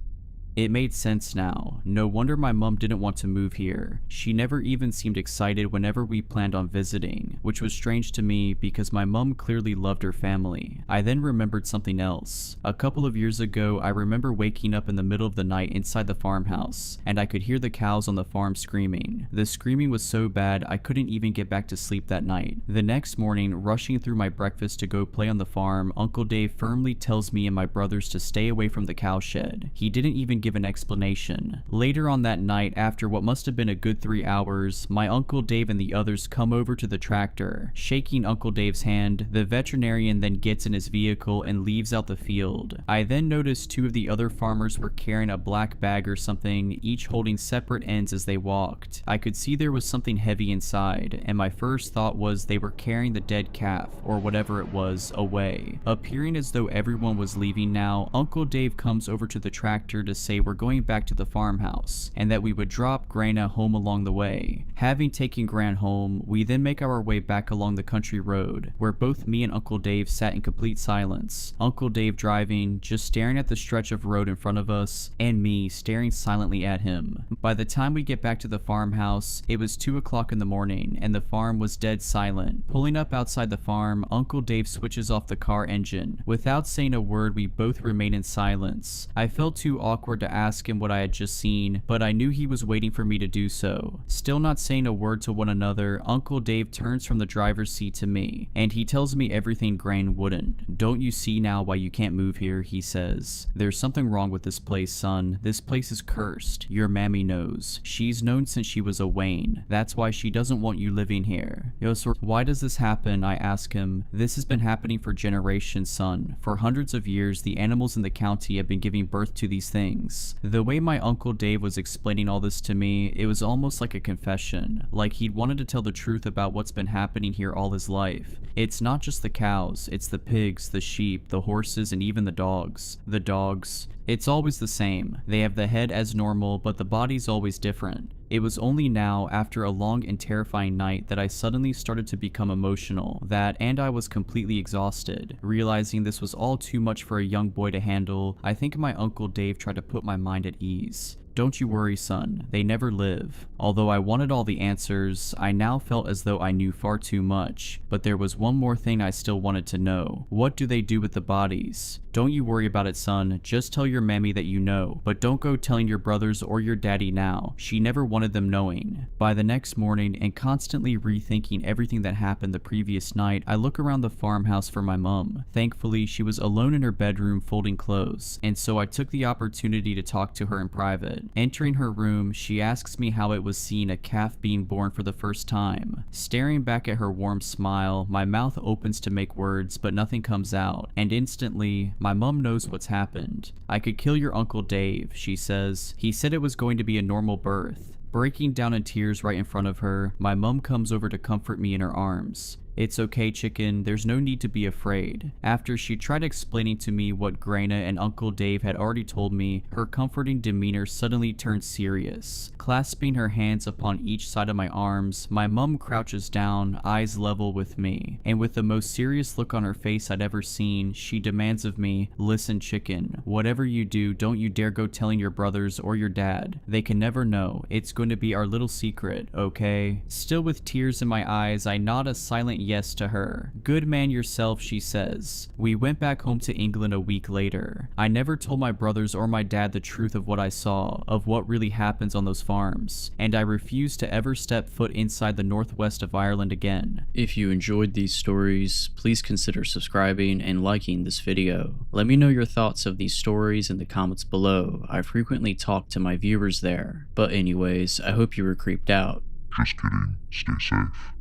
It made sense now. No wonder my mum didn't want to move here. She never even seemed excited whenever we planned on visiting, which was strange to me because my mum clearly loved her family. I then remembered something else. A couple of years ago, I remember waking up in the middle of the night inside the farmhouse, and I could hear the cows on the farm screaming. The screaming was so bad I couldn't even get back to sleep that night. The next morning, rushing through my breakfast to go play on the farm, Uncle Dave firmly tells me and my brothers to stay away from the cowshed. He didn't even even give an explanation. Later on that night, after what must have been a good 3 hours, my Uncle Dave and the others come over to the tractor. Shaking Uncle Dave's hand, the veterinarian then gets in his vehicle and leaves out the field. I then noticed 2 of the other farmers were carrying a black bag or something, each holding separate ends as they walked. I could see there was something heavy inside, and my first thought was they were carrying the dead calf, or whatever it was, away. Appearing as though everyone was leaving now, Uncle Dave comes over to the tractor to say we're going back to the farmhouse, and that we would drop Grana home along the way. Having taken Gran home, we then make our way back along the country road, where both me and Uncle Dave sat in complete silence. Uncle Dave driving, just staring at the stretch of road in front of us, and me staring silently at him. By the time we get back to the farmhouse, it was 2 o'clock in the morning, and the farm was dead silent. Pulling up outside the farm, Uncle Dave switches off the car engine. Without saying a word, we both remain in silence. I felt too awkward to ask him what I had just seen, but I knew he was waiting for me to do so. Still not saying a word to one another, Uncle Dave turns from the driver's seat to me, and he tells me everything Gran wouldn't. "Don't you see now why you can't move here?" he says. "There's something wrong with this place, son. This place is cursed. Your mammy knows. She's known since she was a Wayne. That's why she doesn't want you living here." Yo, so why does this happen? I ask him. "This has been happening for generations, son. For hundreds of years, the animals in the county have been giving birth to these things." The way my Uncle Dave was explaining all this to me, it was almost like a confession. Like he'd wanted to tell the truth about what's been happening here all his life. It's not just the cows, it's the pigs, the sheep, the horses, and even the dogs. The dogs, it's always the same. They have the head as normal, but the body's always different. It was only now, after a long and terrifying night, that I suddenly started to become emotional. And I was completely exhausted. Realizing this was all too much for a young boy to handle, I think my Uncle Dave tried to put my mind at ease. "Don't you worry, son. They never live." Although I wanted all the answers, I now felt as though I knew far too much. But there was one more thing I still wanted to know. What do they do with the bodies? "Don't you worry about it, son. Just tell your mammy that you know. But don't go telling your brothers or your daddy now. She never wanted them knowing." By the next morning, and constantly rethinking everything that happened the previous night, I look around the farmhouse for my mom. Thankfully, she was alone in her bedroom folding clothes, and so I took the opportunity to talk to her in private. Entering her room, she asks me how it was seeing a calf being born for the first time. Staring back at her warm smile, my mouth opens to make words, but nothing comes out, and instantly, my mom knows what's happened. "I could kill your Uncle Dave," she says. "He said it was going to be a normal birth." Breaking down in tears right in front of her, my mom comes over to comfort me in her arms. "It's okay, chicken. There's no need to be afraid." After she tried explaining to me what Grana and Uncle Dave had already told me, her comforting demeanor suddenly turned serious. Clasping her hands upon each side of my arms, my mum crouches down, eyes level with me, and with the most serious look on her face I'd ever seen, she demands of me, "Listen, chicken. Whatever you do, don't you dare go telling your brothers or your dad. They can never know. It's going to be our little secret, okay?" Still with tears in my eyes, I nod a silent yes to her. "Good man yourself," she says. We went back home to England a week later. I never told my brothers or my dad the truth of what I saw, of what really happens on those farms, and I refused to ever step foot inside the northwest of Ireland again. If you enjoyed these stories, please consider subscribing and liking this video. Let me know your thoughts of these stories in the comments below. I frequently talk to my viewers there. But anyways, I hope you were creeped out. Just kidding. Stay safe.